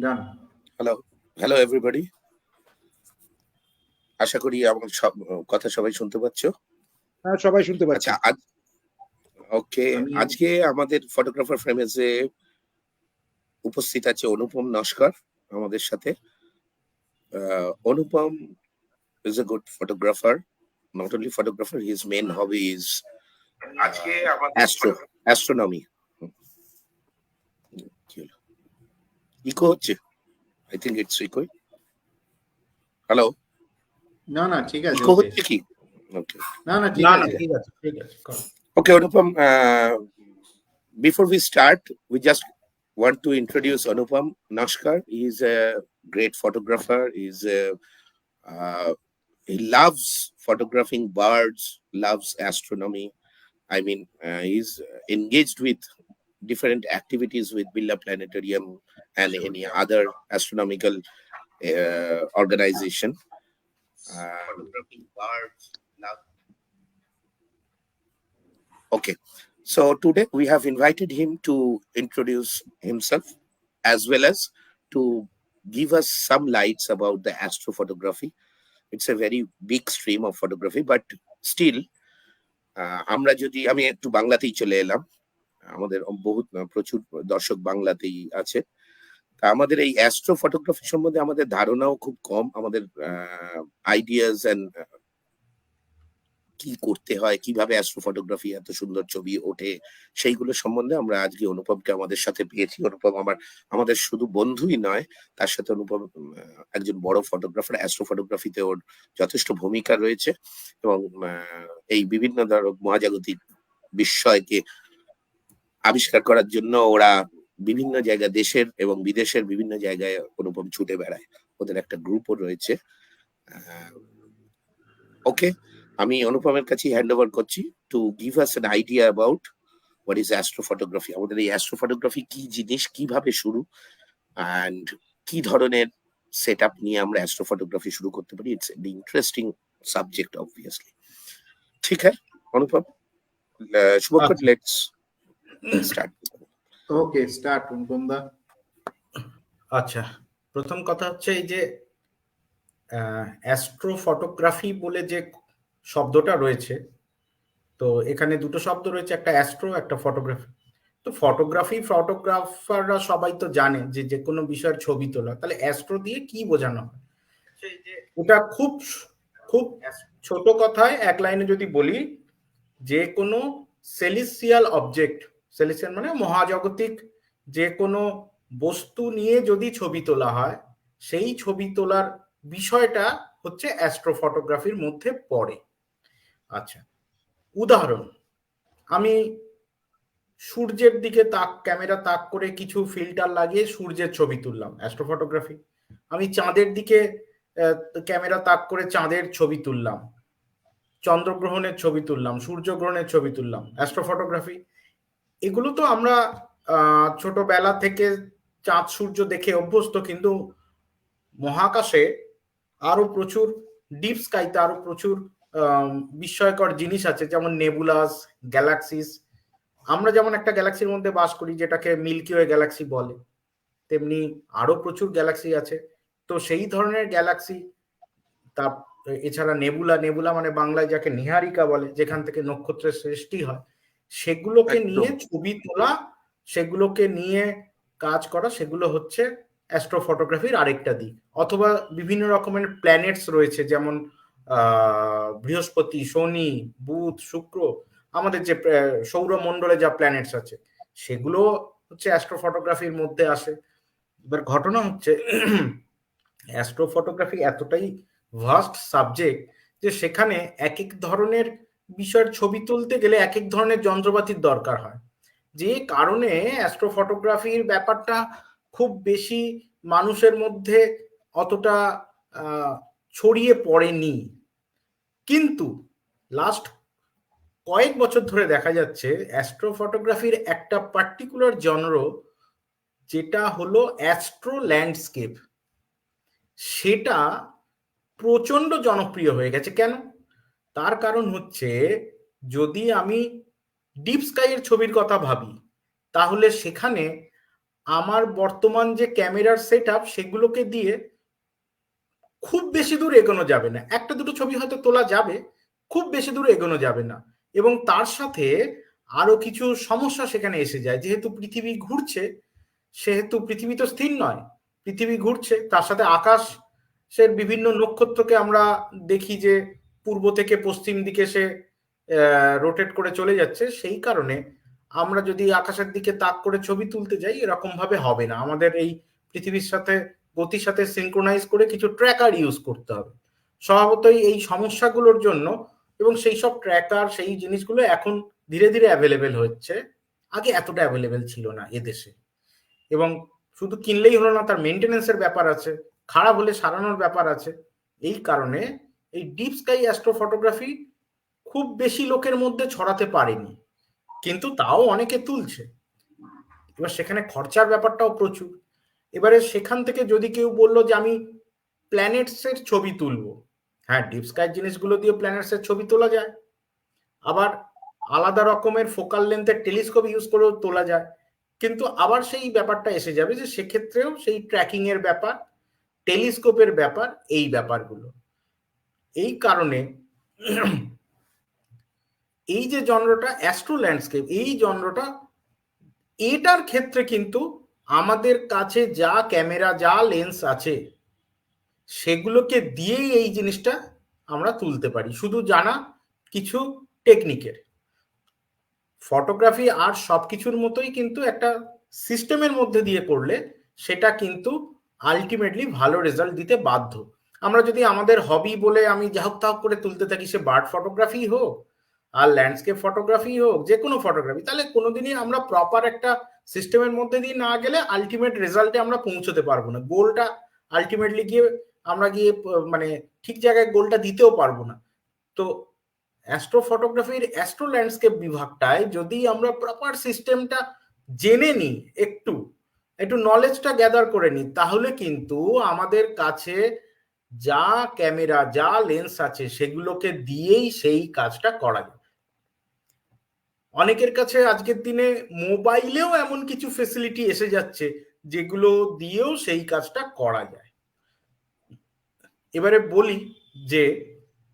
ডান। Hello everybody, আশা করি আমার সব কথা সবাই শুনতে পাচ্ছ। হ্যাঁ, সবাই শুনতে পাচ্ছি। আচ্ছা, ওকে, আজকে আমাদের ফটোগ্রাফার ফ্রেমেজে উপস্থিত আছে অনুপম নস্কর আমাদের সাথে। অনুপম is a good photographer, not only photographer, his main hobby is astronomy. Eco হচ্ছে, I think it's echo. Hello, না ঠিক আছে, ইকো হচ্ছে কি? Okay. না ঠিক আছে। Okay, Anupam, before we start, we just want to introduce Anupam Nashkar. He's a great photographer. He loves photographing birds, loves astronomy. I mean, he's engaged with different activities with Birla Planetarium and any other astronomical organization. Photographing birds. Okay, so today we have invited him to introduce himself as well as to give us some lights about the astrophotography. It's a very big stream of photography, but still আমি একটু বাংলাতেই চলে এলাম। আমাদের প্রচুর দর্শক বাংলাতেই আছে। তা আমাদের এই অ্যাস্ট্রো ফটোগ্রাফি সম্বন্ধে আমাদের ধারণাও খুব কম। আমাদের আইডিয়াস এন্ড কি করতে হয়, কিভাবে অ্যাস্ট্রো ফটোগ্রাফি এত সুন্দর ছবি ওঠে, সেইগুলো সম্বন্ধে আমরা আজকে অনুপমকে আমাদের সাথে পেয়েছি। অনুপম আমাদের শুধু বন্ধুই নয়, তার সাথে অনুপম একজন বড় ফটোগ্রাফার। অ্যাস্ট্রো ফটোগ্রাফিতে ওর যথেষ্ট ভূমিকা রয়েছে এবং এই বিভিন্ন মহাজাগতিক বিস্ময়কে আবিষ্কার করার জন্য ওরা বিভিন্ন জায়গায়, দেশের এবং বিদেশের বিভিন্ন জায়গায় অনুপম ছুটে বেড়ায়। ওদের একটা গ্রুপও রয়েছে। ওকে, আমি অনুপমের কাছে হ্যান্ড ওভার করছি to give us an idea about what is astrophotography. আমাদের এই অ্যাস্ট্রোফটোগ্রাফি কি জিনিস, কিভাবে শুরু, অ্যান্ড কি ধরনের সেট আপ নিয়ে আমরা অ্যাস্ট্রোফটোগ্রাফি শুরু করতে পারি। It's an interesting subject obviously. ঠিক আছে Anupam, Shubhankar, let's start. Okay, start Anupam da. আচ্ছা, প্রথম কথা হচ্ছে এই যে অ্যাস্ট্রো ফটোগ্রাফি বলে যে শব্দটা রয়েছে, তো এখানে দুটো শব্দ রয়েছে, একটা অ্যাস্ট্রো, একটা ফটোগ্রাফি। তো ফটোগ্রাফাররা সবাই তো জানে যে যে কোনো বিষয়ের ছবি তোলা, তাহলে অ্যাস্ট্রো দিয়ে কি বোঝানো হয়। ওটা খুব খুব ছোট কথায় এক লাইনে যদি বলি, যে কোনো সেলিসিয়াল অবজেক্ট, সেলিসিয়াল মানে মহাজাগতিক যে কোনো বস্তু নিয়ে যদি ছবি তোলা হয়, সেই ছবি তোলার বিষয়টা হচ্ছে অ্যাস্ট্রোফটোগ্রাফির মধ্যে পড়ে। আচ্ছা, উদাহরণ, আমি সূর্যের দিকে ক্যামেরা তাক করে কিছু ফিল্টার লাগিয়ে সূর্যের ছবি তুললাম, অ্যাস্ট্রোফটোগ্রাফি। আমি চাঁদের দিকে ক্যামেরা তাক করে চাঁদের ছবি তুললাম, চন্দ্রগ্রহণের ছবি তুললাম, সূর্যগ্রহণের ছবি তুললাম, অ্যাস্ট্রোফটোগ্রাফি। এগুলো তো আমরা ছোটবেলা থেকে চাঁদ সূর্য দেখে অভ্যস্ত, কিন্তু মহাকাশে আরো প্রচুর, ডিপ স্কাইতে আরো প্রচুর বিস্ময়কর জিনিস আছে, যেমন নেবুলাস, গ্যালাক্সিস। আমরা যেমন একটা গ্যালাক্সির মধ্যে বাস করি যেটাকে মিল্কি ওয়ে গ্যালাক্সি বলে, তেমনি আরো প্রচুর গ্যালাক্সি আছে। তো সেই ধরনের গ্যালাক্সি, তা এছাড়া নেবুলা মানে বাংলায় যাকে নিহারিকা বলে, যেখান থেকে নক্ষত্রের সৃষ্টি হয়, সেগুলোকে নিয়ে ছবি তোলা, সেগুলোকে নিয়ে কাজ করা, সেগুলো হচ্ছে অ্যাস্ট্রোফটোগ্রাফির আরেকটা দিক। অথবা বিভিন্ন রকমের প্ল্যানেটস রয়েছে, যেমন বৃহস্পতি, শনি, বুধ, শুক্র, আমাদের যে সৌরমণ্ডলে যা প্ল্যানেটস আছে, সেগুলো হচ্ছে অ্যাস্ট্রোফটোগ্রাফির মধ্যে আসে। এবার ঘটনা হচ্ছে অ্যাস্ট্রোফটোগ্রাফি এতটাই ভাস্ট সাবজেক্ট যে সেখানে এক এক ধরনের বিষয়ের ছবি তুলতে গেলে এক এক ধরনের যন্ত্রপাতির দরকার হয়, যে কারণে অ্যাস্ট্রোফটোগ্রাফির ব্যাপারটা খুব বেশি মানুষের মধ্যে অতটা ছড়িয়ে পড়েনি। কিন্তু লাস্ট কয়েক বছর ধরে দেখা যাচ্ছে অ্যাস্ট্রোফটোগ্রাফির একটা পার্টিকুলার জনর, যেটা হলো অ্যাস্ট্রো ল্যান্ডস্কেপ, সেটা প্রচন্ড জনপ্রিয় হয়ে গেছে। কেন? তার কারণ হচ্ছে, যদি আমি ডিপ স্কাইয়ের ছবির কথা ভাবি, তাহলে সেখানে আমার বর্তমান যে ক্যামেরার সেট আপ সেগুলোকে দিয়ে খুব বেশি দূর এগোনো যাবে না। একটা দুটো ছবি হয়তো তোলা যাবে, খুব বেশি দূর এগোনো যাবে না। এবং তার সাথে আরো কিছু সমস্যা সেখানে এসে যায়। যেহেতু পৃথিবী ঘুরছে, সেহেতু পৃথিবী তো স্থির নয়, পৃথিবী ঘুরছে, তার সাথে আকাশের বিভিন্ন নক্ষত্রকে আমরা দেখি যে পূর্ব থেকে পশ্চিম দিকে সে রোটেট করে চলে যাচ্ছে। সেই কারণে আমরা যদি আকাশের দিকে তাক করে ছবি তুলতে যাই, এরকম ভাবে হবে না। আমাদের এই পৃথিবীর সাথে গতির সাথে সিনক্রোনাইজ করে কিছু ট্র্যাকার ইউজ করতে হবে। স্বভাবতই এই সমস্যাগুলোর জন্য, এবং সেই সব ট্র্যাকার, সেই জিনিসগুলো এখন ধীরে ধীরে অ্যাভেলেবেল হচ্ছে, আগে এতটা অ্যাভেলেবেল ছিল না এদেশে। এবং শুধু কিনলেই হলো না, তার মেনটেনেন্সের ব্যাপার আছে, খারাপ হলে সারানোর ব্যাপার আছে। এই কারণে এই ডিপ স্কাই অ্যাস্ট্রো ফটোগ্রাফি খুব বেশি লোকের মধ্যে ছড়াতে পারেনি, কিন্তু তাও অনেকে তুলছে। এবার সেখানে খরচার ব্যাপারটাও প্রচুর। এবারে সেখান থেকে যদি কেউ বললো যে আমি প্ল্যানেটসের ছবি তুলবো, হ্যাঁ, ডিপ স্কাই জিনিসগুলো দিয়ে প্ল্যানেটসের ছবি তোলা যায়। আবার আলাদা রকমের ফোকাল লেন্থের টেলিস্কোপ ইউজ করেও তোলা যায়। কিন্তু আবার সেই ব্যাপারটা এসে যাবে যে সেক্ষেত্রেও সেই ট্র্যাকিং এর ব্যাপার, টেলিস্কোপের ব্যাপার, এই ব্যাপারগুলো। এই কারণে এই যে জনরাটা অ্যাস্ট্রো ল্যান্ডস্কেপ, এই জনরাটা, এটার ক্ষেত্রে কিন্তু আমাদের কাছে যা ক্যামেরা, যা লেন্স আছে, সেগুলোকে দিয়েই এই জিনিসটা আমরা তুলতে পারি, শুধু জানা কিছু টেকনিকের। ফটোগ্রাফি আর সবকিছুর মতোই কিন্তু একটা সিস্টেমের মধ্যে দিয়ে করলে সেটা কিন্তু আলটিমেটলি ভালো রেজাল্ট দিতে বাধ্য। আমরা যদি আমাদের হবি বলে আমি যা হোক তা করে তুলতে থাকি, সে বার্ড ফটোগ্রাফি হোক আর ল্যান্ডস্কেপ ফটোগ্রাফি হোক, যে কোনো ফটোগ্রাফি, তাহলে কোনোদিনই আমরা প্রপার একটা সিস্টেমের মধ্যে দিয়ে না গেলে আলটিমেট রেজাল্টে আমরা পৌঁছতে পারবো না। গোলটা আলটিমেটলি গিয়ে আমরা গিয়ে মানে ঠিক জায়গায় গোলটা দিতেও পারবো না। তো অ্যাস্ট্রো ফটোগ্রাফির অ্যাস্ট্রো ল্যান্ডস্কেপ বিভাগটায় যদি আমরা প্রপার সিস্টেমটা জেনে নিই, একটু নলেজটা গ্যাদার করে নিই, তাহলে কিন্তু আমাদের কাছে যা ক্যামেরা, যা লেন্স আছে, সেগুলোকে দিয়েই সেই কাজটা করা যায়। অনেকের কাছে আজকের দিনে মোবাইলেও এমন কিছু ফেসিলিটি এসে যাচ্ছে যেগুলো দিয়েও সেই কাজটা করা যায়। এবারে বলি যে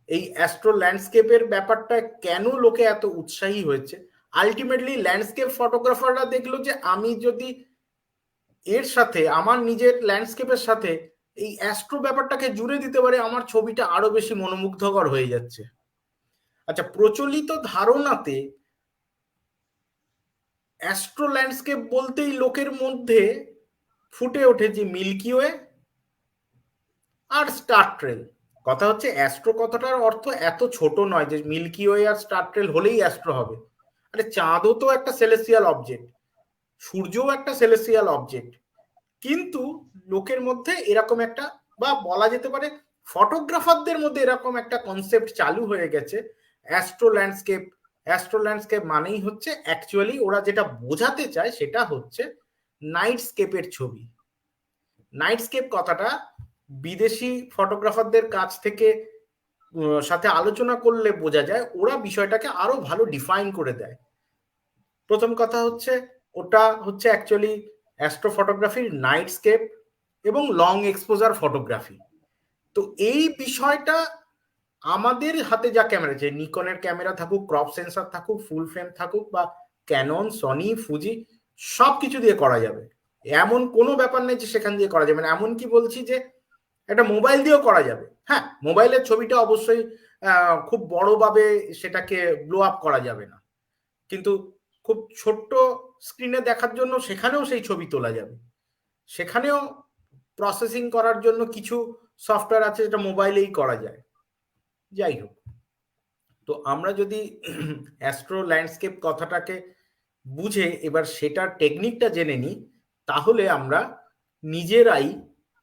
এই অ্যাস্ট্রো ল্যান্ডস্কেপের ব্যাপারটা কেন লোকে এত উৎসাহী হয়েছে। আলটিমেটলি ল্যান্ডস্কেপ ফটোগ্রাফাররা দেখলো যে আমি যদি এর সাথে আমার নিজের ল্যান্ডস্কেপের সাথে এই অ্যাস্ট্রো ব্যাপারটাকে জুড়ে দিতে পারে, আমার ছবিটা আরো বেশি মনোমুগ্ধকর হয়ে যাচ্ছে। আচ্ছা, প্রচলিত ধারণাতে অ্যাস্ট্রো ল্যান্ডস্কেপ বলতেই লোকের মধ্যে ফুটে ওঠে যে মিল্কি ওয়ে আর স্টার ট্রেল। কথা হচ্ছে অ্যাস্ট্রো কথাটার অর্থ এত ছোট নয় যে মিল্কি ওয়ে আর স্টার ট্রেল হলেই অ্যাস্ট্রো হবে। আরে চাঁদও তো একটা সেলেস্টিয়াল অবজেক্ট, সূর্যও একটা সেলেস্টিয়াল অবজেক্ট। কিন্তু লোকের মধ্যে এরকম একটা, বা বলা যেতে পারে ফটোগ্রাফারদের মধ্যে এরকম একটা কনসেপ্ট চালু হয়ে গেছে, অ্যাস্ট্রো ল্যান্ডস্কেপ। অ্যাস্ট্রো ল্যান্ডস্কেপ মানেই হচ্ছে, অ্যাকচুয়ালি ওরা যেটা বোঝাতে চায় সেটা হচ্ছে নাইটস্কেপের ছবি। নাইটস্কেপ কথাটা বিদেশি ফটোগ্রাফারদের কাছ থেকে সাথে আলোচনা করলে বোঝা যায়, ওরা বিষয়টাকে আরো ভালো ডিফাইন করে দেয়। প্রথম কথা হচ্ছে, ওটা হচ্ছে অ্যাকচুয়ালি অ্যাস্ট্রো ফটোগ্রাফির নাইটস্কেপ এবং লং এক্সপোজার ফটোগ্রাফি। তো এই বিষয়টা আমাদের হাতে যা ক্যামেরা আছে, নিকনের ক্যামেরা থাকুক, ক্রপ সেন্সর থাকুক, ফুল ফ্রেম থাকুক, বা ক্যানন, সনি, ফুজি, সবকিছু দিয়ে করা যাবে। এমন কোনো ব্যাপার নেই যে সেখান দিয়ে করা যাবে না। এমন কি বলছি যে একটা মোবাইল দিয়েও করা যাবে। হ্যাঁ, মোবাইলের ছবিটা অবশ্যই খুব বড়ভাবে সেটাকে ব্লো আপ করা যাবে না, কিন্তু খুব ছোট্ট স্ক্রিনে দেখার জন্য সেখানেও সেই ছবি তোলা যাবে। সেখানেও প্রসেসিং করার জন্য কিছু সফটওয়্যার আছে যেটা মোবাইলেই করা যায়। যাই হোক, তো আমরা যদি অ্যাস্ট্রো ল্যান্ডস্কেপ কথাটাকে বুঝে এবার সেটার টেকনিকটা জেনে নিই, তাহলে আমরা নিজেরাই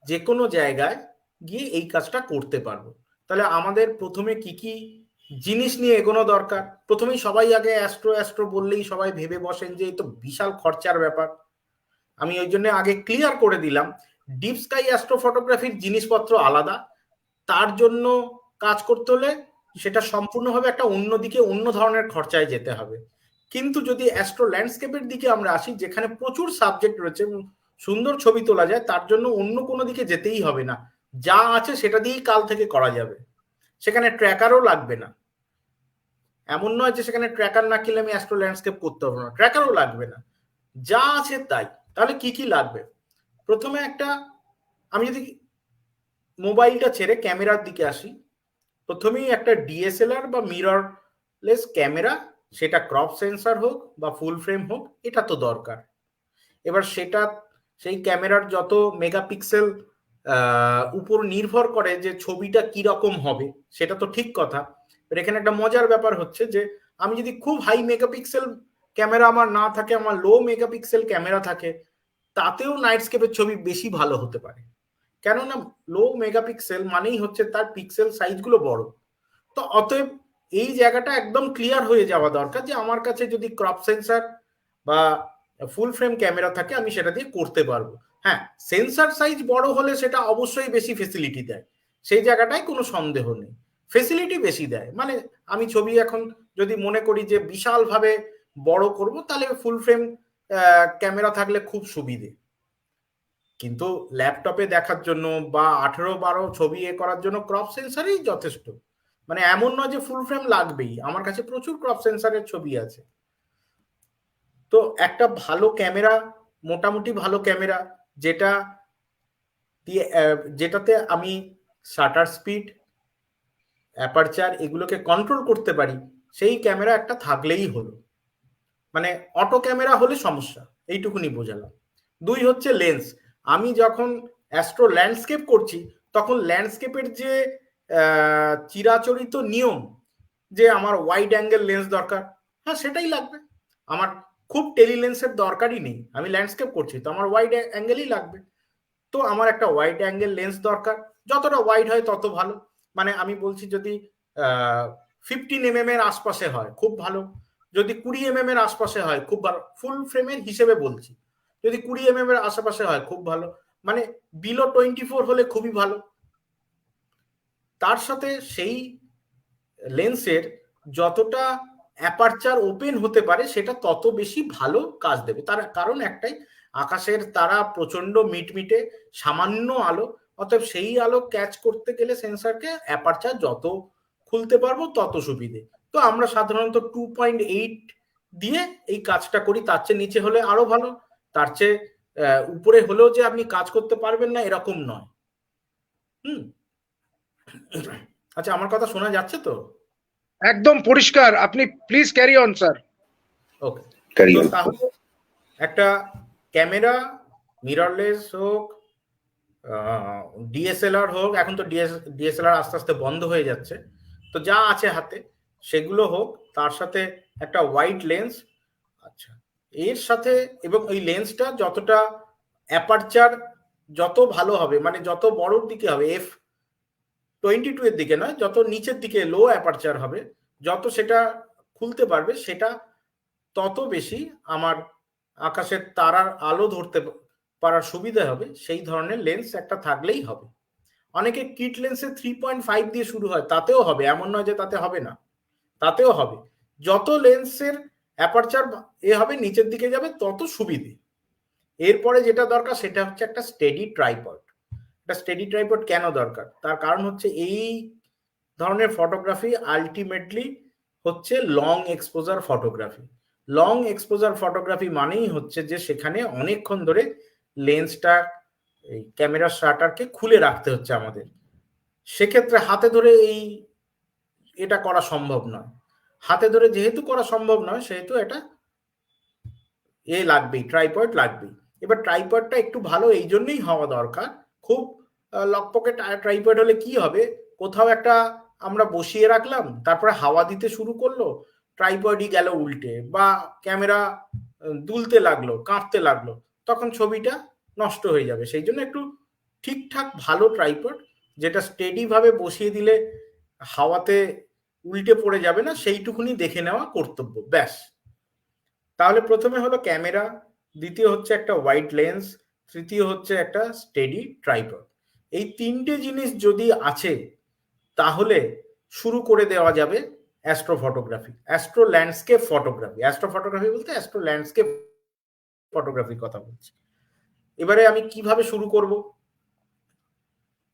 যে কোনো জায়গায় গিয়ে এই কাজটা করতে পারবো। তাহলে আমাদের প্রথমে কি কি জিনিস নিয়ে এগোনো দরকার? প্রথমেই সবাই আগে অ্যাস্ট্রো বললেই সবাই ভেবে বসেন যে এই তো বিশাল খরচার ব্যাপার। আমি ওই জন্য আগে ক্লিয়ার করে দিলাম, ডিপ স্কাই অ্যাস্ট্রো ফটোগ্রাফির জিনিসপত্র আলাদা। তার জন্য কাজ করতে হলে সেটা সম্পূর্ণভাবে একটা অন্যদিকে অন্য ধরনের খরচায় যেতে হবে। কিন্তু যদি অ্যাস্ট্রো ল্যান্ডস্কেপের দিকে আমরা আসি, যেখানে প্রচুর সাবজেক্ট রয়েছে, সুন্দর ছবি তোলা যায়, তার জন্য অন্য কোনো দিকে যেতেই হবে না, যা আছে সেটা দিয়েই কাল থেকে করা যাবে। সেখানে ট্র্যাকারও লাগবে না, এমন নয় যে সেখানে ট্র্যাকার না কিনলে আমি অ্যাস্ট্রো ল্যান্ডস্কেপ করতে পারবো না, ট্র্যাকারও লাগবে না, যা আছে তাই। তাহলে কি কি লাগবে? প্রথমে একটা, আমি যদি মোবাইলটা ছেড়ে ক্যামেরার দিকে আসি, প্রথমেই একটা ডিএসএলআর বা মিররলেস ক্যামেরা, সেটা ক্রপ সেন্সর হোক বা ফুল ফ্রেম হোক, এটা তো দরকার। এবার সেটা, সেই ক্যামেরার যত মেগাপিক্সেল উপর নির্ভর করে যে ছবিটা কি রকম হবে, সেটা তো ঠিক কথা। এখানে একটা মজার ব্যাপার হচ্ছে যে আমি যদি খুব হাই মেগাপিক্সেল ক্যামেরা আমার না থাকে, আমার লো মেগাপিক্সেল ক্যামেরা থাকে, তাতেও নাইটস্কেপের ছবি বেশি ভালো হতে পারে। কেননা লো মেগাপিক্সেল মানেই হচ্ছে তার পিক্সেল সাইজগুলো বড়। তো অতএব এই জায়গাটা একদম ক্লিয়ার হয়ে যাওয়া দরকার যে আমার কাছে যদি ক্রপ সেন্সর বা ফুল ফ্রেম ক্যামেরা থাকে, আমি সেটা দিয়ে করতে পারবো। হ্যাঁ, সেন্সর সাইজ বড় হলে সেটা অবশ্যই বেশি ফেসিলিটি দেয়, সেই জায়গাটায় কোনো সন্দেহ নেই, ফেসিলিটি বেশি দেয়। মানে আমি ছবি এখন যদি মনে করি যে বিশালভাবে বড় করব, তাহলে ফুল ফ্রেম ক্যামেরা থাকলে খুব সুবিধে। কিন্তু ল্যাপটপে দেখার জন্য বা 18x12 ছবি করার জন্য ক্রপ সেন্সরই যথেষ্ট। মানে এমন নয় যে ফুল ফ্রেম লাগবেই, আমার কাছে প্রচুর ক্রপ সেন্সরের ছবি আছে। তো একটা ভালো ক্যামেরা, মোটামুটি ভালো ক্যামেরা, যেটা দিয়ে যেটাতে আমি শাটার স্পিড, অ্যাপারচার এগুলোকে কন্ট্রোল করতে পারি, সেই ক্যামেরা একটা থাকলেই হলো। মানে অটো ক্যামেরা হলে সমস্যা, এইটুকুনি বোঝালাম। 2 হচ্ছে লেন্স। আমি যখন অ্যাস্ট্রো ল্যান্ডস্কেপ করছি, তখন ল্যান্ডস্কেপের যে চিরাচরিত নিয়ম যে আমার ওয়াইড অ্যাঙ্গেল লেন্স দরকার, হ্যাঁ সেটাই লাগবে। আমার খুব টেলি লেন্সের দরকারই নেই, আমি ল্যান্ডস্কেপ করছি তো আমার ওয়াইড অ্যাঙ্গেলই লাগবে। তো আমার একটা ওয়াইড অ্যাঙ্গেল লেন্স দরকার, যতটা ওয়াইড হয় তত ভালো। মানে আমি বলছি যদি 15 mm এর আশপাশে হয় খুব ভালো, যদি 20 mm এর আশপাশে হয় খুব ভালো, ফুল ফ্রেমের হিসেবে বলছি। যদি 20 mm এর আশেপাশে হয় খুব ভালো, মানে বিলো 24 হলে খুবই ভালো। তার সাথে সেই লেন্সের যতটা অ্যাপারচার ওপেন হতে পারে, সেটা তত বেশি ভালো কাজ দেবে। তার কারণ একটাই, আকাশের তারা প্রচন্ড মিটমিটে, সামান্য আলো, অতএব সেই আলো ক্যাচ করতে গেলে সেন্সরকে অ্যাপারচার যত খুলতে পারবো তত সুবিধে। তো আমরা সাধারণত 2.8 দিয়ে এই কাজটা করি, তার চেয়ে নিচে হলে আরো ভালো, তার চেয়ে উপরে হলেও যে আপনি কাজ করতে পারবেন না এরকম নয়। আচ্ছা, আমার কথা শোনা যাচ্ছে তো? একদম পরিষ্কার, আপনি প্লিজ ক্যারি অন স্যার। ওকে, তাহলে একটা ক্যামেরা, মিররলেস হোক, ডিএসএলআর হোক, এখন তো ডিএসএলআর আস্তে আস্তে বন্ধ হয়ে যাচ্ছে, তো যা আছে হাতে সেগুলো হোক, তার সাথে একটা ওয়াইড লেন্স। আচ্ছা, এর সাথে, এবং ওই লেন্সটা যতটা অ্যাপারচার যত ভালো হবে, মানে যত বড়র দিকে হবে, f22 এর দিকে নয়, যত নিচের দিকে লো অ্যাপারচার হবে, যত সেটা খুলতে পারবে, সেটা তত বেশি আমার আকাশের তারার আলো ধরতে পারার সুবিধা হবে। সেই ধরনের লেন্স একটা থাকলেই হবে। অনেকে কিট লেন্সে 3.5 দিয়ে শুরু হয়, তাতেও হবে, এমন নয় যে তাতে হবে না, তাতেও হবে। যত লেন্সের অ্যাপারচার হবে নিচের দিকে যাবে তত সুবিধে। এরপরে যেটা দরকার সেটা হচ্ছে একটা স্টেডি ট্রাইপড। একটা স্টেডি ট্রাইপড কেন দরকার? তার কারণ হচ্ছে এই ধরনের ফটোগ্রাফি আলটিমেটলি হচ্ছে long exposure photography. Long exposure photography মানেই হচ্ছে যে সেখানে অনেকক্ষণ ধরে লেন্সটা, এই ক্যামেরার শাটারকে খুলে রাখতে হচ্ছে আমাদের। সেক্ষেত্রে হাতে ধরে এটা করা সম্ভব নয়। হাতে ধরে যেহেতু করা সম্ভব নয়, সেহেতু এটা লাগবেই, ট্রাইপড লাগবেই। এবার ট্রাইপডটা একটু ভালো এই জন্যই হওয়া দরকার। খুব লকপকে ট্রাইপড হলে কি হবে, কোথাও একটা আমরা বসিয়ে রাখলাম, তারপরে হাওয়া দিতে শুরু করলো, ট্রাইপডই গেল উল্টে, বা ক্যামেরা দুলতে লাগলো, কাঁপতে লাগলো, তখন ছবিটা নষ্ট হয়ে যাবে। সেই জন্য একটু ঠিকঠাক ভালো ট্রাইপড, যেটা স্টেডি ভাবে বসিয়ে দিলে হাওয়াতে উল্টে পড়ে যাবে না, সেইটুকুনি দেখে নেওয়া কর্তব্য, ব্যাস। তাহলে প্রথমে হলো ক্যামেরা, দ্বিতীয় হচ্ছে একটা ওয়াইড লেন্স, তৃতীয় হচ্ছে একটা স্টেডি ট্রাইপড। এই তিনটে জিনিস যদি আছে, তাহলে শুরু করে দেওয়া যাবে astro photography, astro landscape photography. Astro photography বলতে অ্যাস্ট্রো ল্যান্ডস্কেপ ফটোগ্রাফির কথা বলছি। এবারে আমি কিভাবে শুরু করব?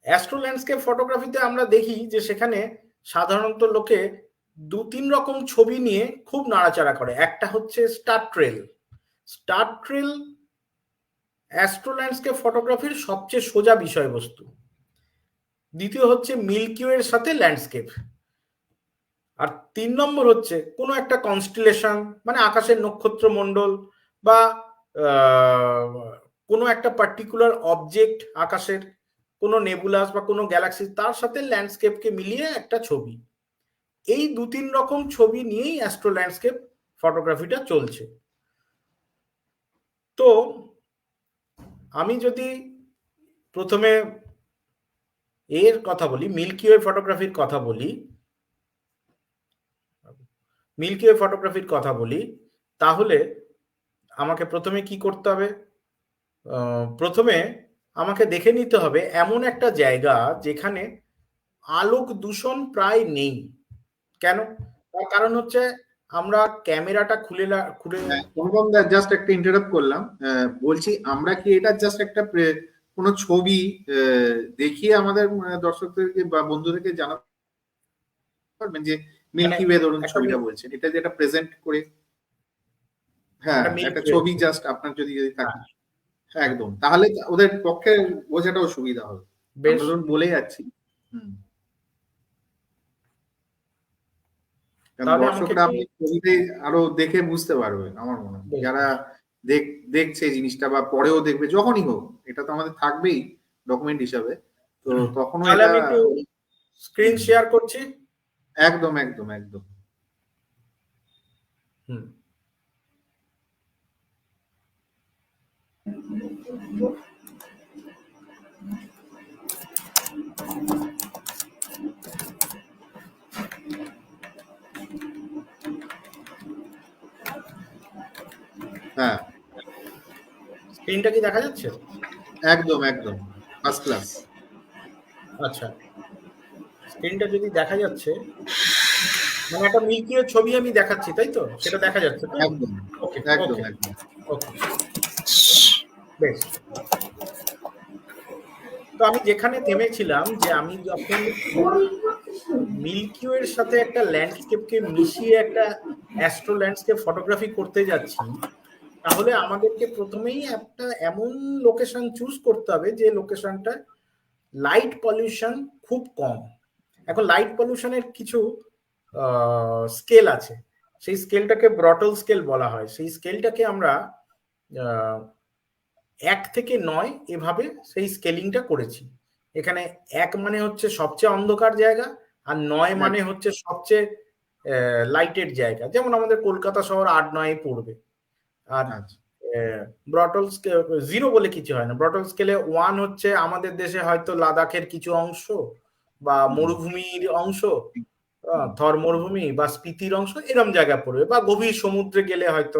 অ্যাস্ট্রো ল্যান্ডস্কেপ ফটোগ্রাফিতে আমরা দেখি যে সেখানে সাধারণত লোকে 2-3 রকম ছবি নিয়ে খুব নাড়াচাড়া করে। একটা হচ্ছে star trail. Star trail astro landscape ফটোগ্রাফির সবচেয়ে সোজা বিষয়বস্তু। দ্বিতীয় হচ্ছে মিল্কি ওয়ের সাথে ল্যান্ডস্কেপ। আর 3 নম্বর হচ্ছে কোনো একটা কনস্টেলেশন, মানে আকাশের নক্ষত্র মণ্ডল বা কোনো একটা পার্টিকুলার অবজেক্ট, আকাশের কোনো নেবুলাস বা কোনো গ্যালাক্সি, তার সাথে ল্যান্ডস্কেপকে মিলিয়ে একটা ছবি। এই 2-3 রকম ছবি নিয়েই অ্যাস্ট্রো ল্যান্ডস্কেপ ফটোগ্রাফিটা চলছে। তো আমি যদি প্রথমে এর কথা বলি, মিল্কি ওয়ে ফটোগ্রাফির কথা বলি, তাহলে আমাকে প্রথমে কি করতে হবে? প্রথমে আমাকে দেখে নিতে হবে এমন একটা জায়গা যেখানে আলোক দূষণ প্রায় নেই। কেন? তার কারণ হচ্ছে আমরা ক্যামেরাটা খুলে অনুপম দা, জাস্ট একটা ইন্টারাপ্ট করলাম, বলছি আমরা কি এটা জাস্ট একটা কোনো ছবি দেখিয়ে আমাদের দর্শকদেরকে বা বন্ধুদেরকে জানাতে পারবেন যে মিল্কি ওয়ে ধরুন ছবিটা বলছেন, এটা যেটা প্রেজেন্ট করে? হ্যাঁ, একটা ছবি জাস্ট আপনার যদি থাকে, একদম, তাহলে ওদের পক্ষে বোঝাটাও সুবিধা হবে। ধরুন বলে যাচ্ছি, দর্শকরা আপনি ছবিতে আরো দেখে বুঝতে পারবেন আমার মনে হয়, যারা দেখছে জিনিসটা বা পরেও দেখবে, যখনই হোক, এটা তো আমাদের থাকবেই ডকুমেন্ট হিসাবে। তো তখন আমি একটু স্ক্রিন শেয়ার করছি। একদম একদম একদম। হ্যাঁ, স্ক্রিনটা কি দেখা যাচ্ছে? একদম একদম ফার্স্ট ক্লাস। আচ্ছা, স্ক্রিনটা যদি দেখা যাচ্ছে, মানে একটা মিল্কি ওয়ে ছবি আমি দেখাচ্ছি, তাই তো? সেটা দেখা যাচ্ছে তো? একদম ওকে একদম ওকে একদম। ওকে, বেশ। তো আমি যেখানে থেমেছিলাম, যে আমি যখন মিল্কি ওয়ের সাথে একটা ল্যান্ডস্কেপকে মিশিয়ে একটা অ্যাস্ট্রো ল্যান্ডস্কেপ ফটোগ্রাফি করতে যাচ্ছি, তাহলে আমাদেরকে প্রথমেই একটা এমন লোকেশন চুজ করতে হবে যে লোকেশনটা লাইট পলিউশন খুব কম। এখন লাইট পলিউশনের কিছু স্কেল আছে, সেই স্কেলটাকে ব্রটল স্কেল বলা হয়। সেই স্কেলটাকে আমরা 1 থেকে 9 এভাবে সেই স্কেলিংটা করেছি। এখানে 1 মানে হচ্ছে সবচেয়ে অন্ধকার জায়গা, আর 9 মানে হচ্ছে সবচেয়ে লাইটেড জায়গা। যেমন আমাদের কলকাতা শহর 8-9 পড়বে। আর ব্রটল স্কেল 0 বলে কিছু হয় না। ব্রটল স্কেলে 1 হচ্ছে আমাদের দেশে হয়তো লাদাখের কিছু অংশ বা মরুভূমির অংশ, থর মরুভূমি বা স্পিতির অংশ, এরকম জায়গা পড়বে, বা গভীর সমুদ্রে গেলে হয়তো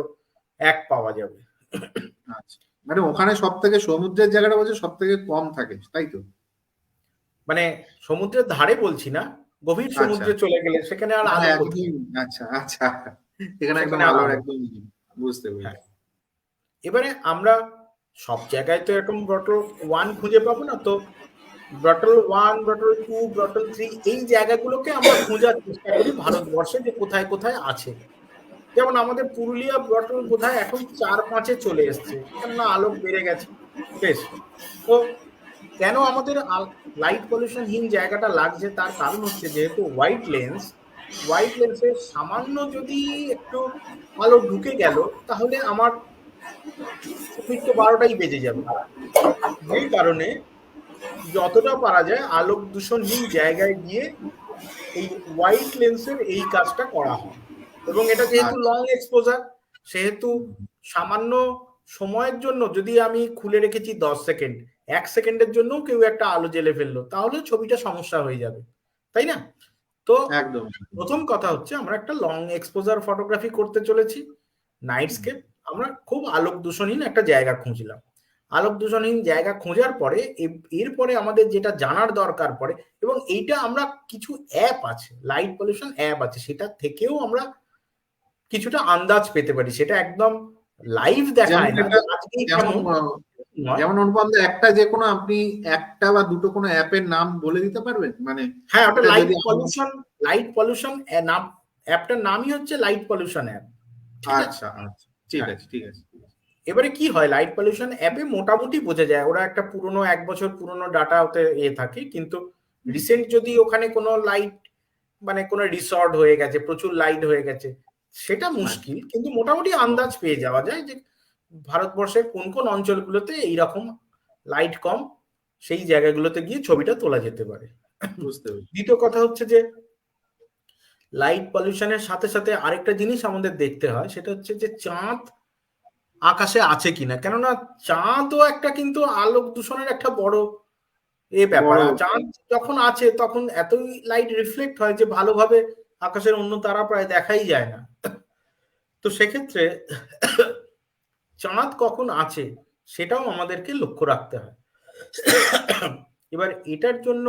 1 পাওয়া যাবে। আচ্ছা, মানে ওখানে সব থেকে সমুদ্রের জায়গাটা বলছে সব থেকে কম থাকে, তাই তো? মানে সমুদ্রের ধারে বলছি না, গভীর সমুদ্রে চলে গেলে সেখানে আর আলো কোথায়? আচ্ছা আচ্ছা, এখানে একদম আলোর একদম বুঝতে পেরেছি। এবারে আমরা সব জায়গায় তো এরকম ব্রটল 1 খুঁজে পাবো না, তো ব্রটল 1, ব্রটল 2, ব্রটল 3 এই জায়গাগুলোকে আমরা খোঁজার চেষ্টা করি ভারতবর্ষে যে কোথায় কোথায় আছে। যেমন আমাদের পুরুলিয়া ব্রটল বোধহয় এখন 4-5-এ চলে এসছে, কেননা আলোক বেড়ে গেছে। বেশ, তো কেন আমাদের লাইট পলিউশনহীন জায়গাটা লাগছে? তার কারণ হচ্ছে যেহেতু হোয়াইট লেন্সের সামান্য যদি একটু আলো ঢুকে গেল, তাহলে আমার ছবির তো 12টাই বেজে যাবে। যেই কারণে যতটা পারা যায় আলোক দূষণহীন জায়গায় গিয়ে এই হোয়াইট লেন্সের এই কাজটা করা হয়। এবং এটা যেহেতু লং এক্সপোজার, সেহেতু সামান্য সময়ের জন্য, যদি আমি খুলে রেখেছি 10 সেকেন্ড, 1 সেকেন্ডের জন্য কেউ একটা আলো জ্বেলে ফেললো, তাহলে ছবিটা সমস্যা হয়ে যাবে, তাই না? তো একদম প্রথম কথা হচ্ছে আমরা একটা লং এক্সপোজার ফটোগ্রাফি করতে চলেছি, নাইটস্কেপ। আমরা খুব আলোক দূষণহীন একটা জায়গা খুঁজলাম। আলোক দূষণহীন জায়গা খোঁজার পরে এরপরে আমাদের যেটা জানার দরকার পড়ে, এবং এইটা আমরা কিছু অ্যাপ আছে, লাইট পলিউশন অ্যাপ আছে, সেটা থেকেও আমরা কিছুটা আন্দাজ পেতে পারি। সেটা একদম লাইভ দেখায় না, নয়। যেমন অনুপম দা একটা যে কোনো আপনি একটা বা দুটো কোনো অ্যাপের নাম বলে দিতে পারবেন, মানে হ্যাঁ, ওটা এটা লাইট যদি পলিউশন নাম, অ্যাপটার নামই হচ্ছে লাইট পলিউশন অ্যাপ। ঠিক আছে, আচ্ছা আচ্ছা, ঠিক হ্যাঁ। আছে ঠিক আছে। এবারে কি হয়, লাইট পলিউশন অ্যাপে মোটামুটি বোঝা যায়, ওরা একটা পুরনো 1 বছর পুরনো ডাটা ওতে থাকে, কিন্তু রিসেন্ট যদি ওখানে কোনো লাইট, মানে কোনো রিসর্ট হয়ে গেছে, প্রচুর লাইট হয়ে গেছে, সেটা মুশকিল, কিন্তু মোটামুটি আন্দাজ পেয়ে যাওয়া যায় যে ভারতবর্ষের কোন কোন অঞ্চলগুলোতে এইরকম লাইট কম, সেই জায়গাগুলোতে গিয়ে ছবিটা তোলা যেতে পারে। বুঝতে পেরেছি। দ্বিতীয় কথা হচ্ছে যে লাইট পলিউশনের সাথে সাথে আরেকটা জিনিস আমাদের দেখতে হয়, সেটা হচ্ছে যে চাঁদ আকাশে আছে কিনা, কেননা চাঁদও একটা কিন্তু আলোক দূষণের একটা বড় ব্যাপার। আর চাঁদ যখন আছে তখন এতই লাইট রিফ্লেক্ট হয় যে ভালোভাবে আকাশের অন্য তারা প্রায় দেখাই যায় না। তো সেক্ষেত্রে চাঁদ কখন আছে সেটাও আমাদেরকে লক্ষ্য রাখতে হয়। এবার এটার জন্য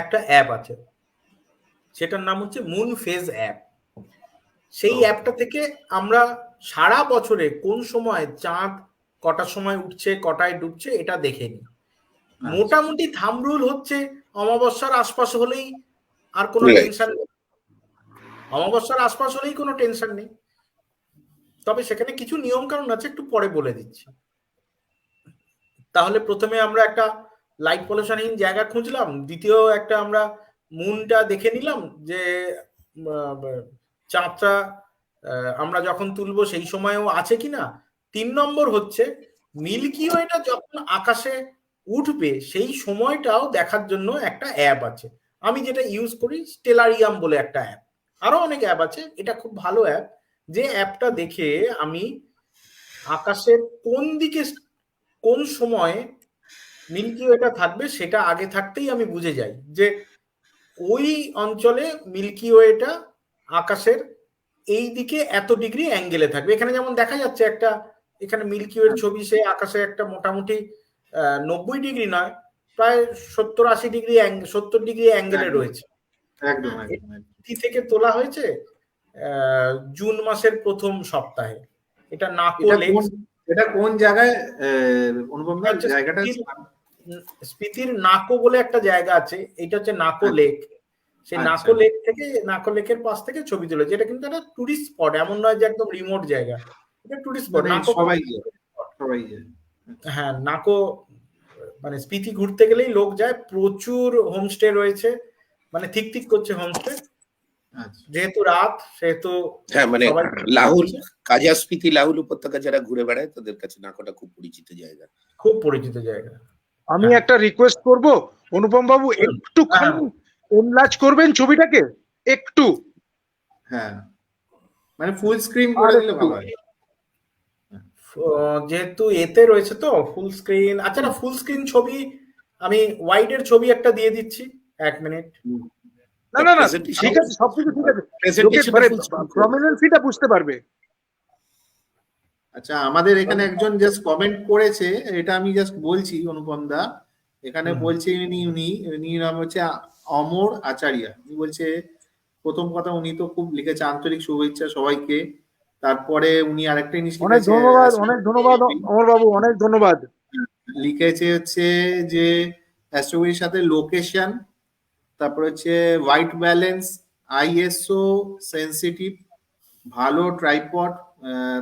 একটা অ্যাপ আছে, সেটার নাম হচ্ছে মুন ফেজ অ্যাপ। সেই অ্যাপটা থেকে আমরা সারা বছরে কোন সময় চাঁদ কটার সময় উঠছে কটায় ডুবছে এটা দেখে নিই। মোটামুটি থাম্ব রুল হচ্ছে অমাবস্যার আশপাশ হলেই আর কোনো টেনশন নেই, অমাবস্যার আশপাশ হলেই কোনো টেনশন নেই। তবে সেখানে কিছু নিয়ম কানুন আছে, একটু পরে বলে দিচ্ছি। তাহলে প্রথমে আমরা একটা লাইট পলিউশনহীন জায়গা খুঁজলাম, দ্বিতীয় একটা আমরা মুনটা দেখে নিলাম যে চাঁদটা আমরা যখন তুলবো সেই সময়ও আছে কিনা। 3 নম্বর হচ্ছে মিল্কি ওয়েটা যখন আকাশে উঠবে সেই সময়টাও দেখার জন্য একটা অ্যাপ আছে, আমি যেটা ইউজ করি স্টেলারিয়াম বলে একটা অ্যাপ, আরো অনেক অ্যাপ আছে, এটা খুব ভালো অ্যাপ। যে অ্যাপটা দেখে আমি আকাশের কোন দিকে কোন সময়ে মিল্কি ওয়েটা থাকবে সেটা আগে থাকতেই আমি বুঝে যাই যে ওই অঞ্চলে মিল্কি ওয়েটা আকাশের এই দিকে এত ডিগ্রি অ্যাঙ্গেলে থাকবে। এখানে যেমন দেখা যাচ্ছে একটা, এখানে মিল্কি ওয়ের ছবি, সে আকাশে একটা মোটামুটি 90 ডিগ্রি নয়, প্রায় 70-80 ডিগ্রি 70 ডিগ্রি অ্যাঙ্গেলে রয়েছে। একদম থেকে তোলা হয়েছে জুন মাসের প্রথম সপ্তাহে। এটা নাকো লেক। এটা কোন জায়গায় অনুপম দা? জায়গাটা স্পিতির নাকো বলে একটা জায়গা আছে, এটা হচ্ছে নাকো লেক। সেই নাকো লেক থেকে, নাকো লেকের পাশ থেকে ছবি তুলেছে। এটা কিন্তু একটা টুরিস্ট স্পট, এমন নয় যে একদম রিমোট জায়গা, এটা টুরিস্ট স্পট। নাকো সবাই হ্যাঁ, নাকো মানে স্পিতি ঘুরতে গেলেই লোক যায়, প্রচুর হোমস্টে রয়েছে, মানে ঠিক ঠিক করছে হোমস্টে, যেহেতু রাত সেহেতু। হ্যাঁ, মানে লাহুল, কাজা স্পিতি লাহুল উপত্যকা যারা ঘুরে বেড়ায় তাদের কাছে নাকোটা খুব পরিচিত জায়গা, খুব পরিচিত জায়গা। আমি একটা রিকোয়েস্ট করব অনুপম বাবু, একটু এনলার্জ করবেন ছবিটাকে একটু। হ্যাঁ, মানে ফুল স্ক্রিন করে দিলে ভালো হয়, যেহেতু এতে রয়েছে তো ফুল স্ক্রিন। আচ্ছা, না ফুল স্ক্রিন ছবি আমি ওয়াইড এর ছবি একটা দিয়ে দিচ্ছি, 1 মিনিট। না না না, ঠিক আছে, সবকিছু ঠিক আছে, প্রমিনেন্সিটা বুঝতে পারবে। আচ্ছা, আমাদের এখানে একজন জাস্ট কমেন্ট করেছে, এটা আমি জাস্ট বলছি অনুপম দা। এখানে বলছে উনি নাম হচ্ছে অমর আচারিয়া। উনি বলছে প্রথম কথা উনি তো খুব লিখেছে আন্তরিক শুভেচ্ছা সবাইকে। তারপরে উনি আরেকটা জিনিস অনেক ধন্যবাদ, অনেক ধন্যবাদ অমর বাবু, অনেক ধন্যবাদ। লিখেছে হচ্ছে যে অ্যাস্ট্রোবির সাথে লোকেশন, তারপর হচ্ছে হোয়াইট ব্যালেন্স, আইএসও সেন্সিটিভ, ভালো ট্রাইপড,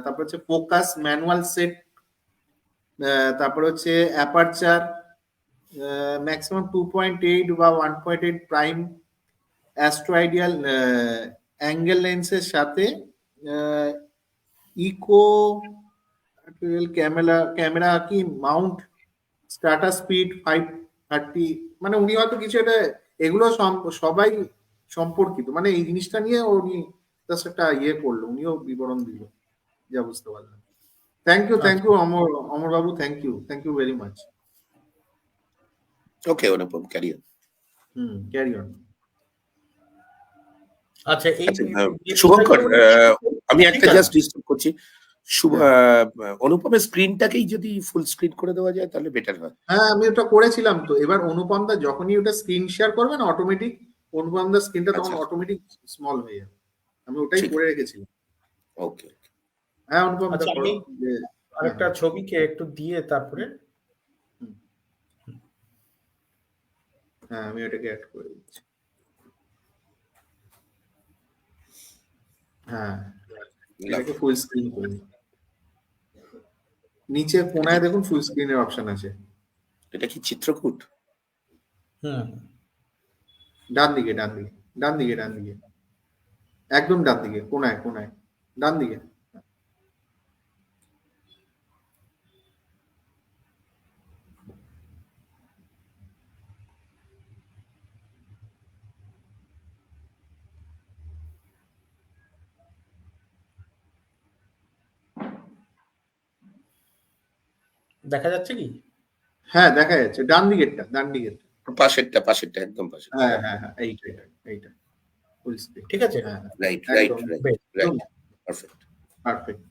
তারপর হচ্ছে ফোকাস ম্যানুয়াল সেট, তারপর হচ্ছে অ্যাপারচার ম্যাক্সিমাম 2.8 বা 1.8 প্রাইম, অ্যাস্ট্রোআইডিয়াল অ্যাঙ্গেল লেন্সের সাথে ইকো ক্যামেরা কি মাউন্ট, স্টার্টার স্পিড 530। মানে উনি হয়তো কিছু এটা এগুলো সবাই সম্পর্কিত, মানে এই জিনিসটা নিয়ে উনি জাস্ট একটা করলো, উনিও বিবরণ দিল, যা বুঝতে পারলাম। থ্যাংক ইউ অমর বাবু, thank you very much. Okay Anupam, carry on. Carry on. আচ্ছা, এই শুভঙ্কর, আমি একটা জাস্ট ডিস্টার্ব করছি। অনুপমের স্ক্রিনটাকেই যদি ফুল স্ক্রিন করে দেওয়া যায় তাহলে বেটার হয়। হ্যাঁ, আমি ওটা করেছিলাম তো। এবার অনুপম দা যখনই ওটা স্ক্রিন শেয়ার করবে না, অটোমেটিক অনুপম দা স্ক্রিনটা তখন অটোমেটিক স্মল হয়ে যাবে। আমি ওটাই করে রেখেছিলাম। ওকে। হ্যাঁ অনুপম দা আচ্ছা, করো আমি যে আরেকটা ছবিকে একটু দিয়ে তারপরে হ্যাঁ আমি ওটাকে অ্যাড করে দিচ্ছি। হ্যাঁ এটাকে ফুল স্ক্রিন করে দিই। নিচে কোনায় দেখুন ফুল স্ক্রিনের অপশন আছে, এটা কি চিত্রকূট? হুম ডান দিকে ডান দিকে ডান দিকে ডান দিকে, একদম ডান দিকে, কোনায় কোনায় ডান দিকে। দেখা যাচ্ছে কি? হ্যাঁ দেখা যাচ্ছে ডান দিকেরটা, ডান দিকেরটা। পাশেরটা একদম পাশে। হ্যাঁ হ্যাঁ হ্যাঁ এইটা এইটা এইটা ফুল স্ক্রিন। ঠিক আছে, হ্যাঁ রাইট একদম বেশ রাইট পারফেক্ট। পারফেক্ট।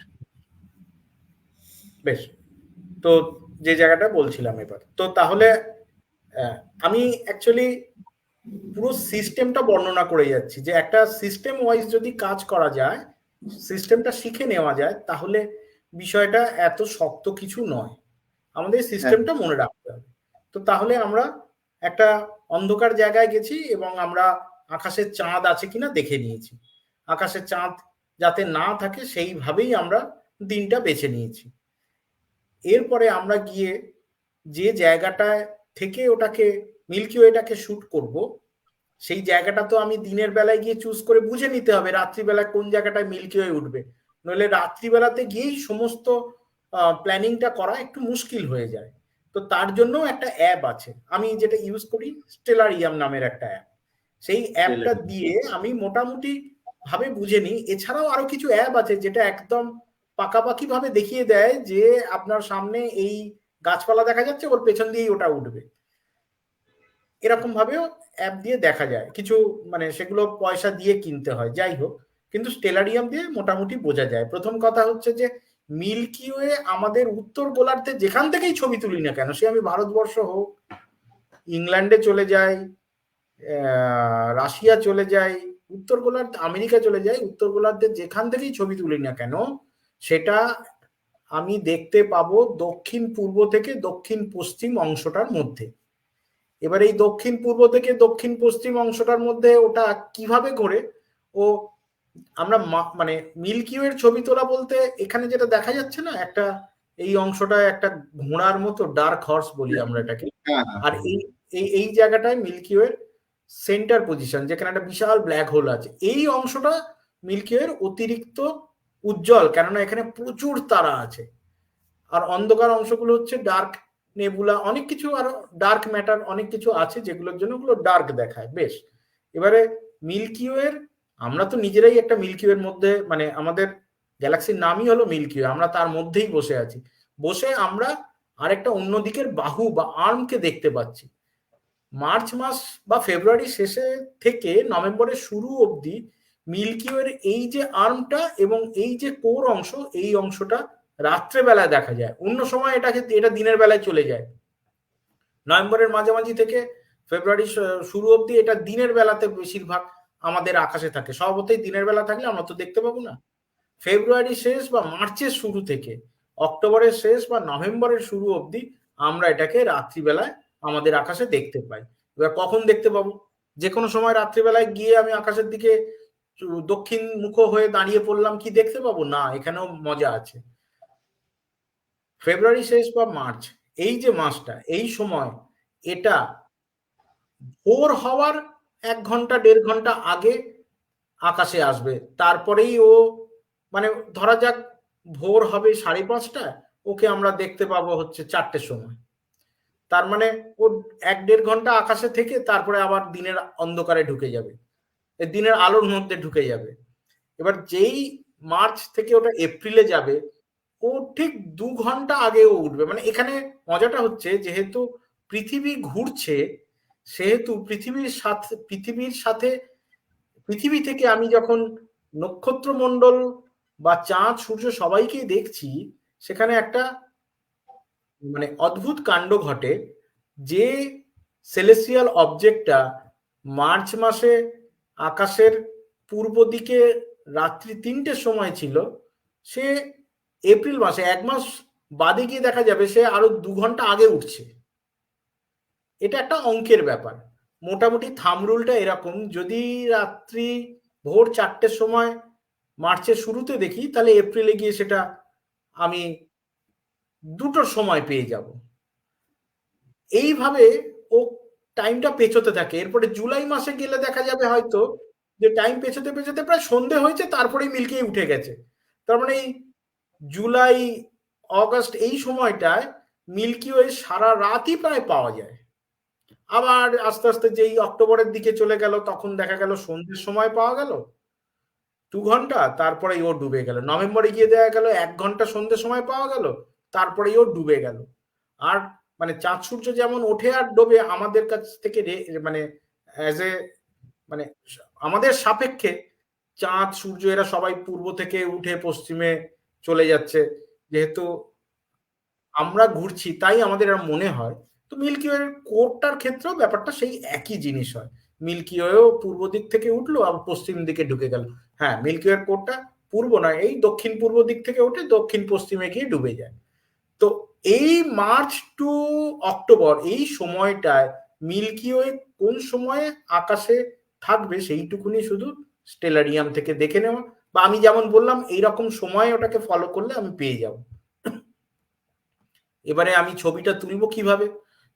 বেশ। তো যে জায়গাটা বলছিলাম এবার, তো তাহলে আমি অ্যাকচুয়ালি পুরো সিস্টেমটা বর্ণনা করে যাচ্ছি যে একটা সিস্টেম ওয়াইজ যদি কাজ করা যায়, সিস্টেমটা শিখে নেওয়া যায়, তাহলে বিষয়টা এত শক্ত কিছু নয়। আমাদের সিস্টেমটা মনে রাখতে হবে। তো তাহলে আমরা একটা অন্ধকার জায়গায় গেছি এবং আমরা আকাশের চাঁদ আছে কিনা দেখে নিয়েছি। আকাশের চাঁদ যাতে না থাকে সেইভাবেই আমরা দিনটা বেছে নিয়েছি। এরপরে আমরা গিয়ে যে জায়গাটায় থেকে ওটাকে মিল্কি ওয়েটাকে শুট করব, সেই জায়গাটা তো আমি দিনের বেলায় গিয়ে চুজ করে বুঝে নিতে হবে রাত্রিবেলায় কোন জায়গাটায় মিল্কি ওয়ে উঠবে। নইলে রাত্রিবেলাতে গিয়েই সমস্ত প্ল্যানিংটা করা একটু মুশকিল হয়ে যায়। তো তার জন্য একটা অ্যাপ আছে, আমি যেটা ইউজ করি, স্টেলারিয়াম নামের একটা অ্যাপ। সেই অ্যাপটা দিয়ে আমি মোটামুটি ভাবে বুঝে নিই। এছাড়াও আরো কিছু অ্যাপ আছে যেটা একদম পাকাপাকি ভাবে দেখিয়ে দেয় যে আপনার সামনে এই গাছপালা দেখা যাচ্ছে, ওর পেছন দিয়েই ওটা উঠবে। এরকম ভাবেও অ্যাপ দিয়ে দেখা যায় কিছু, মানে সেগুলো পয়সা দিয়ে কিনতে হয়, যাই হোক। কিন্তু স্টেলারিয়াম দিয়ে মোটামুটি বোঝা যায়। প্রথম কথা হচ্ছে যে মিল্কি ওয়ে আমাদের উত্তর গোলার্ধে যেখান থেকেই ছবি তুলি না কেন, সে আমি ভারতবর্ষ হোক, ইংল্যান্ডে চলে যাই, রাশিয়া চলে যাই, উত্তর গোলার্ধ আমেরিকা চলে যাই, উত্তর গোলার্ধে যেখান থেকেই ছবি তুলি না কেন, সেটা আমি দেখতে পাবো দক্ষিণ পূর্ব থেকে দক্ষিণ পশ্চিম অংশটার মধ্যে। এবার এই দক্ষিণ পূর্ব থেকে দক্ষিণ পশ্চিম অংশটার মধ্যে ওটা কিভাবে করে ও আমরা মানে মিল্কি ওয়ের ছবি তোলা বলতে এখানে যেটা দেখা যাচ্ছে না, একটা এই অংশটা একটা ঘোড়ার মতো, ডার্ক হর্স বলি আমরা এটাকে। আর এই এই জায়গাটায় মিল্কি ওয়ের সেন্টার পজিশন, যেখানে একটা বিশাল ব্ল্যাক হোল আছে। এই অংশটা মিল্কি ওয়ের অতিরিক্ত উজ্জ্বল, কেননা এখানে প্রচুর তারা আছে। আর অন্ধকার অংশগুলো হচ্ছে ডার্ক নেবুলা, অনেক কিছু আরো ডার্ক ম্যাটার অনেক কিছু আছে যেগুলোর জন্য ওগুলো ডার্ক দেখায়। বেশ, এবারে মিল্কি ওয়ের, আমরা তো নিজেরাই একটা মিল্কি ওয়ের মধ্যে, মানে আমাদের গ্যালাক্সির নামই হলো মিল্কি ওয়ে, আমরা তার মধ্যেই বসে আছি। বসে আমরা আরেকটা অন্য দিকের বাহু বা আর্মকে দেখতে পাচ্ছি। মার্চ মাস বা ফেব্রুয়ারি শেষে থেকে নভেম্বরের শুরু অবধি মিল্কি ওয়ের এই যে আর্মটা এবং এই যে কোর অংশ, এই অংশটা রাত্রেবেলায় দেখা যায়। অন্য সময় এটা দিনের বেলায় চলে যায়। নভেম্বরের মাঝামাঝি থেকে ফেব্রুয়ারি শুরু অবধি এটা দিনের বেলাতে বেশিরভাগ আমাদের আকাশে থাকে। স্বভাবতই দিনের বেলা থাকলে আমরা তো দেখতে পাবো না। ফেব্রুয়ারি শেষ বা মার্চের শুরু থেকে অক্টোবরের শেষ বা নভেম্বরের শুরু অবধি আমরা এটাকে রাত্রিবেলায় আমাদের আকাশে দেখতে পাই। এবার কখন দেখতে পাবো? যে কোনো সময় রাত্রিবেলায় গিয়ে আমি আকাশের দিকে দক্ষিণ মুখ হয়ে দাঁড়িয়ে পড়লাম, কি দেখতে পাবো? না, এখানেও মজা আছে। ফেব্রুয়ারি শেষ বা মার্চ, এই যে মাসটা, এই সময় এটা ভোর হওয়ার 1 ঘন্টা 1.5 ঘন্টা আগে আকাশে আসবে। তারপরেই ও, মানে ধরা যাক ভোর হবে 5:30, ওকে আমরা দেখতে পাবো হচ্ছে 4টের সময়। তার মানে ও 1-1.5 ঘন্টা আকাশে থেকে তারপরে আবার দিনের অন্ধকারে ঢুকে যাবে, দিনের আলোর মধ্যে ঢুকে যাবে। এবার যেই মার্চ থেকে ওটা এপ্রিলে যাবে, ও ঠিক 2 ঘন্টা আগে ও উঠবে। মানে এখানে মজাটা হচ্ছে, যেহেতু পৃথিবী ঘুরছে, সেহেতু পৃথিবীর সাথে পৃথিবী থেকে আমি যখন নক্ষত্রমণ্ডল বা চাঁদ সূর্য সবাইকেই দেখছি, সেখানে একটা মানে অদ্ভুত কাণ্ড ঘটে। যে সেলেস্টিয়াল অবজেক্টটা মার্চ মাসে আকাশের পূর্ব দিকে রাত্রি 3টের সময় ছিল, সে এপ্রিল মাসে 1 মাস বাদে গিয়ে দেখা যাবে সে আরো 2 ঘন্টা আগে উঠছে। এটা একটা অঙ্কের ব্যাপার। মোটামুটি থাম রুলটা এরকম, যদি রাত্রি ভোর 4টের সময় মার্চের শুরুতে দেখি, তাহলে এপ্রিলে গিয়ে সেটা আমি 2টোর সময় পেয়ে যাব। এইভাবে ও টাইমটা পেছোতে থাকে। এরপরে জুলাই মাসে গেলে দেখা যাবে হয়তো যে টাইম পেছোতে পেছোতে প্রায় সন্ধে হয়েছে, তারপরেই মিল্কি উঠে গেছে। তার মানে এই জুলাই অগাস্ট এই সময়টায় মিল্কি ওয়ে সারা রাতই প্রায় পাওয়া যায়। আবার আস্তে আস্তে যেই অক্টোবরের দিকে চলে গেল, তখন দেখা গেল সন্ধ্যের সময় পাওয়া গেল 2 ঘন্টা, তারপরে ও ডুবে গেল। নভেম্বরে গিয়ে দেখা গেল 1 ঘন্টা সন্ধ্যের সময় পাওয়া গেল, তারপরেই ও ডুবে গেল। আর মানে চাঁদ সূর্য যেমন ওঠে আর ডোবে আমাদের কাছ থেকে মানে অ্যাজ এ মানে আমাদের সাপেক্ষে চাঁদ সূর্য এরা সবাই পূর্ব থেকে উঠে পশ্চিমে চলে যাচ্ছে, যেহেতু আমরা ঘুরছি তাই আমাদের আর মনে হয়। তো মিল্কি ওয়ের কোরটার ক্ষেত্রেও ব্যাপারটা সেই একই জিনিস হয়। মিল্কি ওয়েও পূর্ব দিক থেকে উঠলো আর পশ্চিম দিকে ঢুকে গেল। হ্যাঁ, মিল্কি ওয়ের কোরটা পূর্ব নয়, এই দক্ষিণ পূর্ব দিক থেকে উঠে দক্ষিণ পশ্চিমে গিয়ে ডুবে যায়। তো এই মার্চ টু অক্টোবর এই সময়টায় মিল্কি ওয়ে কোন সময়ে আকাশে থাকবে সেইটুকুনি শুধু স্টেলারিয়াম থেকে দেখে নেওয়া, বা আমি যেমন বললাম এইরকম সময় ওটাকে ফলো করলে আমি পেয়ে যাব। এবারে আমি ছবিটা তুলবো কিভাবে?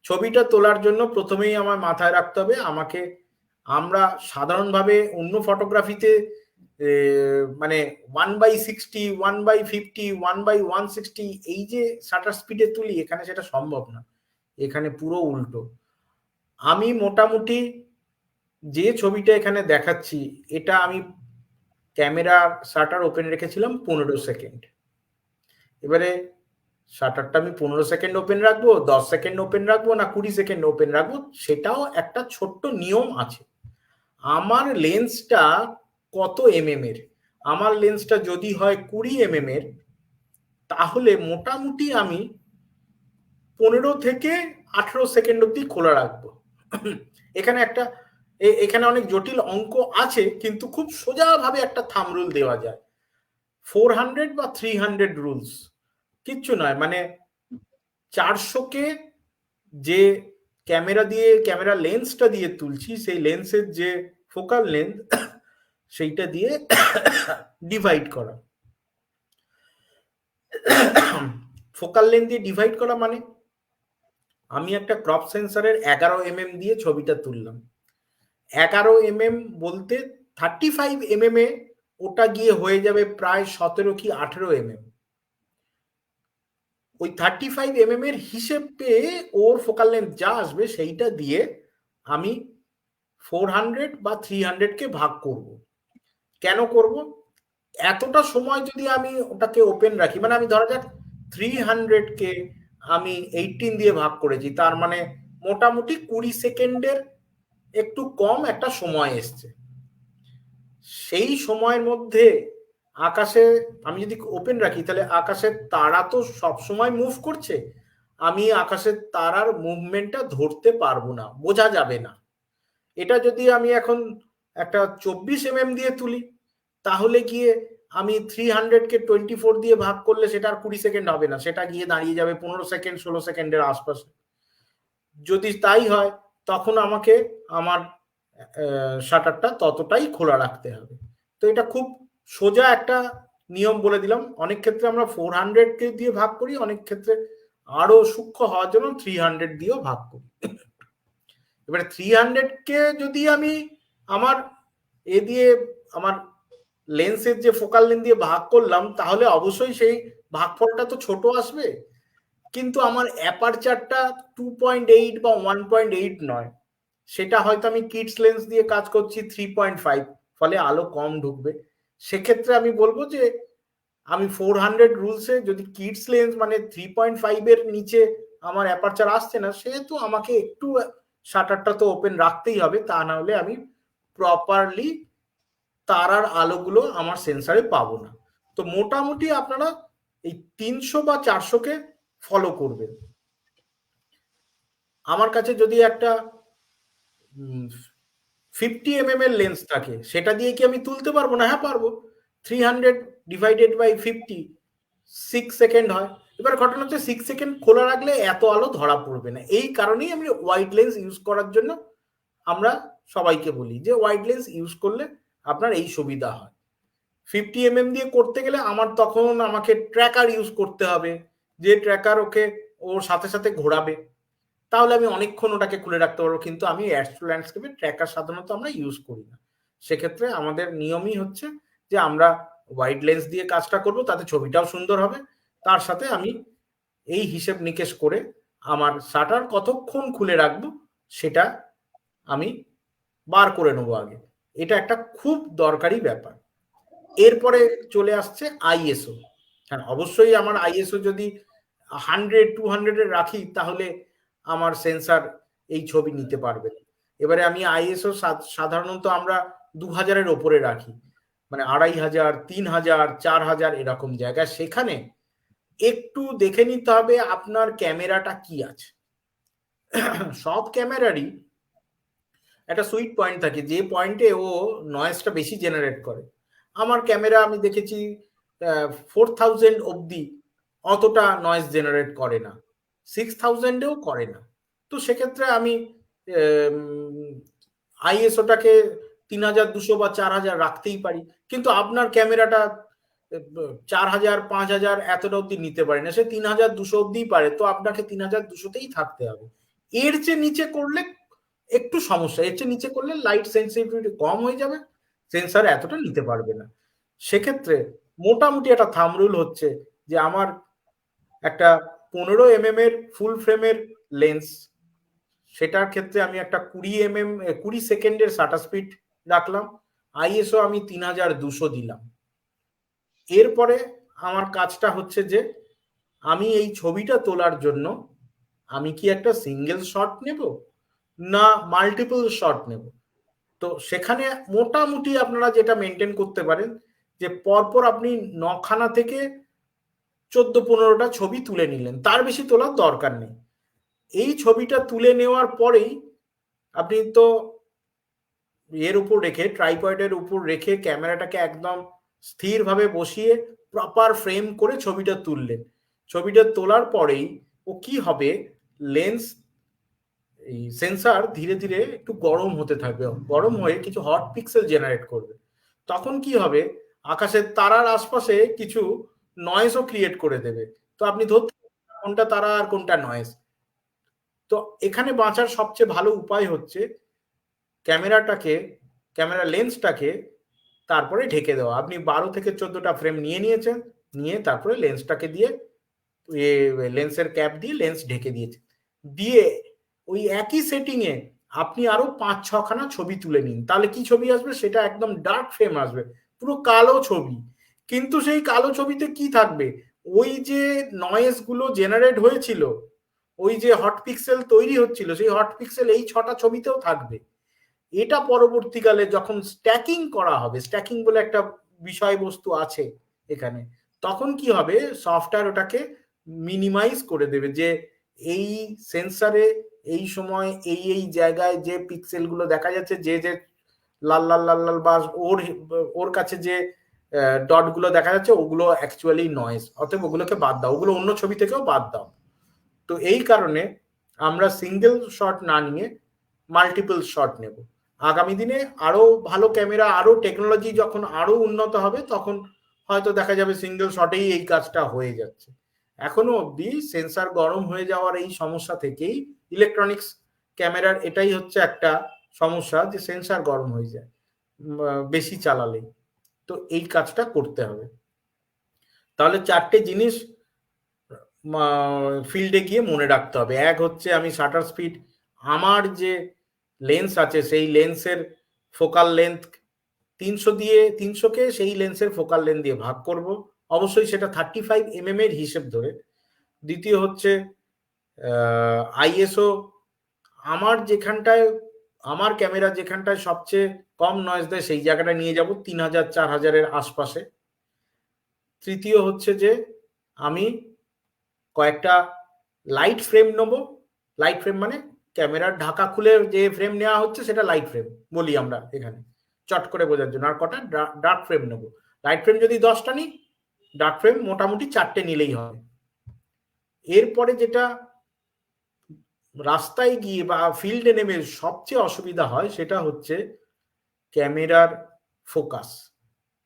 ছবিটা তোলার জন্য প্রথমেই আমার মাথায় রাখতে হবে, আমরা সাধারণভাবে অন্য ফটোগ্রাফিতে মানে 1/60, 1/50, 1/160 এই যে শাটার স্পিডে তুলি, এখানে সেটা সম্ভব না। এখানে পুরো উল্টো। আমি মোটামুটি যে ছবিটা এখানে দেখাচ্ছি, এটা আমি ক্যামেরার শাটার ওপেন রেখেছিলাম 15 সেকেন্ড। এবারে শাটারটা আমি 15 সেকেন্ড ওপেন রাখবো, 10 সেকেন্ড ওপেন রাখবো, না 20 সেকেন্ড ওপেন রাখবো, সেটাও একটা ছোট্ট নিয়ম আছে। আমার লেন্সটা কত এমএম এর, আমার লেন্সটা যদি হয় 20 এমএম এর, তাহলে মোটামুটি আমি 15 থেকে 18 সেকেন্ড অব্দি খোলা রাখবো। এখানে অনেক জটিল অঙ্ক আছে, কিন্তু খুব সোজাভাবে একটা থাম রুল দেওয়া যায়। 400 বা 300 রুলস, কিচ্ছু নয়। মানে 400কে যে ক্যামেরা লেন্সটা দিয়ে তুলছি, সেই লেন্সের যে ফোকাল লেন্থ সেইটা দিয়ে ডিভাইড করা। ফোকাল লেন্থ দিয়ে ডিভাইড করা মানে আমি একটা ক্রপ সেন্সরের 11 mm দিয়ে ছবিটা তুললাম। 11 mm বলতে 35 mm এ ওটা গিয়ে হয়ে যাবে প্রায় 17 কি 18 mm। ওই 35 mm এর হিসেব পেয়ে ওর ফোকাল লেন্থ যা আসবে সেইটা দিয়ে আমি 400 বা 300 কে ভাগ করব। কেন করব? এতটা সময় যদি আমি ওটাকে ওপেন রাখি, মানে আমি ধরা যাক 300 কে আমি 18 দিয়ে ভাগ করেছি, তার মানে মোটামুটি 20 সেকেন্ডের একটু কম একটা সময় এসছে। সেই সময়ের মধ্যে আকাশে আমি যদি ওপেন রাখি, তাহলে আকাশের তারা তো সব সময় মুভ করছে, আমি আকাশের তারার মুভমেন্টটা ধরতে পারবো না, বোঝা যাবে না। এটা যদি আমি এখন একটা 24 mm দিয়ে তুলি, তাহলে গিয়ে আমি 300 কে 24 দিয়ে ভাগ করলে সেটা আর 20 সেকেন্ড হবে না, সেটা গিয়ে দাঁড়িয়ে যাবে 15 সেকেন্ড 16 সেকেন্ডের আশপাশে। যদি তাই হয়, তখন আমাকে আমার শাটারটা ততটাই খোলা রাখতে হবে। তো এটা খুব সোজা একটা নিয়ম বলে দিলাম। অনেক ক্ষেত্রে আমরা 400 কে দিয়ে ভাগ করি, অনেক ক্ষেত্রে আরো সূক্ষ্ম হওয়ার জন্য 300 দিয়েও ভাগ করি। এবারে 300 কে যদি আমি আমার আমার লেন্সের যে ফোকাল লেন্থ দিয়ে ভাগ করলাম, তাহলে অবশ্যই সেই ভাগফলটা তো ছোট আসবে, কিন্তু আমার অ্যাপারচারটা 2.8 বা 1.8 নয়, সেটা হয়তো আমি কিডস লেন্স দিয়ে কাজ করছি 3.5, ফলে আলো কম ঢুকবে। সেক্ষেত্রে আমি বলবো যে আমি 400 রুলসে যদি কিডস লেন্স মানে 3.5 এর নিচে আমার অ্যাপারচার আসছে না, সেহেতু আমাকে একটু শাটারটা তো ওপেন রাখতেই হবে, তা না হলে আমি প্রপারলি তারার আলোগুলো আমার সেন্সারে পাবো না। তো মোটামুটি আপনারা এই 300 বা 400 কে ফলো করবেন। আমার কাছে যদি একটা 50 mm এর লেন্স থাকে, সেটা দিয়ে কি আমি তুলতে পারবো না? হ্যাঁ পারবো। 300 ডিভাইডেড বাই 50, 6 সেকেন্ড হয়। এবার ঘটনা হচ্ছে 6 সেকেন্ড খোলা রাখলে এত আলো ধরা পড়বে না, এই কারণেই আমি ওয়াইড লেন্স ইউজ করার জন্য আমরা সবাইকে বলি যে ওয়াইড লেন্স ইউজ করলে আপনার এই সুবিধা হয়। 50 mm দিয়ে করতে গেলে আমার তখন আমাকে ট্র্যাকার ইউজ করতে হবে, যে ট্র্যাকার ওকে ওর সাথে সাথে ঘোরাবে, তাহলে আমি অনেকক্ষণ ওটাকে খুলে রাখতে পারবো। কিন্তু আমি অ্যাস্ট্রো ল্যান্ডস্কেপে ট্র্যাকার সাধারণত আমরা ইউজ করি না। সেক্ষেত্রে আমাদের নিয়মই হচ্ছে যে আমরা ওয়াইড লেন্স দিয়ে কাজটা করব, তাতে ছবিটাও সুন্দর হবে, তার সাথে আমি এই হিসেব নিকেশ করে আমার শাটার কতক্ষণ খুলে রাখবো সেটা আমি বার করে নেবো আগে। এটা একটা খুব দরকারি ব্যাপার। এরপরে চলে আসছে আইএসও। হ্যাঁ, অবশ্যই আমার আইএসও যদি 100-200 রাখি তাহলে আমার সেন্সার এই ছবি নিতে পারবে। এবারে আমি আইএসও সাধারণত আমরা 2000-এর ওপরে রাখি, মানে 2500, 3000, 4000 এরকম জায়গায়। সেখানে একটু দেখে নিতে হবে আপনার ক্যামেরাটা কি আছে। সব ক্যামেরারই একটা সুইট পয়েন্ট থাকে, যে পয়েন্টে ও নয়েজটা বেশি জেনারেট করে। আমার ক্যামেরা আমি দেখেছি 4000 অবধি অতটা নয়েজ জেনারেট করে না, 6000-এও করে না। তো সেক্ষেত্রে আমি আইএসওটাকে 3200 বা 4000 রাখতেই পারি। কিন্তু আপনার ক্যামেরাটা 4000, 5000 এতটা অবধি নিতে পারে না, সে 3200 অবধিই পারে, তো আপনাকে 3200-তেই থাকতে হবে। এর চেয়ে নিচে করলে একটু সমস্যা, এর চেয়ে নিচে করলে লাইট সেন্সিটিভিটি কম হয়ে যাবে, সেন্সার এতটা নিতে পারবে না। সেক্ষেত্রে মোটামুটি একটা থাম রুল হচ্ছে যে আমার একটা 15 mm এর ফুল ফ্রেমের লেন্স, সেটার ক্ষেত্রে আমি একটা 20 সেকেন্ডের শাটার স্পিড রাখলাম, আইএসও আমি 3200 দিলাম। এরপরে আমার কাজটা হচ্ছে যে আমি এই ছবিটা তোলার জন্য আমি কি একটা সিঙ্গেল শট নেব না মাল্টিপল শট নেব। তো সেখানে মোটামুটি আপনারা যেটা মেনটেন করতে পারেন যে পরপর আপনি 9খানা থেকে 14-15টা ছবি তুলে নিলেন, তার বেশি তোলার দরকার নেই। এই ছবিটা তুলে নেওয়ার পরেই আপনি তো এর উপর রেখে, ট্রাইপয়েডের উপর রেখে ক্যামেরাটাকে একদম স্থিরভাবে বসিয়ে প্রপার ফ্রেম করে ছবিটা তুললেন। ছবিটা তোলার পরেই ও কি হবে, লেন্স এই সেন্সার ধীরে ধীরে একটু গরম হতে থাকবে, গরম হয়ে কিছু হট পিক্সেল জেনারেট করবে। তখন কি হবে, আকাশের তারার আশপাশে কিছু নয়েজও ক্রিয়েট করে দেবে। তো আপনি ধরতে কোনটা তারা আর কোনটা নয়েজ। তো এখানে বাঁচার সবচেয়ে ভালো উপায় হচ্ছে ক্যামেরা লেন্সটাকে তারপরে ঢেকে দেওয়া। আপনি 12 থেকে 14টা ফ্রেম নিয়েছেন, নিয়ে তারপরে লেন্সটাকে দিয়ে লেন্সের ক্যাপ দিয়ে লেন্স ঢেকে দিয়েছে, দিয়ে ওই একই সেটিং এ আপনি আরো 5-6খানা ছবি তুলে নিন। তাহলে কি ছবি আসবে, সেটা একদম ডার্ক ফ্রেম আসবে, পুরো কালো ছবি। কিন্তু সেই কালো ছবিতে কি থাকবে, ওই যে নয়েজ গুলো জেনারেট হয়েছিল, ওই যে হট পিক্সেল তৈরি হচ্ছিল, সেই হট পিক্সেল এই 6টা ছবিতেও থাকবে। এটা পরবর্তীকালে যখন স্ট্যাকিং করা হবে, স্ট্যাকিং বলে একটা বিষয়বস্তু আছে এখানে, তখন কি হবে, সফটওয়্যার ওটাকে মিনিমাইজ করে দেবে যে এই সেন্সারে এই সময় এই জায়গায় যে পিক্সেলগুলো দেখা যাচ্ছে, যে লাল লাল লাল লাল বা ওর কাছে যে ডটগুলো দেখা যাচ্ছে, ওগুলো অ্যাকচুয়ালি নয়েজ, অতএব ওগুলোকে বাদ দাও, ওগুলো অন্য ছবি থেকেও বাদ দাও। তো এই কারণে আমরা সিঙ্গেল শট না নিয়ে মাল্টিপল শট নেব। আগামী দিনে আরো ভালো ক্যামেরা, আরো টেকনোলজি যখন আরো উন্নত হবে, তখন হয়তো দেখা যাবে সিঙ্গেল শটেই এই কাজটা হয়ে যাচ্ছে। এখনো অবধি সেন্সার গরম হয়ে যাওয়ার এই সমস্যা থেকেই ইলেকট্রনিক্স ক্যামেরার এটাই হচ্ছে একটা সমস্যা, যে সেন্সার গরম হয়ে যায় বেশি চালালে। তো এই কাজটা করতে হবে। তাহলে 4টে জিনিস ফিল্ডে গিয়ে মনে রাখতে হবে। এক হচ্ছে আমি শাটার স্পিড, আমার যে লেন্স আছে সেই লেন্সের ফোকাল লেন্থ 300-কে সেই লেন্সের ফোকাল লেন্থ দিয়ে ভাগ করব, অবশ্যই সেটা 35 mm এর হিসেব ধরে। দ্বিতীয় হচ্ছে আইএসও, আমার ক্যামেরা যেখানটায় সবচেয়ে কম নয়েজ দেয় সেই জায়গাটা নিয়ে যাব 3000-4000 আশপাশে। তৃতীয় হচ্ছে যে আমি কয়েকটা লাইট ফ্রেম নেব। লাইট ফ্রেম মানে ক্যামেরার ঢাকা খুলে যে ফ্রেম নেওয়া হচ্ছে সেটা লাইট ফ্রেম বলি আমরা এখানে চট করে বোঝার জন্য। আর কটা ডার্ক ফ্রেম নেব। লাইট ফ্রেম যদি 10টা নিই, ডার্ক ফ্রেম মোটামুটি 4টে নিলেই হবে। এরপরে যেটা রাস্তায় গিয়ে বা ফিল্ডে নেমে সবচেয়ে অসুবিধা হয় সেটা হচ্ছে ক্যামেরার ফোকাস।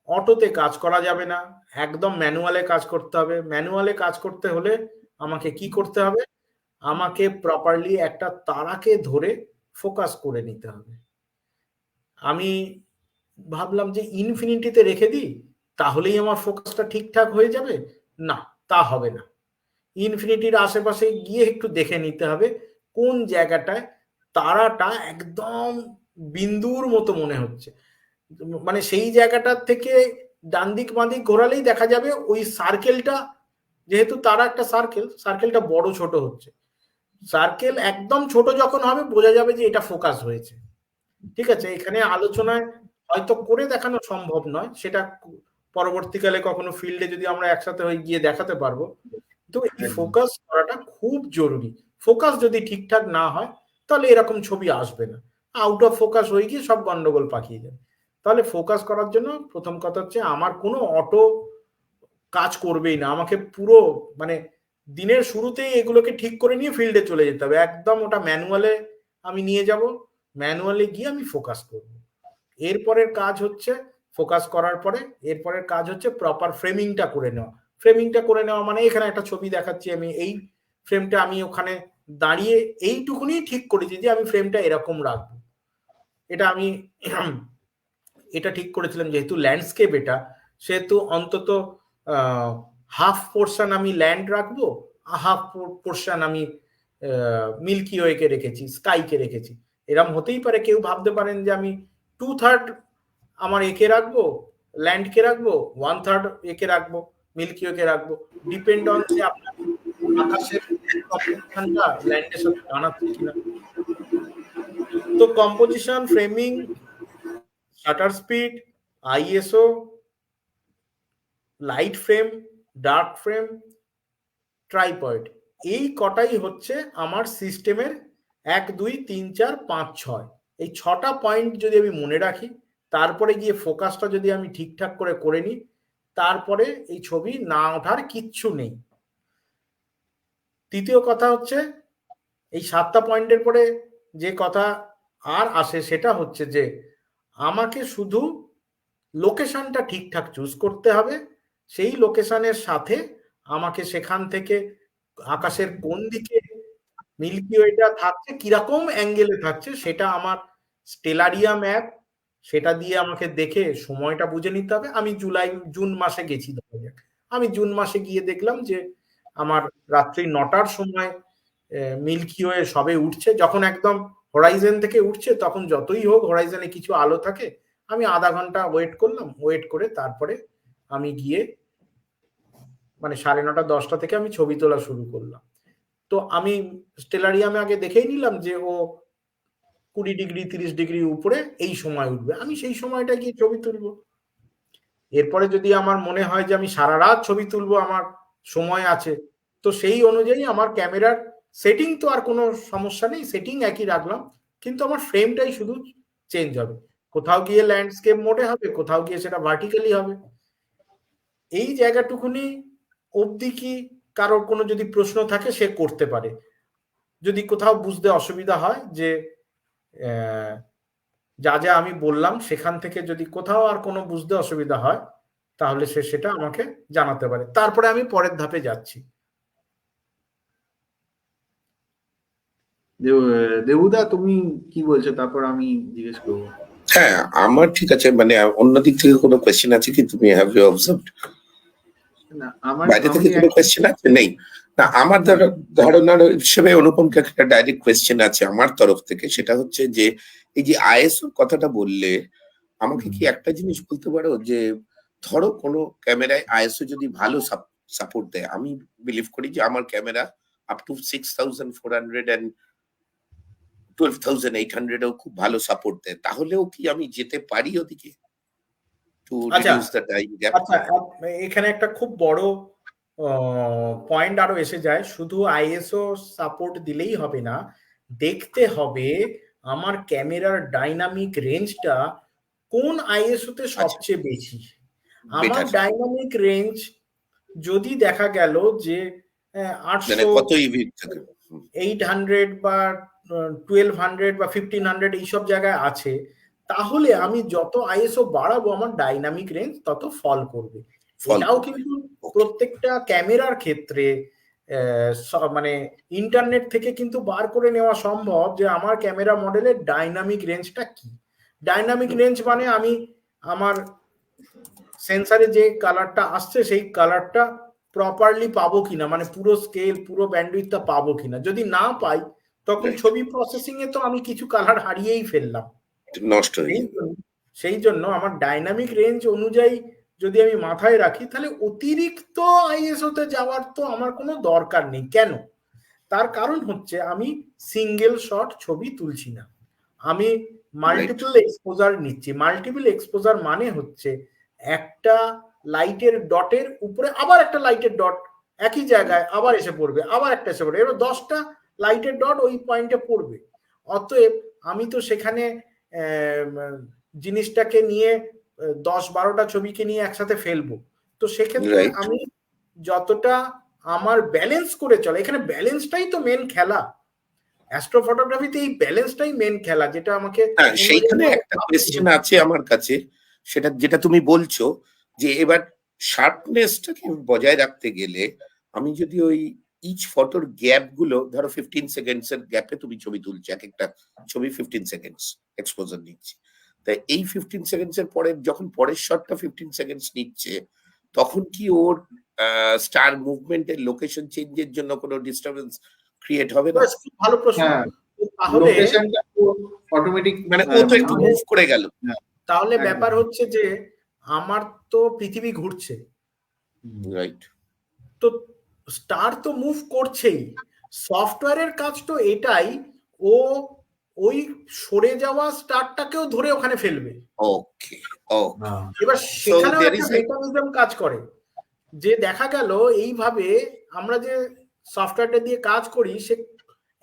অটোতে কাজ করা যাবে না, একদম ম্যানুয়ালে কাজ করতে হবে। ম্যানুয়ালে কাজ করতে হলে আমাকে কি করতে হবে, আমাকে প্রপারলি একটা তারাকে ধরে ফোকাস করে নিতে হবে। আমি ভাবলাম যে ইনফিনিটিতে রেখে দিই, তাহলেই আমার ফোকাসটা ঠিকঠাক হয়ে যাবে। না, তা হবে না। ইনফিনিটির আশেপাশে গিয়ে একটু দেখে নিতে হবে কোন জায়গাটায় তারাটা একদম বিন্দুর মতো মনে হচ্ছে, মানে সেই জায়গাটার থেকে ডান দিক বাঁ দিক ঘোরালেই দেখা যাবে ওই সার্কেলটা, যেহেতু তারা একটা সার্কেলটা বড় ছোট হচ্ছে। সার্কেল একদম ছোট যখন হবে বোঝা যাবে যে এটা ফোকাস হয়েছে। ঠিক আছে, এখানে আলোচনায় হয়তো করে দেখানো সম্ভব নয়, সেটা পরবর্তীকালে কখনো ফিল্ডে যদি আমরা একসাথে হয়ে গিয়ে দেখাতে পারবো। তো এই ফোকাস করাটা খুব জরুরি। ফোকাস যদি ঠিকঠাক না হয় তাহলে এরকম ছবি আসবে না, আউট অফ ফোকাস হয়ে গিয়ে সব গন্ডগোল পাকিয়ে যাবে। তাহলে ফোকাস করার জন্য প্রথম কথা হচ্ছে আমার কোনো অটো কাজ করবেই না, আমাকে পুরো মানে দিনের শুরুতেই এগুলোকে ঠিক করে নিয়ে ফিল্ডে চলে যেতে হবে। একদম ওটা ম্যানুয়ালে আমি নিয়ে যাব, ম্যানুয়ালে গিয়ে আমি ফোকাস করব। এরপরের কাজ হচ্ছে ফোকাস করার পরে এরপরের কাজ হচ্ছে প্রপার ফ্রেমিংটা করে নেওয়া। ফ্রেমিংটা করে নেওয়া মানে এখানে একটা ছবি দেখাচ্ছি, আমি এই ফ্রেমটা আমি ওখানে দাঁড়িয়ে এইটুকুনি ঠিক করেছি যে আমি ফ্রেমটা এরকম রাখবো। এটা আমি এটা ঠিক করেছিলাম, যেহেতু ল্যান্ডস্কেপ এটা, সেহেতু অন্তত হাফ পোর্শন আমি ল্যান্ড রাখবো, হাফ পোর্শন আমি মিল্কি ওয়েকে রেখেছি, স্কাইকে রেখেছি। এরম হতেই পারে, কেউ ভাবতে পারেন যে আমি 2/3 আমার একে রাখবো, ল্যান্ডকে রাখবো, 1/3 একে রাখবো, মিল্কি ওয়েকে রাখবো। ডিপেন্ড অন যে আপনার আকাশের কম্পোজিশনটা ল্যান্ডের সাথে বানাচ্ছে কিনা। তো composition, framing, shutter speed, ISO, light frame, dark frame, tripod, এই কটাই হচ্ছে আমার সিস্টেমের 1 2 3 4 5 6। এই 6টা পয়েন্ট যদি আমি মনে রাখি, তারপরে গিয়ে ফোকাসটা যদি আমি ঠিকঠাক করে নিই, তারপরে এই ছবি না ওঠার কিচ্ছু নেই। তৃতীয় কথা হচ্ছে এই 7টা পয়েন্টের পরে যে কথা আর আসে সেটা হচ্ছে যে আমাকে শুধু লোকেশনটা ঠিকঠাক চুজ করতে হবে। সেই লোকেশনের সাথে আমাকে সেখান থেকে আকাশের কোন দিকে মিল্কি ওয়েটা থাকছে, কিরকম অ্যাঙ্গেলে থাকছে, সেটা আমার স্টেলারিয়াম অ্যাপ, সেটা দিয়ে আমাকে দেখে সময়টা বুঝে নিতে হবে। আমি জুন মাসে গেছি, আমি জুন মাসে গিয়ে দেখলাম যে আমার রাত্রি 9টার সময় মিল্কি ওয়ে সবে উঠছে। যখন একদম হরাইজন থেকে উঠছে তখন যতই হোক হরাইজনে কিছু আলো থাকে, আমি আধা ঘন্টা ওয়েট করলাম, ওয়েট করে তারপরে আমি গিয়ে মানে 9:30 10টা থেকে আমি ছবি তোলা শুরু করলাম। তো আমি স্টেলারিয়ামে আগে দেখেই নিলাম যে ও 20 ডিগ্রি 30 ডিগ্রি উপরে এই সময় উঠবে, আমি সেই সময়টা গিয়ে ছবি তুলবো। এরপরে যদি আমার মনে হয় যে আমি সারা রাত ছবি তুলবো, আমার সময় আছে, তো সেই অনুযায়ী আমার ক্যামেরার সেটিং তো আর কোনো সমস্যা নেই, সেটিং একই রাখলাম, কিন্তু আমার ফ্রেমটাই শুধু চেঞ্জ হবে। কোথাও গিয়ে ল্যান্ডস্কেপ মোডে হবে, কোথাও গিয়ে সেটা ভার্টিক্যালি হবে। এই জায়গাটুকুনি অবধি কি কারোর কোনো যদি প্রশ্ন থাকে সে করতে পারে। যদি কোথাও বুঝতে অসুবিধা হয় যে যা যা আমি বললাম সেখান থেকে যদি কোথাও আর কোনো বুঝতে অসুবিধা হয়, তাহলে সে সেটা আমাকে জানাতে পারে। তারপরে আমি পরের ধাপে যাচ্ছি। দেবুদা তুমি কি বলছো, তারপর আমি জিজ্ঞেস করবো। হ্যাঁ, আমার ঠিক আছে, মানে অন্য দিক থেকে কোনো কোয়েশ্চেন আছে কি? তুমি হ্যাভ ইউ অবজার্ভড? না, আমার বাইরে থেকে কোনো কোয়েশ্চেন আছে? নেই না। আমার ধারণার হিসেবে অনুপমকে একটা ডাইরেক্ট কোয়েশ্চেন আছে আমার তরফ থেকে, সেটা হচ্ছে যে এই যে আইএসও কথাটা বললে, আমাকে কি একটা জিনিস বলতে পারো যে ধরো কোনো ক্যামেরায় আইএসও যদি ভালো সাপোর্ট দেয়, আমি বিলিভ করি যে আমার ক্যামেরা আপ টু 6400 and 12,800 ও খুব ভালো সাপোর্ট দেয়, তাহলেও কি আমি যেতে পারি ওদিকে? আচ্ছা, এখানে একটা খুব বড় পয়েন্ট আরো এসে যায়। শুধু আইএসও সাপোর্ট দিলেই হবে না, দেখতে হবে আমার ক্যামেরার ডাইনামিক রেঞ্জটা কোন আইএসও তে সবচেয়ে বেশি। আমার ডাইনামিক রেঞ্জ যদি দেখা গেল যে মানে 800 কত ইভি থাকে? 800 বা 1200 বা 1500 এইসব জায়গায় আছে, তাহলে আমি যত আইএসও বাড়াবো আমার ডাইনামিক রেঞ্জ তত ফল করবে। ফল এটাও করবে। কিন্তু Okay. প্রত্যেকটা ক্যামেরার ক্ষেত্রে মানে ইন্টারনেট থেকে কিন্তু বার করে নেওয়া সম্ভব যে আমার ক্যামেরা মডেলের ডাইনামিক রেঞ্জটা কি। ডাইনামিক রেঞ্জ মানে আমি আমার সেন্সারে যে কালারটা আসছে সেই কালারটা প্রপারলি পাবো কিনা, মানে পুরো স্কেল পুরো ব্যান্ডউইথটা পাবো কিনা। যদি না পাই তখন Right. ছবি প্রসেসিং এ তো আমি কিছু কালার হারিয়েই ফেললাম। নষ্ট হয়ে যাবে। সেই জন্য আমার ডাইনামিক রেঞ্জ অনুযায়ী যদি আমি মাথায় রাখি, তাহলে অতিরিক্ত আইএসও তে যাওয়ার তো আমার কোনো দরকার নেই। কেন? তার কারণ হচ্ছে আমি সিঙ্গেল শট ছবি তুলছি না, আমি মাল্টিপল এক্সপোজার নিচ্ছি। মাল্টিপল এক্সপোজার মানে হচ্ছে একটা লাইটের ডটের উপরে আবার একটা লাইটের ডট একই জায়গায় আবার এসে পড়বে, আবার একটা এসে পড়বে, এবার 10টা লাইটের ডট ওই পয়েন্টে পড়বে। অতএব আমি তো সেখানে জিনিসটাকে নিয়ে 10-12টা ছবিকে নিয়ে একসাথে ফেলবো। তো সেক্ষেত্রে Right. আমি যতটা আমার ব্যালেন্স করে চলে, এখানে ব্যালেন্সটাই তো মেন খেলা। অ্যাস্ট্রো ফটোগ্রাফিতে এই ব্যালেন্সটাই মেন খেলা, যেটা আমাকে হ্যাঁ, সেইখানে একটা কোয়েশ্চেন আছে আমার কাছে, সেটা যেটা তুমি বলছো যে এবার শার্পনেসটাকে বজায় রাখতে গেলে আমি যদি ওই ইচ ফটোর গ্যাপ গুলো ধরো 15 সেকেন্ডস এর গ্যাপে তুমি ছবি তুলছো, এক একটা ছবি 15 সেকেন্ডস এক্সপোজার নিচ্ছে, তাই এই 15 সেকেন্ডস এর পরে যখন পরের শটটা 15 সেকেন্ডস নিচ্ছে, তখন কি ওর স্টার মুভমেন্টের লোকেশন চেঞ্জের জন্য কোনো ডিস্টারবেন্স ক্রিয়েট হবে না? ভালো প্রশ্ন। হ্যাঁ, তাহলে লোকেশনটা অটোমেটিক মানে ও তো একটু মুভ করে গেল। তাহলে একদম। ব্যাপার হচ্ছে যে আমার তো পৃথিবী ঘুরছে, রাইট। তো স্টার তো মুভ করছেই। সফটওয়্যারের কাজ তো এটাই, ও ওই সরে যাওয়া স্টারটাকেও ধরে ওখানে ফেলবে। ওকে, ওকে। এবার সেখানেও there একটা is a- মেকানিজম কাজ করে, যে দেখা গেল এইভাবে আমরা যে সফটওয়্যারটা দিয়ে কাজ করি, সে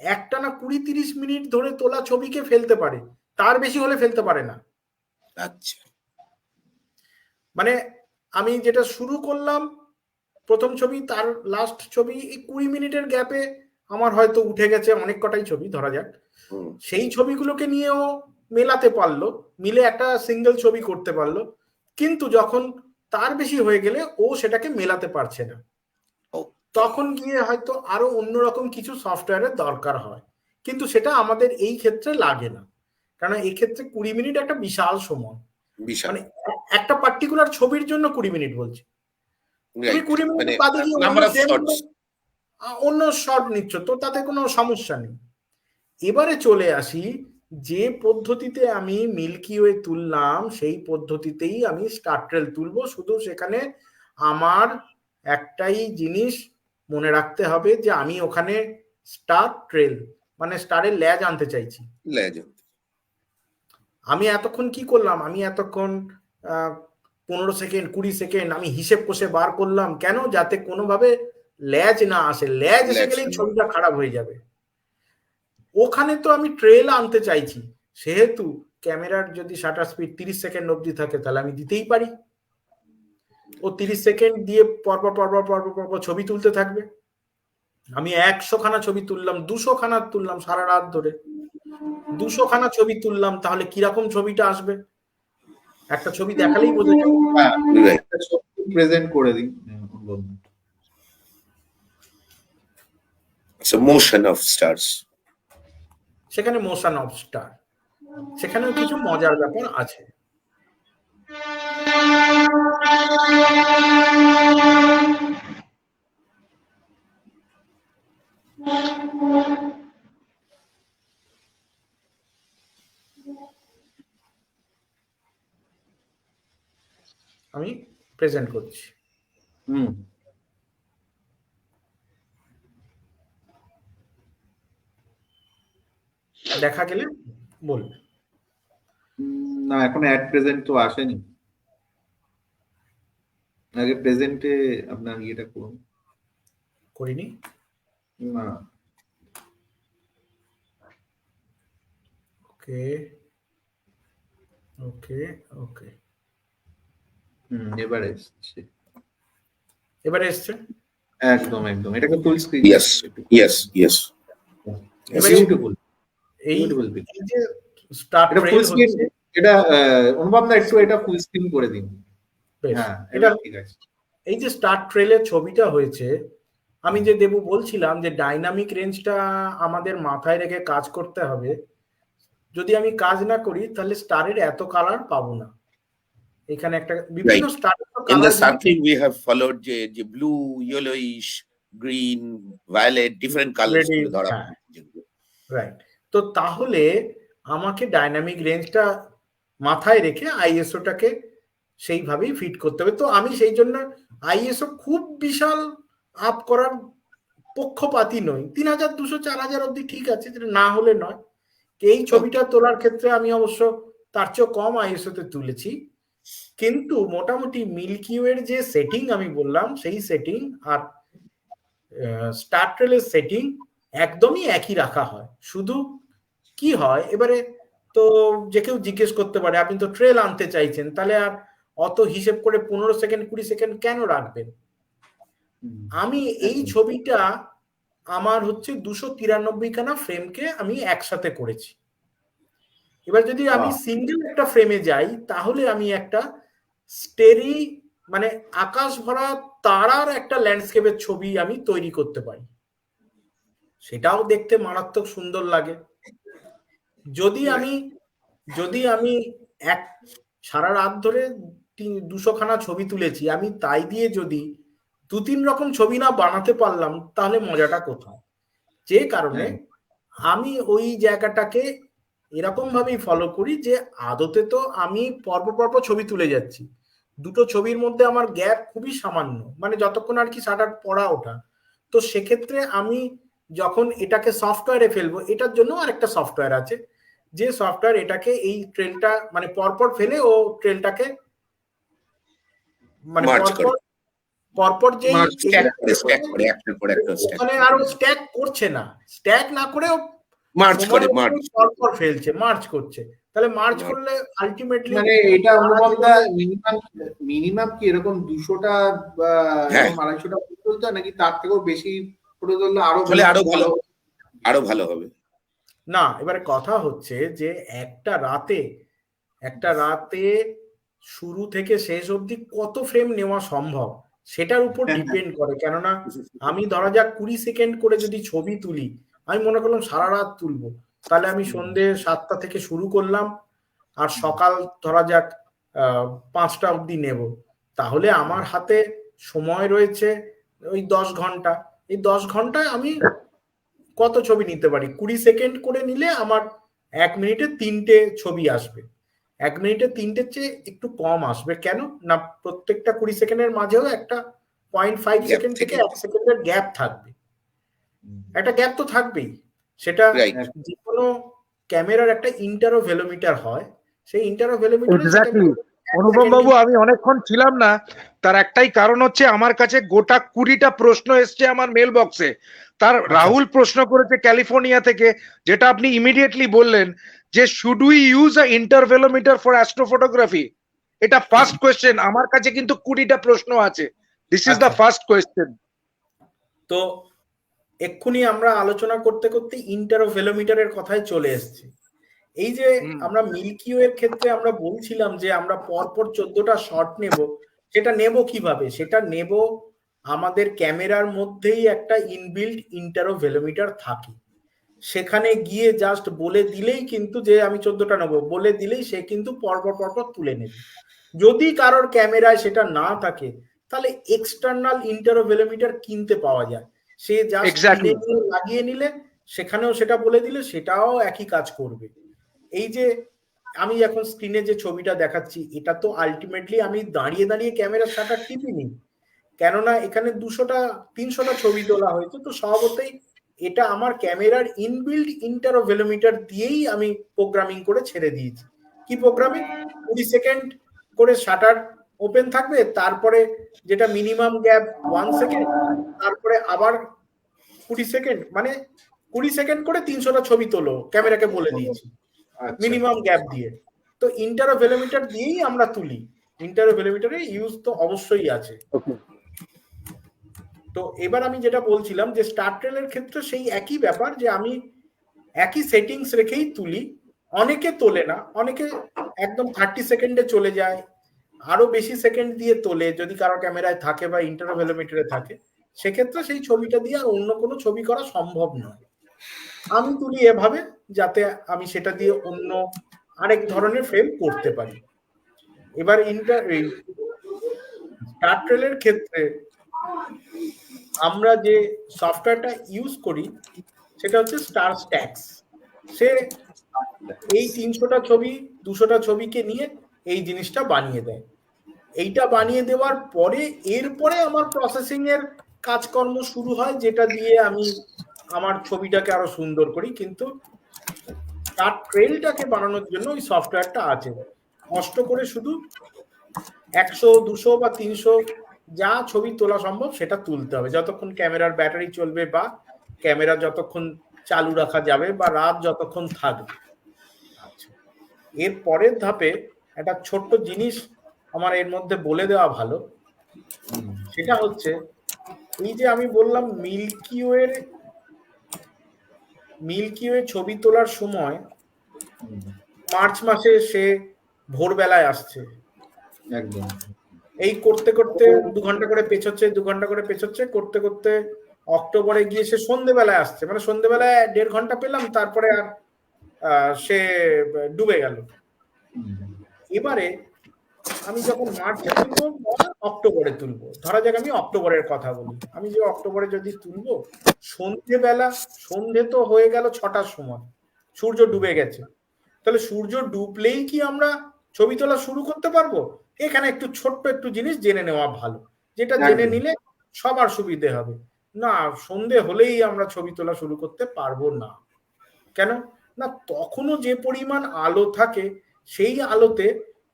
একটানা 20-30 মিনিট ধরে তোলা ছবিকে ফেলতে পারে, তার বেশি হলে ফেলতে পারে না। আচ্ছা। মানে আমি যেটা শুরু করলাম প্রথম ছবি, তার লাস্ট ছবি, এই 20 মিনিটের গ্যাপে আমার হয়তো উঠে গেছে অনেক কটাই ছবি ধরা যাক, হুম, সেই ছবিগুলোকে নিয়েও মেলাতে পারলো, মিলে একটা সিঙ্গেল ছবি করতে পারলো। কিন্তু যখন তার বেশি হয়ে গেলে ও সেটাকে মেলাতে পারছে না, তখন গিয়ে হয়তো আরো অন্যরকম কিছু সফটওয়্যারের দরকার হয়। কিন্তু সেটা আমাদের এই ক্ষেত্রে লাগে না, কারণ এই ক্ষেত্রে 20 মিনিট একটা বিশাল সময়। বিশাল। মানে একটা পার্টিকুলার ছবির জন্য 20 মিনিট বলছি, তুমি 20 মিনিট মানে বাদে গিয়ে নাম্বার অফ শটস। অন্য শট নিচ্ছ, তো তাতে কোনো সমস্যা নেই। এবারে চলে আসি, যে পদ্ধতিতে আমি মিল্কি ওয়ে তুললাম সেই পদ্ধতিতেই আমি স্টার ট্রেল তুলবো। শুধু সেখানে আমার একটাই জিনিস মনে রাখতে হবে যে আমি ওখানে স্টার ট্রেল মানে স্টারের ল্যাজ আনতে চাইছি। লেজেন্ড। আমি এতক্ষণ কি করলাম, আমি এতক্ষণ 15 সেকেন্ড 20 সেকেন্ড আমি হিসেব কষে বার করলাম, কেন? যাতে কোনোভাবে ল্যাজ না আসে, ল্যাজ এসে গেলেই ছবিটা খারাপ হয়ে যাবে। ওখানে তো আমি ট্রেল আনতে চাইছি, সেহেতু ক্যামেরার যদি শাটার স্পিড 30 সেকেন্ড অবধি থাকে তাহলে আমি দিতেই পারি। ও 30 সেকেন্ড দিয়ে পরপর পরপর পরপর পরপর ছবি তুলতে থাকবে। আমি 100 খানা ছবি তুললাম, 200 খানা তুললাম সারা রাত ধরে, 200 খানা ছবি তুললাম, তাহলে কিরকম ছবিটা আসবে একটা ছবি দেখালেই বোঝা যাবে। একটা ছবি প্রেজেন্ট করে দিই। So motion of stars. সেখানে মোশন অফ স্টার, সেখানেও কিছু মজার ব্যাপার আছে। আমি প্রেজেন্ট করছি। দেখা গেলে বলবে। না, এখন অ্যাড প্রেজেন্ট তো আসেনি, আগে প্রেজেন্টে আপনার ইয়েটা করুন। করিনি না, ওকে ওকে ওকে এবার এসছে। এবারে এসছে? একদম একদম, এটাকে full screen. Yes, yes, yes. এবারে বিউটিফুল এই বিউটিফুল। এই যে স্টার এটা ট্রেল ফুল স্ক্রিন, হচ্ছে, এটা অনুভব না একটু এটা ফুল স্ক্রিন করে দিন। বেশ, হ্যাঁ এটা ঠিক আছে। এই যে স্টার ট্রেলের ছবিটা হয়েছে, আমি যে দেবু বলছিলাম যে ডাইনামিক রেঞ্জটা আমাদের মাথায় রেখে কাজ করতে হবে। যদি আমি কাজ না করি তাহলে স্টারের এত কালার পাবো না। এখানে একটা বিভিন্ন Right. Star In the circling, we have followed the blue, yellowish, green, violet, different colors. Red, হ্যাঁ। রাইট। তো তাহলে আমাকে ডাইনামিক রেঞ্জটা মাথায় রেখে আইএসওটাকে সেইভাবেই ফিট করতে হবে। তো আমি সেই জন্য আইএসও খুব বিশাল আপ করার পক্ষপাতী নই। 3200 4000 অব্দি ঠিক আছে, যেটা না হলে নয়। এই ছবিটা তোলার ক্ষেত্রে আমি অবশ্য তার চেয়েও কম আইএসওতে তুলেছি, কিন্তু মোটামুটি মিল্কি ওয়ের যে সেটিং আমি বললাম সেই সেটিং আর স্টার ট্রেলের সেটিং একদমই একই রাখা হয়। শুধু কি হয় এবারে, তো যে কেউ জিজ্ঞেস করতে পারে আপনি তো ট্রেল আনতে চাইছেন, তাহলে আর অত হিসেব করে 15 সেকেন্ড 20 সেকেন্ড কেন রাখবেন? আমি এই ছবিটা আমার হচ্ছে 293 খানা ফ্রেমকে আমি একসাথে করেছি। এবার যদি আমি সিঙ্গেল একটা ফ্রেমে যাই তাহলে আমি একটা স্টেরি মানে আকাশ ভরা তারার একটা ল্যান্ডস্কেপের ছবি আমি তৈরি করতে পারি, সেটাও দেখতে মারাত্মক সুন্দর লাগে। যদি আমি এক সারা রাত ধরে 200 খানা ছবি তুলেছি, আমি তাই দিয়ে যদি 2-3 রকম ছবি না বানাতে পারলাম তাহলে মজাটা কোথায়? যে কারণে আমি ওই জায়গাটাকে এরকম ভাবেই ফলো করি যে আদতে তো আমি পরপর ছবি তুলে যাচ্ছি, দুটো ছবির মধ্যে আমার গ্যাপ খুবই সামান্য, মানে যতক্ষণ আর কি শাটার পড়া ওঠা। তো সেক্ষেত্রে আমি যখন এটাকে সফটওয়্যারে ফেলবো, এটার জন্য আরেকটা সফটওয়্যার আছে, যে সফটওয়্যার এটাকে এই ট্রেলটা মানে পরপর ফেলে ও ট্রেলটাকে মানে পরপর যে ওখানে আরো স্ট্যাক করছে না, স্ট্যাক না করে পরপর ফেলছে, মার্জ করছে। তাহলে মার্জ করলে আলটিমেটলি মানে এটা অনুভবটা মিনিমাম কি এরকম 200টা বা 250টা তুলতে হয় নাকি তার থেকেও বেশি করে তুললে আরো ভালো হবে? না, এবারে কথা হচ্ছে যে একটা রাতে শুরু থেকে শেষ অবধি কত ফ্রেম নেওয়া সম্ভব সেটার উপর ডিপেন্ড করে। কেননা আমি ধরা যাক 20 সেকেন্ড করে যদি ছবি তুলি, আমি মনে করলাম সারা রাত তুলবো, তাহলে আমি সন্ধ্যে 7টা থেকে শুরু করলাম আর সকাল ধরা যাক 5টা অবধি নেব, তাহলে আমার হাতে সময় রয়েছে ওই 10 ঘন্টা। এই 10 ঘন্টায় আমি কত ছবি নিতে পারি? 20 সেকেন্ড করে নিলে আমার 1 মিনিটে 3টে ছবি আসবে। 1 মিনিটে 3টের চেয়ে একটু কম আসবে। কেন না, প্রত্যেকটা 20 সেকেন্ডের মাঝেও একটা 0.5 সেকেন্ড থেকে 1 সেকেন্ডের গ্যাপ থাকবে। একটা গ্যাপ তো থাকবেই। সেটা যে কোনো ক্যামেরার একটা ইন্টারোভেলোমিটার হয়, সেই ইন্টারোভেলোমিটার অনুপম বাবু আমি অনেকক্ষণ ছিলাম না, তার একটাই কারণ হচ্ছে আমার কাছে গোটা 20টা প্রশ্ন এসছে আমার মেল বক্সে। তার রাহুল প্রশ্ন করেছে ক্যালিফোর্নিয়া থেকে, যেটা আপনি ইমিডিয়েটলি বললেন যে should we use a intervalometer for astrophotography. এটা ফার্স্ট কোয়েশ্চেন। আমার কাছে কিন্তু 20টা প্রশ্ন আছে। This is the first question. তো এক্ষুনি আমরা আলোচনা করতে করতে ইন্টারোভেলোমিটারের কথায় চলে এসেছি। এই যে আমরা মিল্কি ওয়ের ক্ষেত্রে আমরা বলছিলাম যে আমরা পরপর 14টা শট নেব, সেটা নেব কিভাবে? সেটা নেব আমাদের ক্যামেরার মধ্যেই একটা ইনবিল্ট ইন্টারোভেলোমিটার থাকে, সেখানে গিয়ে জাস্ট বলে দিলেই কিন্তু যে আমি 14টা নেব বলে দিলেই সে কিন্তু পরপর তুলে নেবে। যদি কারোর ক্যামেরায় সেটা না থাকে তাহলে এক্সটার্নাল ইন্টারোভেলোমিটার কিনতে পাওয়া যায়, সে জাস্ট লাগিয়ে নিলে সেখানেও সেটা বলে দিলে সেটাও একই কাজ করবে। এই যে আমি এখন স্ক্রিনে যে ছবিটা দেখাচ্ছি, এটা তো আলটিমেটলি আমি দাঁড়িয়ে ক্যামেরার শাটার টিপিনি, কেননা এখানে 200টা 300টা ছবি তোলা হয়েছে। তো স্বভাবতই এটা আমার ক্যামেরার ইনবিল্ট ইন্টারোভেলোমিটার দিয়েই আমি প্রোগ্রামিং করে ছেড়ে দিয়েছি। কি প্রোগ্রামিং? 20 সেকেন্ড করে শাটার ওপেন থাকবে, তারপরে যেটা মিনিমাম গ্যাপ 1 সেকেন্ড, তারপরে আবার 20 সেকেন্ড, মানে 20 সেকেন্ড করে 300টা ছবি তোলো, ক্যামেরাকে বলে দিয়েছি মিনিমাম গ্যাপ দিয়ে। তো ইন্টারোভেলোমিটার দিয়েই আমরা তুলি, ইন্টারোভেলোমিটারে ইউজ তো অবশ্যই আছে। তো এবার আমি যেটা বলছিলাম যে স্টার ট্রেলের ক্ষেত্রে সেই একই ব্যাপার, যে আমি একই সেটিংস রেখেই তুলি। অনেকে তোলে না, অনেকে একদম 30 সেকেন্ডে চলে যায়, আরো বেশি সেকেন্ড দিয়ে তোলে যদি কারো ক্যামেরায় থাকে বা ইন্টারভ্যালোমিটারে থাকে, সেক্ষেত্রে সেই ছবিটা দিয়ে আর অন্য কোনো ছবি করা সম্ভব নয়। আমি তুলি এভাবে যাতে আমি সেটা দিয়ে অন্য আরেক ধরনের ফ্রেম করতে পারি। এবার স্টার ট্রেলের ক্ষেত্রে আমরা যে সফটওয়্যারটা ইউজ করি সেটা হচ্ছে স্টার স্ট্যাক্স। সে এই 300টা ছবি 200টা ছবিকে নিয়ে এই জিনিসটা বানিয়ে দেয়। এইটা বানিয়ে দেওয়ার পরে এরপরে আমার প্রসেসিং এর কাজকর্ম শুরু হয়, যেটা দিয়ে আমি আমার ছবিটাকে আরো সুন্দর করি। কিন্তু তার ট্রেলটাকে বানানোর জন্য ওই সফটওয়্যারটা আছে, কষ্ট করে শুধু 100 200 বা 300 যা ছবি তোলা সম্ভব সেটা তুলতে হবে, যতক্ষণ ক্যামেরার ব্যাটারি চলবে বা ক্যামেরা যতক্ষণ চালু রাখা যাবে বা রাত যতক্ষণ থাকবে। আচ্ছা, এর পরের ধাপে একটা ছোট্ট জিনিস আমার এর মধ্যে বলে দেওয়া ভালো, সেটা হচ্ছে এই যে আমি বললাম মিল্কি ওয়ে ছবি তোলার সময় মার্চ মাসে সে ভোরবেলায় আসছে, একদম এই করতে করতে 2 ঘন্টা করে পেছোচ্ছে 2 ঘন্টা করে পেছোচ্ছে করতে করতে অক্টোবরে গিয়ে সে সন্ধ্যেবেলায় আসছে, মানে সন্ধ্যেবেলায় 1.5 ঘন্টা পেলাম, তারপরে আর সে ডুবে গেল। এবারে আমি যখন মার্চে তুলবো অক্টোবরে তুলবো, ধরা যাক আমি অক্টোবরের কথা বলি, আমি যে অক্টোবরে যদি তুলবো সন্ধে তো হয়ে গেল 6টার সময়, সূর্য ডুবে গেছে, তাহলে সূর্য ডুবলেই কি আমরা ছবি তোলা শুরু করতে পারবো? এখানে একটু ছোট্ট একটু জিনিস জেনে নেওয়া ভালো, যেটা জেনে নিলে সবার সুবিধে হবে। না, সন্ধে হলেই আমরা ছবি তোলা শুরু করতে পারবো না। কেন না? তখনও যে পরিমাণ আলো থাকে সেই আলোতে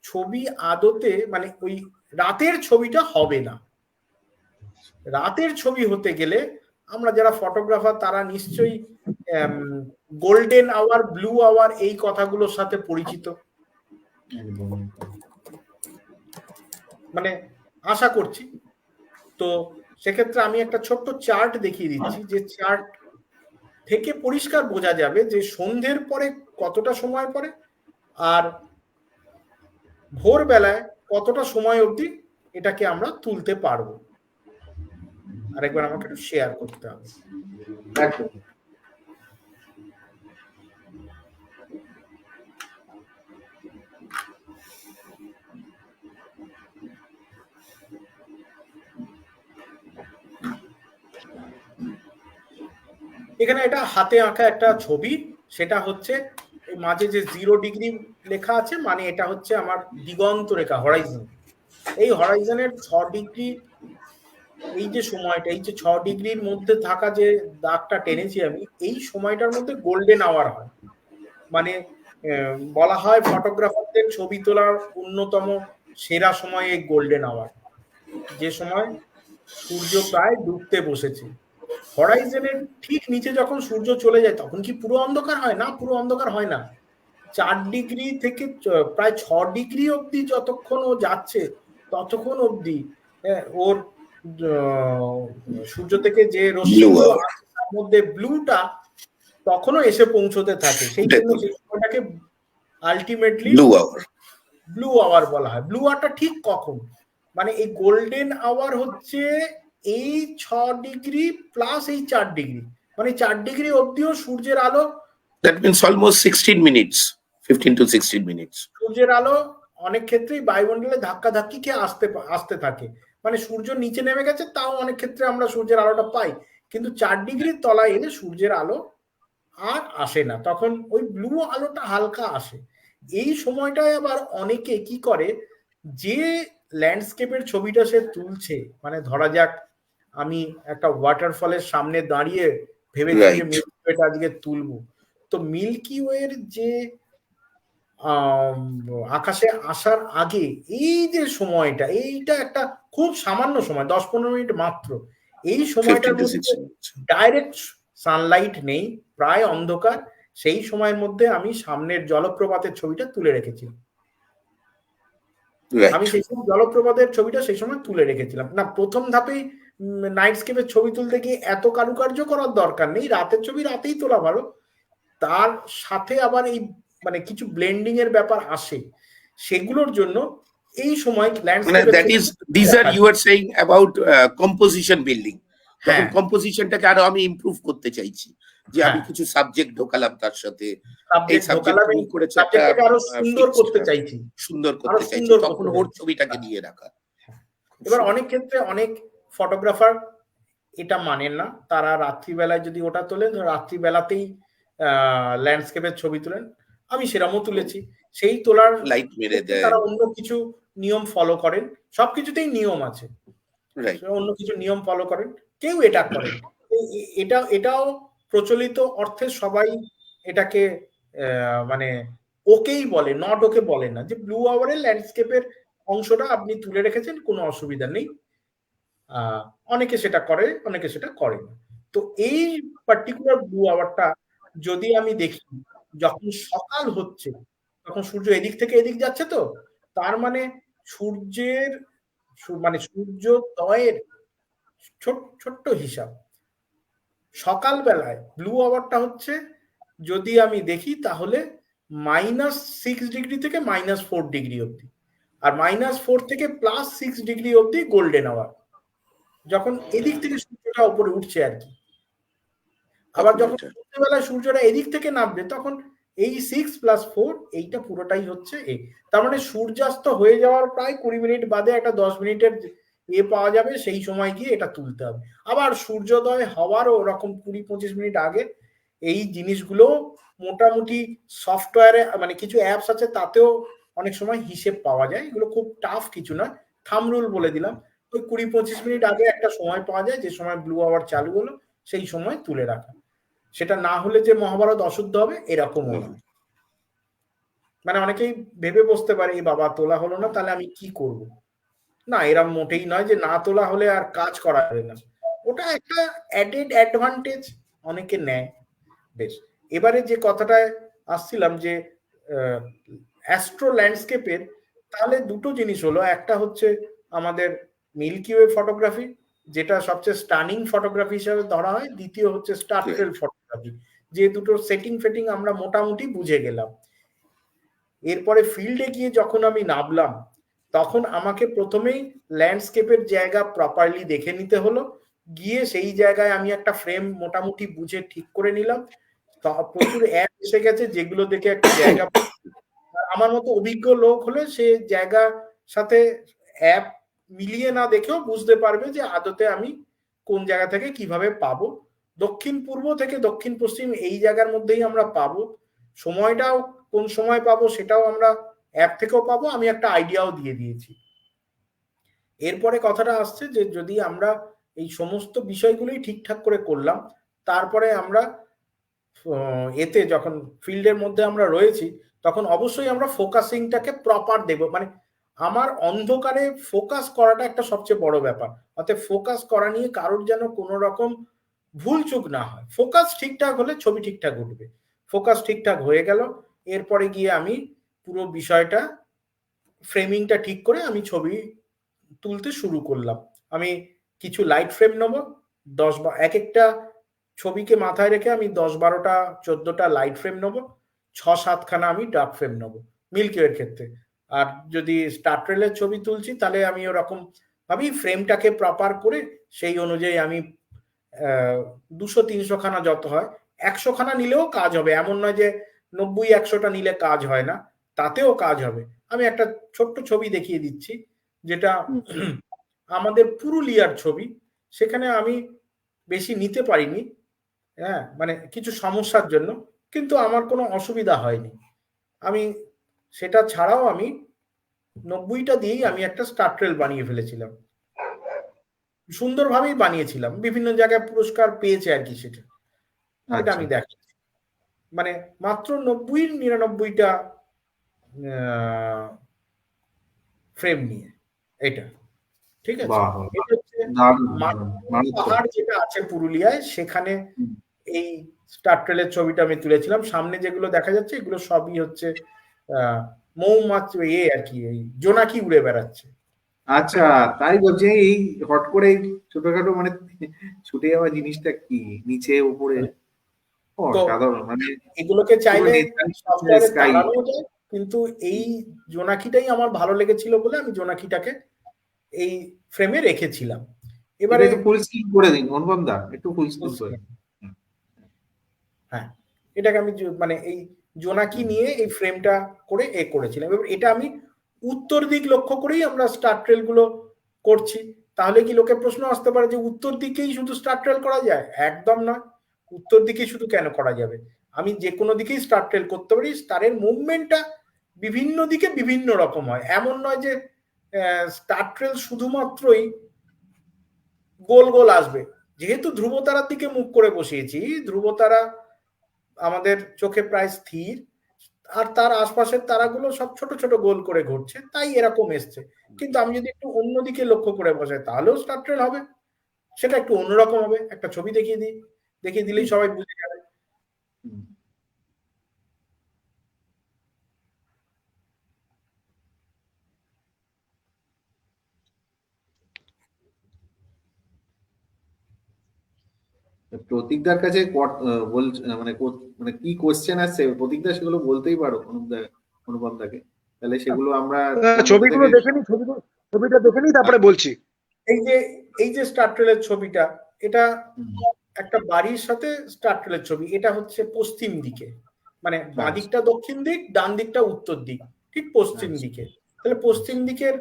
ছবি আদতে মানে ওই রাতের ছবিটা হবে না। রাতের ছবি হতে গেলে আমরা যারা ফটোগ্রাফার তারা নিশ্চয়ই গোল্ডেন আওয়ার, ব্লু আওয়ার এই কথাগুলোর সাথে পরিচিত, মানে আশা করছি। তো সেক্ষেত্রে আমি একটা ছোট্ট চার্ট দেখিয়ে দিচ্ছি, যে চার্ট থেকে পরিষ্কার বোঝা যাবে যে সন্ধ্যের পরে কতটা সময় পরে আর ভোরবেলায় কতটা সময় অবধি এটাকে আমরা তুলতে পারবো। আরেকবার আমাকে একটু শেয়ার করতে হবে। এখানে এটা হাতে আঁকা একটা ছবি, সেটা হচ্ছে মাঝে যে 0 ডিগ্রি লেখা আছে, মানে এটা হচ্ছে আমার দিগন্ত রেখা, হরাইজন। এই হরাইজনের 6 ডিগ্রি এই যে সময়টা, এই যে 6 ডিগ্রির মধ্যে থাকা যে দাগটা টেনেছি আমি, এই সময়টার মধ্যে গোল্ডেন আওয়ার হয়। মানে বলা হয় ফটোগ্রাফারদের ছবি তোলার অন্যতম সেরা সময় এই গোল্ডেন আওয়ার, যে সময় সূর্য প্রায় ডুবতে বসেছে। হরাইজনের ঠিক নিচে যখন সূর্য চলে যায় তখন কি পুরো অন্ধকার হয়? না, পুরো অন্ধকার হয় না। 4 ডিগ্রি থেকে প্রায় 6 ডিগ্রি অবধি যতক্ষণ ও যাচ্ছে ততক্ষণ অবধি ওর সূর্য থেকে যে রশ্মিগুলো আসছে তার মধ্যে ব্লুটা তখনও এসে পৌঁছতে থাকে। সেই জন্য সেই সময়টাকে আলটিমেটলি ব্লু আওয়ার বলা হয়। ব্লু আওয়ারটা ঠিক কখন? মানে এই গোল্ডেন আওয়ার হচ্ছে এই 6 ডিগ্রি প্লাস এই 4 ডিগ্রি, মানে 4 ডিগ্রি অবধিও সূর্যের আলো, that means almost 16 minutes, 15 to 16 minutes. সূর্যের আলো অনেক ক্ষেত্রেই বায়ুমণ্ডলে ধাক্কা ধাক্কি খেয়ে আসতে থাকে, মানে সূর্য নিচে নেমে গেছে তাও অনেক ক্ষেত্রে আমরা সূর্যের আলোটা পাই, কিন্তু 4 ডিগ্রির তলায় এলে সূর্যের আলো আর আসে না, তখন ওই ব্লু আলোটা হালকা আসে। এই সময়টায় আবার অনেকে কি করে, যে ল্যান্ডস্কেপের ছবিটা সে তুলছে, মানে ধরা যাক আমি একটা ওয়াটারফলের সামনে দাঁড়িয়ে ভেবেছি যে মিল্কি ওয়েটা আজকে তুলবো, তো মিল্কি ওয়ের যে আকাশে আসার আগে এই যে সময়টা, এইটা একটা খুব সামান্য সময়, 10-15 মিনিট মাত্র, এই সময়টার মধ্যে ডাইরেক্ট সানলাইট নেই, প্রায় অন্ধকার, সেই সময়ের মধ্যে আমি সামনের জলপ্রপাতের ছবিটা তুলে রেখেছি। আমি সেই জলপ্রপাতের ছবিটা সেই সময় তুলে রেখেছিলাম। না, প্রথম ধাপেই নাইটস্কেপের ছবি তুলতে গিয়ে এত কারুকার্য করার দরকার নেই, রাতের ছবি রাতেই তোলা ভালো। তার সাথে আবার এই মানে কিছু ব্লেন্ডিং এর ব্যাপার আসে, সেগুলোর জন্য এই সময় that is these are you are saying about composition building. তখন কম্পোজিশনটাকে আরো আমি ইমপ্রুভ করতে চাইছি, যে আমি কিছু সাবজেক্ট ঢোকালাম তার সাথে, এই সাবজেক্ট করেছে আরো সুন্দর করতে চাইছি, তখন ওর ছবিটাকে দিয়ে রাখা। এবার অনেক ক্ষেত্রে অনেক ফটোগ্রাফার এটা মানেন না, তারা রাত্রিবেলায় যদি ওটা তোলেন, রাত্রিবেলাতেই ল্যান্ডস্কেপের ছবি তোলেন। আমি সেরকমও তুলেছি, সেই তোলার লাইট মেরে দেয়, তারা অন্য কিছু নিয়ম ফলো করেন, সবকিছুতেই নিয়ম আছে, অন্য কিছু নিয়ম ফলো করেন, কেউ এটা করেন। এটাও প্রচলিত অর্থে সবাই এটাকে মানে ওকেই বলে, নট ওকে বলে না, যে ব্লু আওয়ারের ল্যান্ডস্কেপের অংশটা আপনি তুলে রেখেছেন, কোনো অসুবিধা নেই। অনেকে সেটা করে, অনেকে সেটা করে না। তো এই পার্টিকুলার ব্লু আওয়ারটা যদি আমি দেখি যখন সকাল হচ্ছে, তখন সূর্য এদিক থেকে এদিক যাচ্ছে, তো তার মানে সূর্যের মানে সূর্যোদয়ের ছোট্ট হিসাব। সকালবেলায় ব্লু আওয়ারটা হচ্ছে, যদি আমি দেখি তাহলে -6 ডিগ্রি থেকে -4 ডিগ্রি অব্দি, আর -4 থেকে +6 ডিগ্রি অব্দি গোল্ডেন আওয়ার, যখন এদিক থেকে সূর্যটা উপরে উঠছে আর কি। আবার যখন সন্ধ্যেবেলায় সূর্যটা এদিক থেকে নামবে, তখন এই 6 + 4 এইটা পুরোটাই হচ্ছে এই। তার মানে সূর্যাস্ত হয়ে যাওয়ার প্রায় 20 মিনিট বাদে একটা 10 মিনিটের পাওয়া যাবে, সেই সময় গিয়ে এটা তুলতে হবে। আবার সূর্যোদয় হওয়ারও ওরকম 20-25 মিনিট আগে এই জিনিসগুলো মোটামুটি সফটওয়্যারে, মানে কিছু অ্যাপস আছে তাতেও অনেক সময় হিসেব পাওয়া যায়, এগুলো খুব টাফ কিছু নয়। থাম্ব রুল বলে দিলাম, ওই 20-25 মিনিট আগে একটা সময় পাওয়া যায়, যে সময় ব্লু আওয়ার চালু হলো সেই সময় তুলে রাখা। সেটা না হলে যে মহাভারত অশুদ্ধ হবে এরকমও না। মানে অনেকেই ভেবে বসতে পারে, এই বাবা তোলা হলো না, তাহলে আমি কি করব? না, এরকম মোটেই নয় যে না তোলা হলে আর কাজ করা যাবে না, ওটা একটা অ্যাডেড অ্যাডভান্টেজ অনেকে নেয়। বেশ, এবারে যে কথাটায় আসছিলাম, যে অ্যাস্ট্রো ল্যান্ডস্কেপের, তাহলে দুটো জিনিস হলো, একটা হচ্ছে আমাদের মিল্কি ওয়ে ফটোগ্রাফি, যেটা সবচেয়ে স্টানিং ফটোগ্রাফি হিসেবে ধরা হয়, দ্বিতীয় হচ্ছে স্টার ট্রেল ফটোগ্রাফি, যে দুটো সেটিং ফেটিং আমরা মোটামুটি বুঝে গেলাম। এরপরে ফিল্ডে গিয়ে যখন আমি নামলাম, তখন আমাকে প্রথমেই ল্যান্ডস্কেপের জায়গা প্রপারলি দেখে নিতে হলো, গিয়ে সেই জায়গায় আমি একটা ফ্রেম মোটামুটি বুঝে ঠিক করে নিলাম। প্রচুর অ্যাপ এসে গেছে যেগুলো দেখে একটা জায়গা, আমার মতো অভিজ্ঞ লোক হলে সে জায়গার সাথে অ্যাপ মিলিয়ে না দেখেও বুঝতে পারবে যে আদতে আমি কোন জায়গা থেকে কিভাবে পাবো। দক্ষিণ পূর্ব থেকে দক্ষিণ পশ্চিম এই জায়গার মধ্যেই আমরা পাবো, সময়টাও কোন সময় পাবো সেটাও আমরা অ্যাপ থেকেও পাবো, আমি একটা আইডিয়াও দিয়ে দিয়েছি। এরপরে কথাটা আসছে যে যদি আমরা এই সমস্ত বিষয়গুলোই ঠিকঠাক করে করলাম, তারপরে আমরা এতে যখন ফিল্ডের মধ্যে আমরা রয়েছি, তখন অবশ্যই আমরা ফোকাসিংটাকে প্রপার দেব। মানে আমার অন্ধকারে ফোকাস করাটা একটা সবচেয়ে বড় ব্যাপার, অর্থাৎ ফোকাস করা নিয়ে কারোর যেন কোনো রকম ভুল চুক না হয়। ফোকাস ঠিকঠাক হলে ছবি ঠিকঠাক উঠবে। ফোকাস ঠিকঠাক হয়ে গেল, এরপরে গিয়ে আমি পুরো বিষয়টা ফ্রেমিংটা ঠিক করে আমি ছবি তুলতে শুরু করলাম। আমি কিছু লাইট ফ্রেম নেবো, 10 বা এক একটা ছবিকে মাথায় রেখে আমি 10-12টা 14টা লাইট ফ্রেম নেবো, 6-7 খানা আমি ডার্ক ফ্রেম নেবো মিল্কি ওয়ের ক্ষেত্রে। আর যদি স্টার ট্রেলের ছবি তুলছি, তাহলে আমি ওরকম ভাবি ফ্রেমটাকে প্রপার করে সেই অনুযায়ী আমি 200-300 খানা যত হয়, 100 খানা নিলেও কাজ হবে, এমন নয় যে 90-100টা নিলে কাজ হয় না, তাতেও কাজ হবে। আমি একটা ছোট্ট ছবি দেখিয়ে দিচ্ছি, যেটা আমাদের পুরুলিয়ার ছবি। সেখানে আমি বেশি নিতে পারিনি, হ্যাঁ, মানে কিছু সমস্যার জন্য, কিন্তু আমার কোনো অসুবিধা হয়নি। আমি সেটা ছাড়াও আমি 90টা দিয়েই আমি একটা স্টার ট্রেল বানিয়ে ফেলেছিলাম, সুন্দরভাবেই বানিয়েছিলাম, বিভিন্ন জায়গায় পুরস্কার পেয়েছে আর কি সেটা। এটা আমি দেখাচ্ছি, মানে মাত্র 90-99টা ফ্রেম নিয়ে এটা, ঠিক আছে। এটা হচ্ছে পাহাড় যেটা আছে পুরুলিয়ায়, সেখানে এই স্টার ট্রেলের ছবিটা আমি তুলেছিলাম। সামনে যেগুলো দেখা যাচ্ছে এগুলো সবই হচ্ছে মৌমাছি আর কি, এই জোনাকি উড়ে বেড়াচ্ছে। আচ্ছা, তাই বলছি এই হট করে এই ছোটখাটো মানে ছুটে যাওয়া জিনিসটা কি নিচে উপরে তো অসাধারণ মানে এগুলোকে পুরো চাইলে নেচার সফটওয়্যারে স্কাই। চালানো যায়, কিন্তু এই জোনাকিটাই আমার ভালো লেগেছিল বলে আমি জোনাকিটাকে এই ফ্রেমে রেখেছিলাম। এটা এবারে একটু ফুল স্ক্রিন করে দিন অনুপম দা, একটু ফুল স্ক্রিন করে দিন। হ্যাঁ, এটাকে আমি মানে এই জোনাকি নিয়ে এই ফ্রেমটা করে করেছিলাম। এবার এটা আমি উত্তর দিক লক্ষ্য করেই আমরা স্টার ট্রেল গুলো করছি। তাহলে কি লোকের প্রশ্ন আসতে পারে যে উত্তর দিকেই শুধু স্টার ট্রেল করা যায়? একদম নয়। উত্তর দিকেই শুধু কেন করা যাবে? আমি যে কোনো দিকেই স্টার ট্রেল করতে পারি। স্টারের মুভমেন্টটা বিভিন্ন দিকে বিভিন্ন রকম হয়। এমন নয় যে স্টার ট্রেল শুধুমাত্রই গোল গোল আসবে। যেহেতু ধ্রুবতারার দিকে মুখ করে বসিয়েছি, ধ্রুবতারা আমাদের চোখে প্রায় স্থির, আর তার আশপাশের তারাগুলো সব ছোট ছোট গোল করে ঘুরছে, তাই এরকম এসছে। কিন্তু আমি যদি একটু অন্যদিকে লক্ষ্য করে বসাই তাহলেও স্টার ট্রেল হবে, সেটা একটু অন্যরকম হবে। একটা ছবি দেখিয়ে দিলেই সবাই বুঝে যাবে। প্রতীকদার কাছে মানে মানে কি কোশ্চেন আসছে প্রতীকদা সেগুলো বলতেই পারো অনুপম দাকে, তাহলে সেগুলো আমরা ছবিগুলো দেখে নি, ছবিটা দেখে নি তারপরে বলছি। এই যে স্টার ট্রেলের ছবিটা, এটা একটা বাড়ির সাথে স্টার ট্রেলের ছবি। এটা হচ্ছে পশ্চিম দিকে, মানে বাঁ দিকটা দক্ষিণ দিক, ডান দিকটা উত্তর দিক, ঠিক পশ্চিম দিকে। তাহলে পশ্চিম দিকের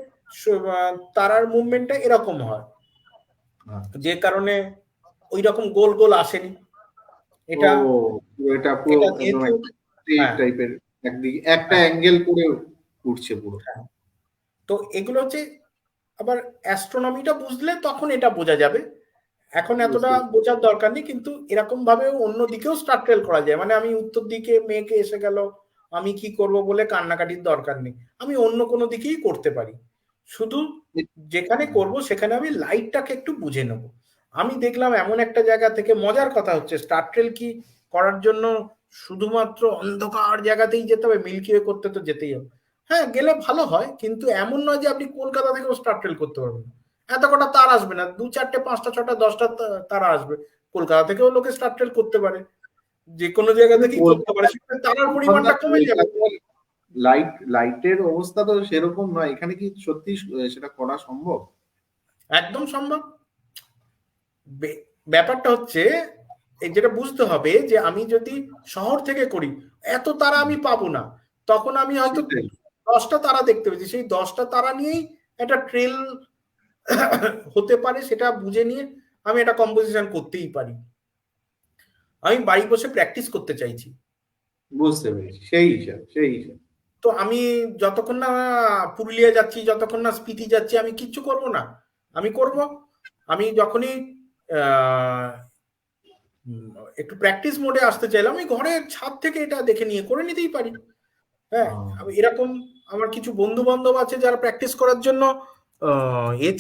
তারার মুভমেন্টটা এরকম হয়, যে কারণে ওই রকম গোল গোল আসেনি। এটা পুরো যেহেতু টাইপের একদিকে একটা অ্যাঙ্গেল করে উঠছে পুরো। তো এগুলো হচ্ছে আবার অ্যাস্ট্রোনমিটা বুঝলে তখন এটা বোঝা যাবে। এখন এতটা বোঝার দরকার নেই, কিন্তু এরকম ভাবে অন্য দিকেও স্টার ট্রেল করা যায়। মানে আমি উত্তর দিকে মেয়েকে এসে গেল, আমি কি করব বলে কান্নাকাটির দরকার নেই, আমি অন্য কোনো দিকেই করতে পারি। শুধু যেখানে করব সেখানে আমি লাইটটাকে একটু বুঝে নেব। আমি দেখলাম এমন একটা জায়গা থেকে, মজার কথা হচ্ছে স্টার ট্রেল কি করার জন্য শুধুমাত্র অন্ধকার জায়গাতেই যেতে হবে? মিল্কি ওয়ে করতে তো যেতেই হবে। হ্যাঁ, গেলে ভালো হয়, কিন্তু এমন নয় যে আপনি কলকাতা থেকেও স্টার ট্রেল করতে পারবেন। এত কটা তার আসবে না, 2 4টে 5টা 6টা 10টা তারা আসবে। কলকাতা থেকেও লোকে স্টার ট্রেল করতে পারে, যে কোনো জায়গা থেকেই করতে পারে, সেখানে তারার পরিমাণটা কমে যাবে। লাইটের অবস্থা তো সেরকম নয়, এখানে কি সত্যি সেটা করা সম্ভব? একদম সম্ভব। ব্যাপারটা হচ্ছে যেটা বুঝতে হবে যে আমি যদি শহর থেকে করি, এত তারা আমি পাবো না। তখন আমি হয়তো 10টা তারা দেখতে পেয়েছি, সেই 10টা তারা নিয়েই একটা ট্রেল হতে পারে, সেটা বুঝে নিয়ে আমি একটা কম্পোজিশন করতেই পারি। আমি বাড়ি বসে প্র্যাকটিস করতে চাইছি। বুঝতে পেরেছি, সেই হিসাব। তো আমি যতক্ষণ না পুরুলিয়া যাচ্ছি, যতক্ষণ না স্পিতি যাচ্ছি, আমি কিচ্ছু করব না। আমি করব, আমি যখনই একটু প্র্যাকটিস মোডে আসতে চাইলাম, আমি ঘরের ছাদ থেকে এটা দেখে নিয়ে করে নিতেই পারি। হ্যাঁ, এরকম আমার কিছু বন্ধু বান্ধব আছে যারা প্র্যাকটিস করার জন্য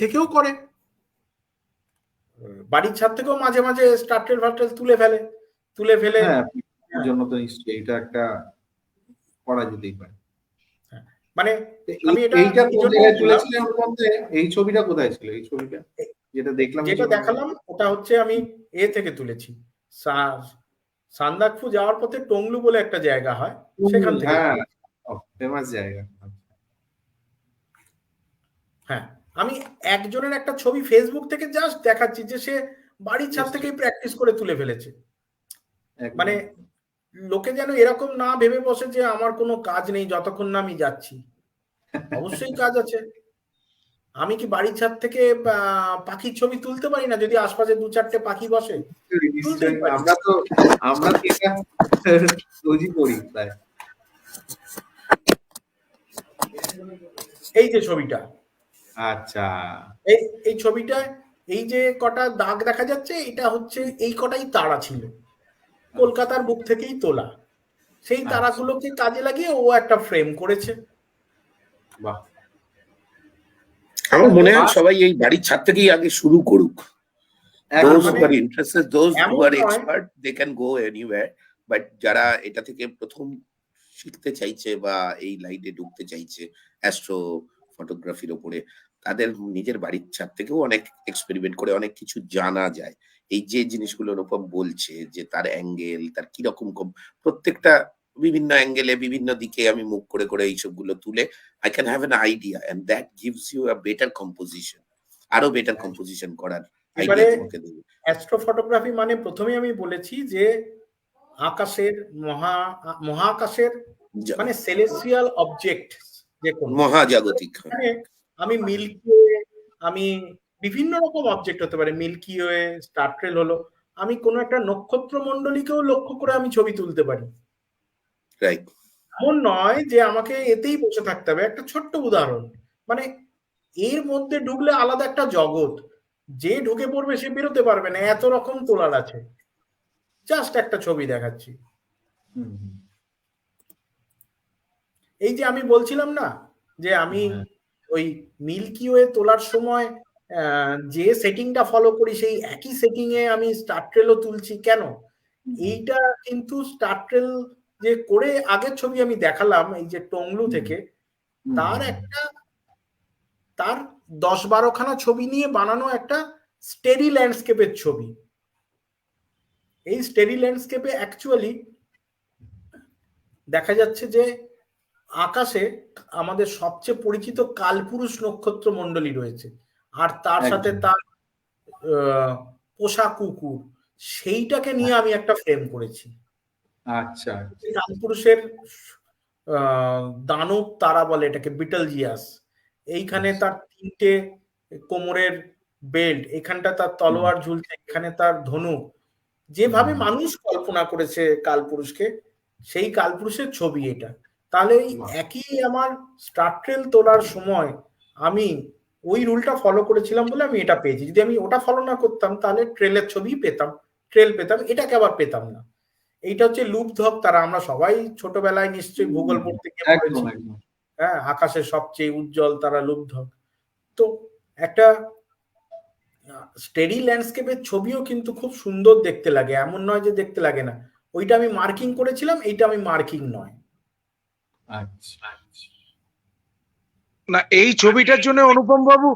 থেকেও করে, বাড়ির ছাদ থেকেও মাঝে মাঝে স্টার্টেল ভার্টেল তুলে ফেলে জন্য তো নিশ্চয়ই এটা একটা করা যেতেই পারে। মানে আমি এইটা কোন জায়গায় তুলেছিলেন অনুপম দা? এই ছবিটা কোথায় ছিল? এই ছবিটা যেটা দেখলাম, যেটা দেখালাম ওটা হচ্ছে আমি থেকে তুলেছি। সান্দাকফু যাওয়ার পথে টংলু বলে একটা জায়গা হয়, সেখান থেকে। হ্যাঁ, ফেমাস জায়গা। হ্যাঁ, আমি একজনের একটা ছবি ফেসবুক থেকে জাস্ট দেখাচ্ছি যে সে বাড়ির ছাদ থেকেই প্র্যাকটিস করে তুলে ফেলেছে। মানে লোকে যেন এরকম না ভেবে বসে যে আমার কোনো কাজ নেই যতক্ষণ না আমি যাচ্ছি। অবশ্যই কাজ আছে। আমি কি বাড়ির ছাদ থেকে পাখির ছবি তুলতে পারি না? যদি আশপাশে 2 4টে পাখি বসে, আমরা তো এটা রোজই করি প্রায়। এই যে ছবিটা, আচ্ছা, এই ছবিটা, এই যে কটা দাগ দেখা যাচ্ছে, এটা হচ্ছে এই কটাই তারা ছিল, কলকাতার বুক থেকেই তোলা। সেই তারাগুলোকে কাজে লাগিয়ে ও একটা ফ্রেম করেছে। বাহ, আমার মনে হয় সবাই এই বাড়ির ছাদ থেকেই আগে শুরু করুক। Those who are interested, those who are expert, they can go anywhere. But যারা এটা থেকে প্রথম শিখতে চাইছে বা এই লাইনে ঢুকতে চাইছে অ্যাস্ট্রো ফটোগ্রাফির উপরে, তাদের নিজের বাড়ির ছাদ থেকেও অনেক এক্সপেরিমেন্ট করে অনেক কিছু জানা যায়। এই যে জিনিসগুলো অনুপম বলছে যে তার অ্যাঙ্গেল, তার কিরকম প্রত্যেকটা বিভিন্ন অ্যাঙ্গেলে বিভিন্ন দিকে আমি মুখ করে করে এইসবগুলো তুলে I can have an idea and that gives you a better composition, আরো বেটার কম্পোজিশন করার এবারে আইডিয়া তোমাকে দেবে। অ্যাস্ট্রোফটোগ্রাফি মানে প্রথমেই আমি বলেছি যে আকাশের মহাকাশের মানে সেলেস্টিয়াল অবজেক্ট, যে কোন মহাজাগতিক। মানে আমি মিল্কি ওয়ে, আমি বিভিন্ন রকম অবজেক্ট হতে পারে, মিল্কি ওয়ে, স্টার ট্রেল হলো, আমি কোনো একটা নক্ষত্র মণ্ডলীকেও লক্ষ্য করে আমি ছবি তুলতে পারি। রাইট। এমন নয় যে আমাকে এতেই বসে থাকতে হবে। একটা ছোট্ট উদাহরণ, মানে এর মধ্যে ঢুকলে আলাদা একটা জগৎ, যে ঢুকে পড়বে সে বেরোতে পারবে না, এত রকম তোলার আছে। জাস্ট একটা ছবি দেখাচ্ছি। এই যে আমি বলছিলাম না যে আমি ওই মিল্কি ওয়ে তোলার সময় যে সেটিংটা ফলো করি সেই একই সেটিং এ আমি স্টার ট্রেলও তুলছি কেন? এইটা কিন্তু স্টার ট্রেল যে করে আগের ছবি আমি দেখালাম এই যে টংলু থেকে, তার 10-12 খানা ছবি নিয়ে বানানো একটা স্টেডি ল্যান্ডস্কেপের ছবি। এই স্টেডি ল্যান্ডস্কেপে অ্যাকচুয়ালি দেখা যাচ্ছে যে আকাশে আমাদের সবচেয়ে পরিচিত কালপুরুষ নক্ষত্র মণ্ডলী রয়েছে, আর তার সাথে তার পোষা কুকুর, সেইটাকে নিয়ে আমি একটা ফ্রেম করেছি। আচ্ছা, কালপুরুষের দানব তারা বলে এটাকে, বিটলজিয়াস। এইখানে তার 3টে কোমরের বেল্ট, এখানটা তার তলোয়ার ঝুলছে, এখানে তার ধনুক। যেভাবে মানুষ কল্পনা করেছে কালপুরুষকে, সেই কালপুরুষের ছবি এটা। তাহলে একই আমার স্টার ট্রেল তোলার সময় আমি ওই রুলটা ফলো করেছিলাম বলে আমি এটা পেয়েছি। যদি আমি ওটা ফলো না করতাম তাহলে ট্রেলের ছবি পেতাম, ট্রেল পেতাম, এটাকে আবার পেতাম না। এইটা হচ্ছে লুপধক তারা। আমরা সবাই ছোটবেলায় নিশ্চয়ই ভূগোল পড়তে গিয়ে পড়েছি, হ্যাঁ, আকাশের সবচেয়ে উজ্জ্বল তারা লুপধক। তো একটা স্টেডি ল্যান্ডস্কেপের ছবিও কিন্তু খুব সুন্দর দেখতে লাগে, এমন নয় যে দেখতে লাগে না। ওইটা আমি মার্কিং করেছিলাম, এইটা আমি মার্কিং নয়। না, এই ছবিটার জন্য অনুপম বাবু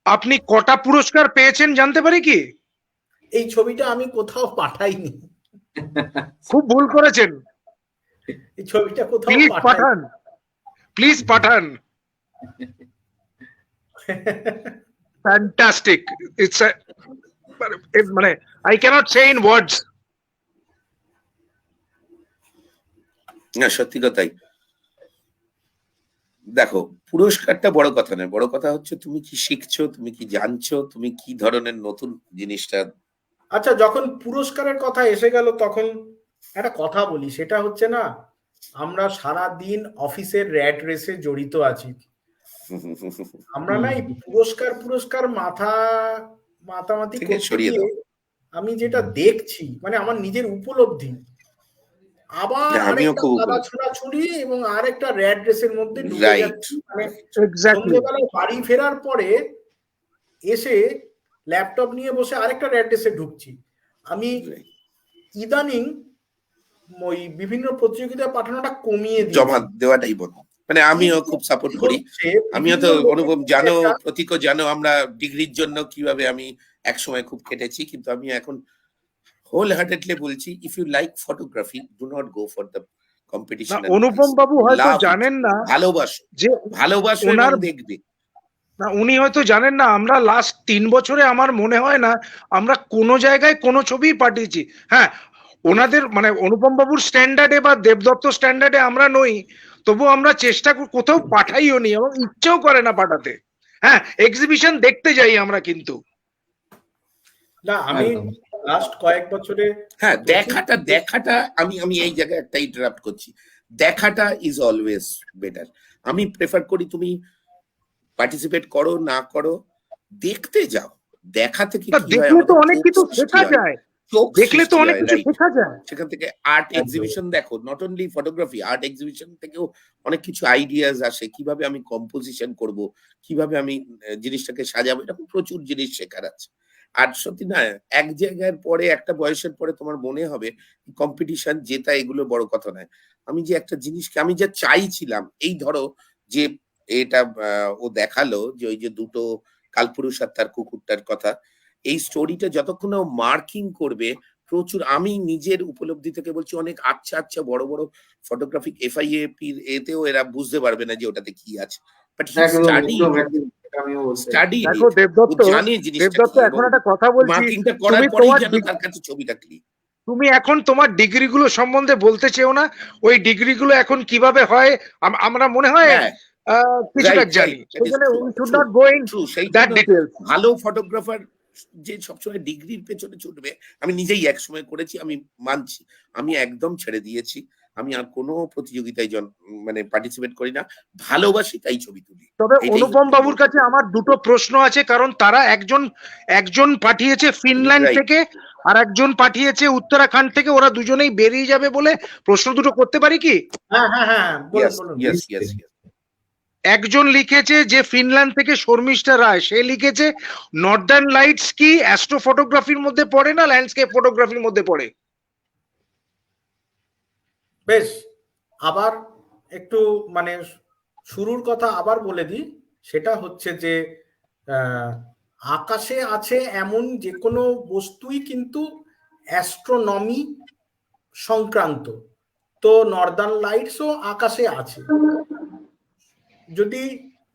আপনি কটা পুরস্কার পেয়েছেন জানতে পারি কি? এই ছবিটা আমি কোথাও পাঠাইনি। খুব ভুল করেছেন। এই ছবিটা কোথাও পাঠান, প্লিজ পাঠান। ফ্যান্টাস্টিক, ইটস মানে I can't say in words. না, সত্যি কথাই। দেখো, পুরস্কারটা বড় কথা নয়, বড় কথা হচ্ছে তুমি কি শিখছো, তুমি কি জানছো, তুমি কি ধরনের নতুন জিনিসটা। আচ্ছা, যখন পুরস্কারের কথা এসে গেল তখন একটা কথা বলি, সেটা হচ্ছে না, আমরা সারা দিন অফিসের র্যাট রেসে জড়িত আছি। আমরা না এই পুরস্কার মাতামাতি করতে গিয়ে আমি যেটা দেখছি, মানে আমার নিজের উপলব্ধি, আবার আরেকটা দাদা ছোড়াছুড়ি এবং আরেকটা র্যাট রেসের মধ্যে ঢুকে যাচ্ছি। মানে সন্ধ্যেবেলায় বাড়ি ফেরার পরে এসে ল্যাপটপ নিয়ে বসে আরেকটা র্যাট রেসে ঢুকছি। আমি ইদানিং ওই বিভিন্ন প্রতিযোগিতা পাঠানোটা কমিয়ে দিই, জমা দেওয়াটাই বন্ধ। মানে আমিও খুব সাপোর্ট করি। আমিও তো অনুভব জানো, প্রতীকও জানো, আমরা ডিগ্রির জন্য কিভাবে আমি একসময় খুব কেটেছি, কিন্তু আমি এখন হোল হার্টেডলি বলছি, if you like photography, do not go for the competition. Anupam বাবু হয়তো জানেন না, ভালোবাসো এবং দেখবে না, উনি হয়তো জানেন না, আমরা লাস্ট 3 বছরে আমার মনে হয় না আমরা কোনো জায়গায় কোনো ছবি পাঠিয়েছি। হ্যাঁ, ওনাদের মানে অনুপম বাবুর স্ট্যান্ডার্ডে বা দেবদত্ত স্ট্যান্ডার্ডে আমরা নই, তবু আমরা চেষ্টা কোথাও পাঠাইও নি এবং ইচ্ছেও করে না পাঠাতে। হ্যাঁ, এক্সিবিশন দেখতে যাই আমরা, কিন্তু না, আমি লাস্ট কয়েক বছরে হ্যাঁ দেখাটা আমি এই জায়গায় একটা ইন্টারাপ্ট করছি। দেখাটা ইজ অলওয়েজ বেটার। আমি প্রেফার করি তুমি পার্টিসিপেট করো না করো, দেখতে যাও। দেখা থেকে দেখলে তো অনেক কিছু শেখা যায়, দেখলে তো অনেক কিছু শেখা যায়। সেখান থেকে আর্ট এক্সিবিশন দেখো, not only photography, art exhibition থেকেও অনেক কিছু আইডিয়াস আসে, কিভাবে আমি কম্পোজিশন করব, কিভাবে আমি জিনিসটাকে সাজাবো, এরকম প্রচুর জিনিস শেখার আছে। আর সত্যি না, এক জায়গার পরে একটা বয়সের পরে তোমার মনে হবে কম্পিটিশন জেতা এগুলো বড় কথা নয়। আমি যে একটা জিনিসকে আমি যা চাইছিলাম, এই ধরো যে এটা ও দেখালো যে ওই যে দুটো কালপুরুষ আর তার কুকুরটার কথা, এই স্টোরিটা যতক্ষণ ও মার্কিং করবে প্রচুর, আমি নিজের উপলব্ধি থেকে বলছি, অনেক আচ্ছা আচ্ছা বড় বড় ফটোগ্রাফিক এফআইএপি এতেও এরা বুঝতে পারবে না যে ওটাতে কি আছে, বাট হি স্টাডি দেখো দেবদত্ত, জানে জিনিসটা দেবদত্ত কি, এখন একটা কথা বলছি, মার্কিংটা করার তুমি পরেই তোমার যেন তার কাছে ছবিটা ক্লিক। তুমি এখন তোমার ডিগ্রি গুলো সম্বন্ধে বলতে চেও না, ওই ডিগ্রি গুলো এখন কিভাবে হয় আমরা মনে হয় হ্যাঁ, কিছুটা right, জানি, right, that is সেখানে true, we should true, not go in true, সেই that জন্য details. ভালো ফটোগ্রাফার যে সবসময় ডিগ্রির পেছনে ছুটবে, আমি নিজেই একসময় করেছি, আমি মানছি, আমি একদম ছেড়ে দিয়েছি, আমি আর কোনো প্রতিযোগিতায় মানে পার্টিসিপেট করি না, ভালোবাসি তাই ছবি তুলি। তবে এটাই অনুপম হচ্ছে বাবুর কাছে আমার দুটো প্রশ্ন আছে, কারণ তারা একজন পাঠিয়েছে ফিনল্যান্ড Right. থেকে আর একজন পাঠিয়েছে উত্তরাখণ্ড থেকে, ওরা দুজনেই বেরিয়ে যাবে বলে প্রশ্ন দুটো করতে পারি কি? হ্যাঁ হ্যাঁ হ্যাঁ, বলুন Yes, বলুন। yes, yes, yes. একজন লিখেছে যে ফিনল্যান্ড থেকে শর্মিষ্ঠা রায়, সে লিখেছে নর্দার্ন লাইটস কি অ্যাস্ট্রো ফটোগ্রাফির মধ্যে পড়ে না ল্যান্ডস্কেপ ফটোগ্রাফির মধ্যে পড়ে? বেশ, আবার একটু মানে শুরুর কথা আবার বলে দিই, সেটা হচ্ছে যে আকাশে আছে এমন যে কোনো বস্তুই কিন্তু অ্যাস্ট্রোনমি সংক্রান্ত। তো নর্দার্ন লাইটসও আকাশে আছে, যদি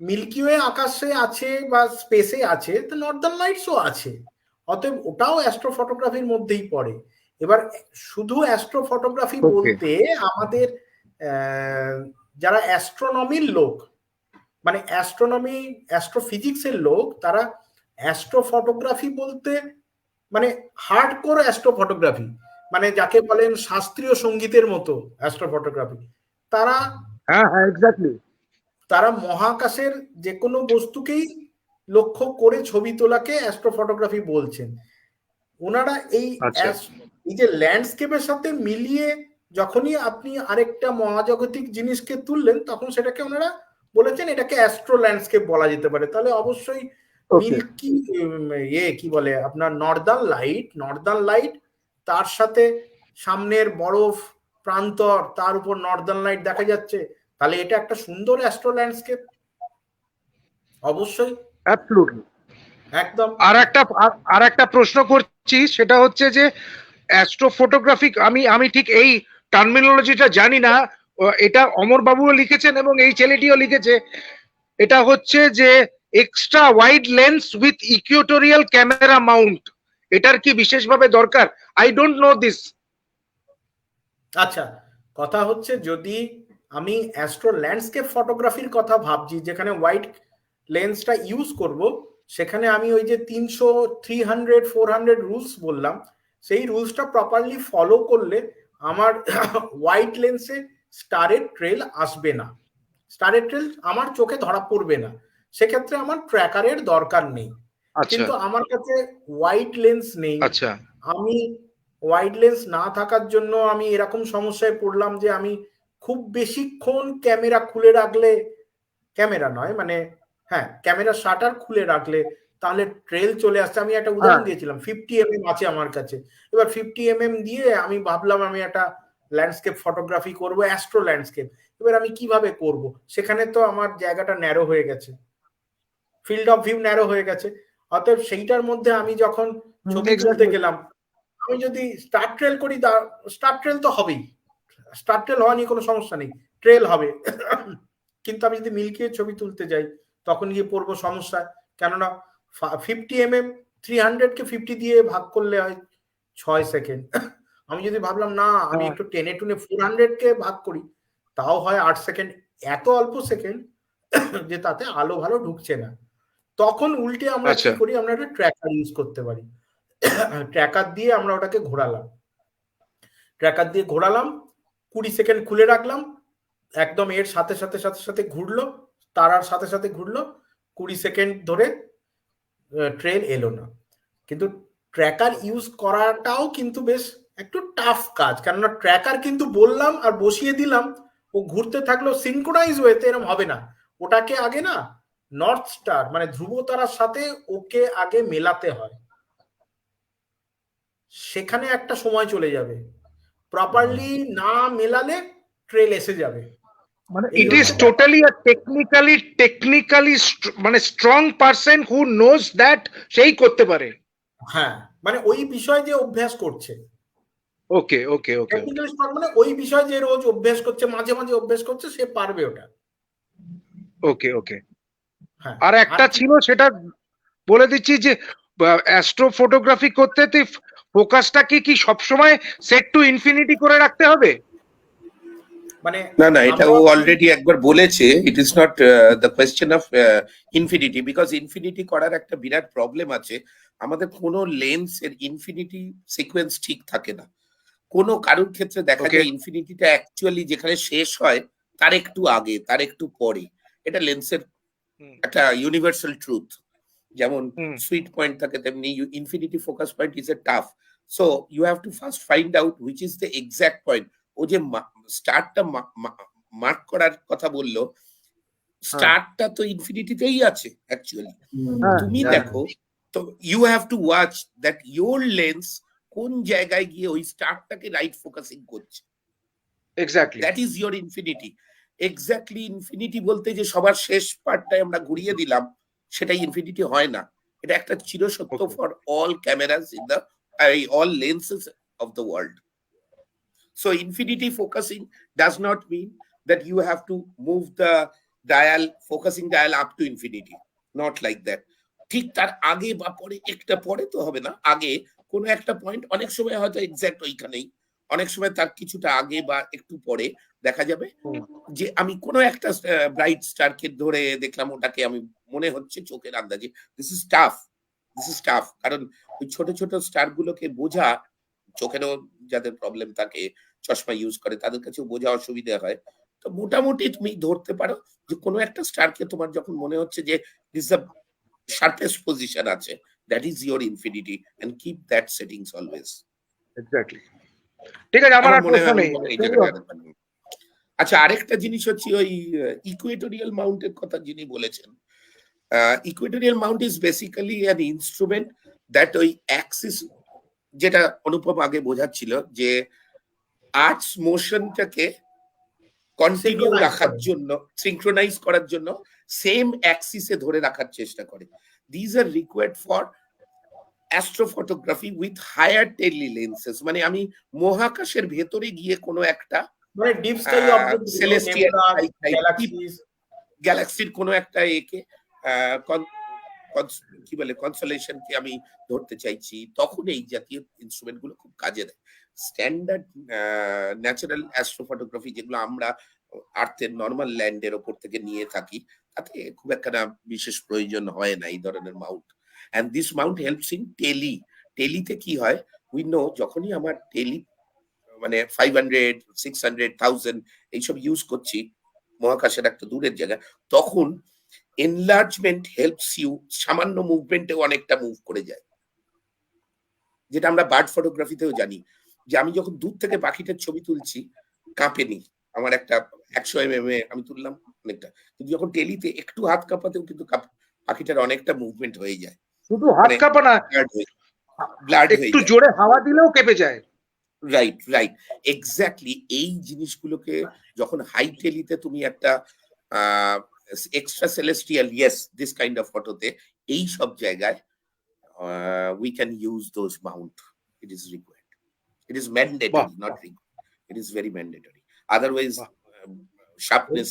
মিল্কি ওয়ে আকাশে আছে বা স্পেসে আছে, তো নর্দার্ন লাইটসও আছে, অতএব ওটাও অ্যাস্ট্রো ফটোগ্রাফির মধ্যেই পড়ে। এবার শুধু অ্যাস্ট্রো ফটোগ্রাফি বলতে আমাদের যারা অ্যাস্ট্রোনমির লোক, মানে অ্যাস্ট্রোফিজিক্সের লোক, তারা অ্যাস্ট্রো ফটোগ্রাফি বলতে মানে হার্ডকোর অ্যাস্ট্রো ফটোগ্রাফি, মানে যাকে বলেন শাস্ত্রীয় সঙ্গীতের মতো অ্যাস্ট্রো ফটোগ্রাফি, তারা এক্স্যাক্টলি তারা মহাকাশের যে কোনো বস্তুকেই লক্ষ্য করে ছবি তোলাকে অ্যাস্ট্রো ফটোগ্রাফি বলছেন। ওনারা এই যে ল্যান্ডস্কেপের সাথে মিলিয়ে যখনই আপনি আরেকটা মহাজাগতিক জিনিসকে তুললেন, তখন সেটাকে ওনারা বলেছেন এটাকে অ্যাস্ট্রো ল্যান্ডস্কেপ বলা যেতে পারে। তাহলে অবশ্যই মিল্কি কি বলে আপনার নর্দার্ন লাইট, তার সাথে সামনের বরফ প্রান্তর, তার উপর নর্দার্ন লাইট দেখা যাচ্ছে, তাহলে এটা একটা সুন্দর অ্যাস্ট্রো ল্যান্ডস্কেপ অবশ্যই, অ্যাবসলিউটলি একদম। আর একটা প্রশ্ন করছি, সেটা হচ্ছে যে অ্যাস্ট্রো ফটোগ্রাফিক, আমি ঠিক এই টার্মিনোলজিটা জানি না, এটা অমর বাবুও লিখেছেন এবং এই ছেলেটিও লিখেছে, এটা হচ্ছে যে extra wide lens with Equatorial camera Mount, এটার কি বিশেষভাবে দরকার? I don't know this. আচ্ছা, কথা হচ্ছে যদি আমি অ্যাস্ট্রো ল্যান্ডস্কেপ ফটোগ্রাফির কথা ভাবছি, যেখানে ওয়াইড লেন্সটা ইউজ করব, সেখানে আমি ওই যে 300, 300, 400 রুলস বললাম, সেই রুলসটা প্রপারলি ফলো করলে আমার ওয়াইড লেন্সে স্টারের ট্রেল আসবে না, স্টারের ট্রেল আমার চোখে ধরা পড়বে না, সেক্ষেত্রে আমার ট্র্যাকারের দরকার নেই। কিন্তু আমার কাছে ওয়াইড লেন্স নেই, আমি ওয়াইড লেন্স না থাকার জন্য আমি এরকম সমস্যায় পড়লাম যে আমি খুব বেশিক্ষণ ক্যামেরা খুলে রাখলে, ক্যামেরা নয় মানে হ্যাঁ ক্যামেরা শাটার খুলে রাখলে তাহলে ট্রেল চলে আসছে। আমি একটা উদাহরণ দিয়েছিলাম, 50mm আছে আমার কাছে, এবার 50mm দিয়ে আমি ভাবলাম আমি একটা ল্যান্ডস্কেপ ফটোগ্রাফি করব, অ্যাস্ট্রো ল্যান্ডস্কেপ, এবার আমি কিভাবে করব? সেখানে তো আমার জায়গাটা ন্যারো হয়ে গেছে, ফিল্ড অফ ভিউ ন্যারো হয়ে গেছে। অতএব সেইটার মধ্যে আমি যখন ছবি তুলতে গেলাম, আমি যদি স্টার ট্রেল করি, স্টার ট্রেল তো হবেই, স্টার ট্রেল হওয়া নিয়ে কোনো সমস্যা নেই, ট্রেল হবে। কিন্তু আমি যদি মিল্কির ছবি তুলতে যাই, তখন গিয়ে পড়বো সমস্যা, কেননা 50mm 300-কে 50 দিয়ে ভাগ করলে হয় 6 সেকেন্ড। আমি যদি ভাবলাম না আমি একটু টেনে টুনে 400-কে ভাগ করি, তাও হয় 8 সেকেন্ড, এত অল্প সেকেন্ড যে তাতে আলো ভালো ঢুকছে না। তখন উল্টে আমরা কি করি, আমরা একটা ট্র্যাকার ইউজ করতে পারি। ট্র্যাকার দিয়ে আমরা ওটাকে ঘোরালাম, 20 সেকেন্ড খুলে রাখলাম, একদম এর সাথে সাথে ঘুরলো, তারার সাথে সাথে ঘুরলো, 20 সেকেন্ড ধরে ট্রেল এলো না। কিন্তু ট্র্যাকার ইউজ করাটাও কিন্তু বেশ একটু টাফ কাজ, কেননা ট্র্যাকার কিন্তু বললাম আর বসিয়ে দিলাম, ও ঘুরতে থাকলো সিনক্রোনাইজ ওয়েতে, এরকম হবে না, ওটাকে আগে না নর্থ স্টার মানে ধ্রুব তারার সাথে ওকে আগে মেলাতে হয়, সেখানে একটা সময় চলে যাবে, প্রপারলি না মেলালে ট্রেল এসে যাবে। মানে এই ইট ইজ হচ্ছে টোটালি আ টেকনিক্যালি মানে strong person who knows that সেই করতে পারে। হ্যাঁ, মানে ওই বিষয় যে অভ্যাস করছে, ওকে ওকে ওকে টেকনিক্যালি স্ট্রং মানে ওই বিষয় যে রোজ অভ্যাস করছে, মাঝে মাঝে অভ্যাস করছে, সে পারবে ওটা। ওকে ওকে। হ্যাঁ, আর একটা ছিল, সেটা বলে দিচ্ছি যে অ্যাস্ট্রো ফটোগ্রাফি করতে ফোকাসটা কি সবসময় সেট টু ইনফিনিটি করে রাখতে হবে? মানে না না, এটা ও আমরা অলরেডি একবার বলেছে, it is not the question of infinity, because infinity করার একটা বিরাট প্রবলেম আছে। আমাদের কোনো লেন্সের ইনফিনিটি সিকোয়েন্স ঠিক থাকে না। কোনো কারোর ক্ষেত্রে দেখা Okay. যায় ইনফিনিটিটা অ্যাকচুয়ালি যেখানে শেষ হয় তার একটু আগে, তার একটু পরে। এটা লেন্সের একটা ইউনিভার্সাল ট্রুথ। যেমন সুইট পয়েন্ট থাকে, তেমনি infinity focus point is a tough. So you have to first find out which is the exact point. ও যে স্টার্টটা মার্ক করার কথা বললো, স্টার্টটা তো ইনফিনিটিতেই আছে অ্যাকচুয়ালি। তুমি দেখো, তো you have to watch that your lens কোন জায়গায় গিয়ে ওই স্টার্টটাকে রাইট ফোকাসিং করছে। Exactly. That is your infinity. Exactly infinity বলতে যে সবার শেষ পার্টটাই আমরা ঘুরিয়ে দিলাম, সেটাই ইনফিনিটি হয় না। এটা একটা চিরসত্য for all cameras in the all lenses of the world. So infinity focusing does not mean that you have to move the dial, focusing dial up to infinity. Not like that. ঠিক তার আগে বা পরে, একটা পরে তো হবে না, আগে কোনো একটা পয়েন্ট, অনেক সময় হয়তো এক্স্যাক্ট ওইখানেই, অনেক সময় তার কিছুটা আগে বা একটু পরে দেখা যাবে যে আমি কোনো একটা ব্রাইট স্টারকে ধরে দেখলাম, ওটাকে আমি মনে হচ্ছে চোখের আন্দাজে। দিস ইজ টাফ, কারণ ওই ছোট ছোট স্টার গুলোকে বোঝা, চোখেরও যাদের প্রবলেম থাকে, চশমা ইউজ করে, তাদের কাছেও বোঝা অসুবিধা হয়। তো মোটামুটি তুমি ধরতে পারো যে কোনো একটা স্টারকে তোমার যখন মনে হচ্ছে যে দিস দ্য শার্পেস্ট পজিশন আছে, that is your infinity, and keep that settings always. Exactly. ঠিক আছে, আমার আর প্রশ্ন নেই। আচ্ছা, আরেকটা জিনিস হচ্ছে ওই ইকুয়েটোরিয়াল মাউন্টের কথা যিনি বলেছেন। Equatorial mount is basically an instrument that ওই অ্যাক্সিস, যেটা অনুপম আগে বোঝাচ্ছিল, যে আর্টস মোশনটাকে কন্টিনিউ রাখার জন্য, সিনক্রোনাইজ করার জন্য সেম অ্যাক্সিসে ধরে রাখার চেষ্টা করে। These are required for astrophotography with higher tele lenses. মানে আমি মহাকাশের ভেতরে গিয়ে কোনো একটা মানে deep sky object, celestial galaxies, গ্যালাক্সির কোনো একটা একে কি বলে কনসোলেশনকে আমি ধরতে চাইছি, তখন এই জাতীয় ইনস্ট্রুমেন্ট গুলো খুব কাজে দেয়। স্ট্যান্ডার্ড ন্যাচারাল অ্যাস্ট্রোফটোগ্রাফি যেগুলো আমরা আর্থের নর্মাল ল্যান্ডের ওপর থেকে নিয়ে থাকি, তাতে খুব একটা বিশেষ প্রয়োজন হয় না এই ধরনের mount. And this mount helps in টেলিতে কি হয়, উই নো, যখনই আমার টেলি মানে 500, 600, 1000 এইসব ইউজ করছি মহাকাশের একটা দূরের জায়গা, তখন এনলার্জমেন্ট হেল্পস ইউ, সামান্য মুভমেন্টেও অনেকটা মুভ করে যায়, যেটা আমরা বার্ড ফটোগ্রাফিতেও জানি, যে আমি যখন দূর থেকে পাখিটার ছবি তুলছি কাঁপেনি, আমার একটা 100 mm আমি তুললাম অনেকটা, কিন্তু যখন টেলিতে একটু হাত কাঁপাতেও কিন্তু পাখিটার অনেকটা মুভমেন্ট হয়ে যায়। শুধু হাত কাঁপা না, ব্লাড হয়ে একটু যায়, জোরে হাওয়া দিলেও কেঁপে যায়। Right, exactly. এই জিনিসগুলোকে যখন হাই টেলিতে তুমি একটা extra celestial, yes, this kind of ফটোতে, এই সব জায়গায় we can use those mount. It is required. It is mandatory, not required. It is very mandatory. Otherwise, sharpness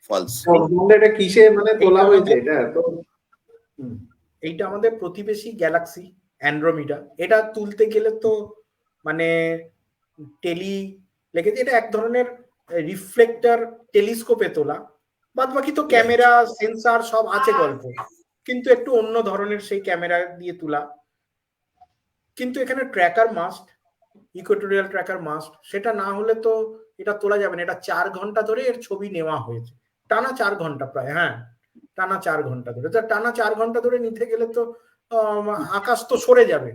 falls. এটা কিসে মানে তোলা হয়েছে এটা? তো এইটা আমাদের প্রতিবেশী গ্যালাক্সি অ্যান্ড্রোমিডা। এটা তুলতে গেলে তো মানে টেলি লেগেছে, এটা এক ধরনের রিফ্লেক্টর, টেলিস্কোপে তোলা, বাদ বাকি তো ক্যামেরা, সেন্সার সব আছে গল্প, কিন্তু একটু অন্য ধরনের সেই ক্যামেরা দিয়ে তোলা। কিন্তু এখানে tracker must, Equatorial tracker must, সেটা না হলে তো এটা তোলা যাবে না। এটা 4 ঘন্টা ধরে এর ছবি নেওয়া হয়েছে, টানা 4 ঘন্টা প্রায়, হ্যাঁ টানা 4 ঘন্টা ধরে। টানা 4 ঘন্টা ধরে নিতে গেলে তো আকাশ তো সরে যাবে।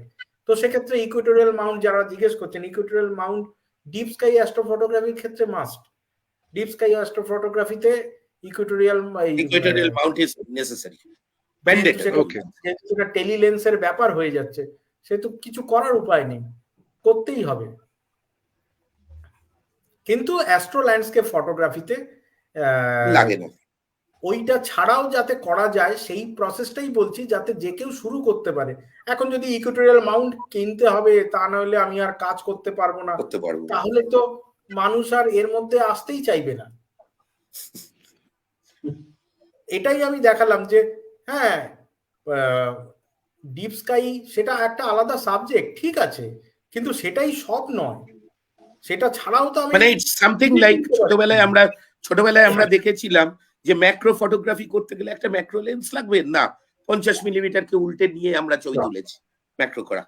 তো সেক্ষেত্রে ইকুয়েটোরিয়াল মাউন্ট, যারা জিজ্ঞেস করছেন, ইকুয়েটোরিয়াল মাউন্ট ডিপ স্কাই অ্যাস্ট্রোফটোগ্রাফির ক্ষেত্রে মাস্ট। ডিপ স্কাই অ্যাস্ট্রোফটোগ্রাফিতে ইকুয়েটোরিয়াল মাউন্ট ইজ নেসেসারি, যেটা টেলি লেন্সের ব্যাপার হয়ে যাচ্ছে, সেহেতু কিছু করার উপায় নেই, করতেই হবে। কিন্তু অ্যাস্ট্রো ল্যান্ডস্কেপ ফটোগ্রাফিতে লাগে না। ওইটা ছাড়াও যাতে করা যায় সেই প্রসেসটাই বলছি, যাতে যে কেউ শুরু করতে পারে। এখন যদি ইকুইটোরিয়াল মাউন্ট কিনতে হবে, তা নাহলে আমি আর কাজ করতে পারবো না, তাহলে তো মানুষ আর এর মধ্যে আসতেই চাইবে না। এটাই আমি দেখালাম যে হ্যাঁ, ডিপ স্কাই সেটা একটা আলাদা সাবজেক্ট, ঠিক আছে, কিন্তু সেটাই সব নয়। সেটা ছাড়াও তো আমি মানে ইটস সামথিং লাইক ছোটবেলায় আমরা দেখেছিলাম যে ম্যাক্রো ফটোগ্রাফি করতে গেলে একটা ম্যাক্রো লেন্স লাগবে না, 50 মিলিমিটার কে উল্টে নিয়ে আমরা ছবি তুলেছি ম্যাক্রো করা।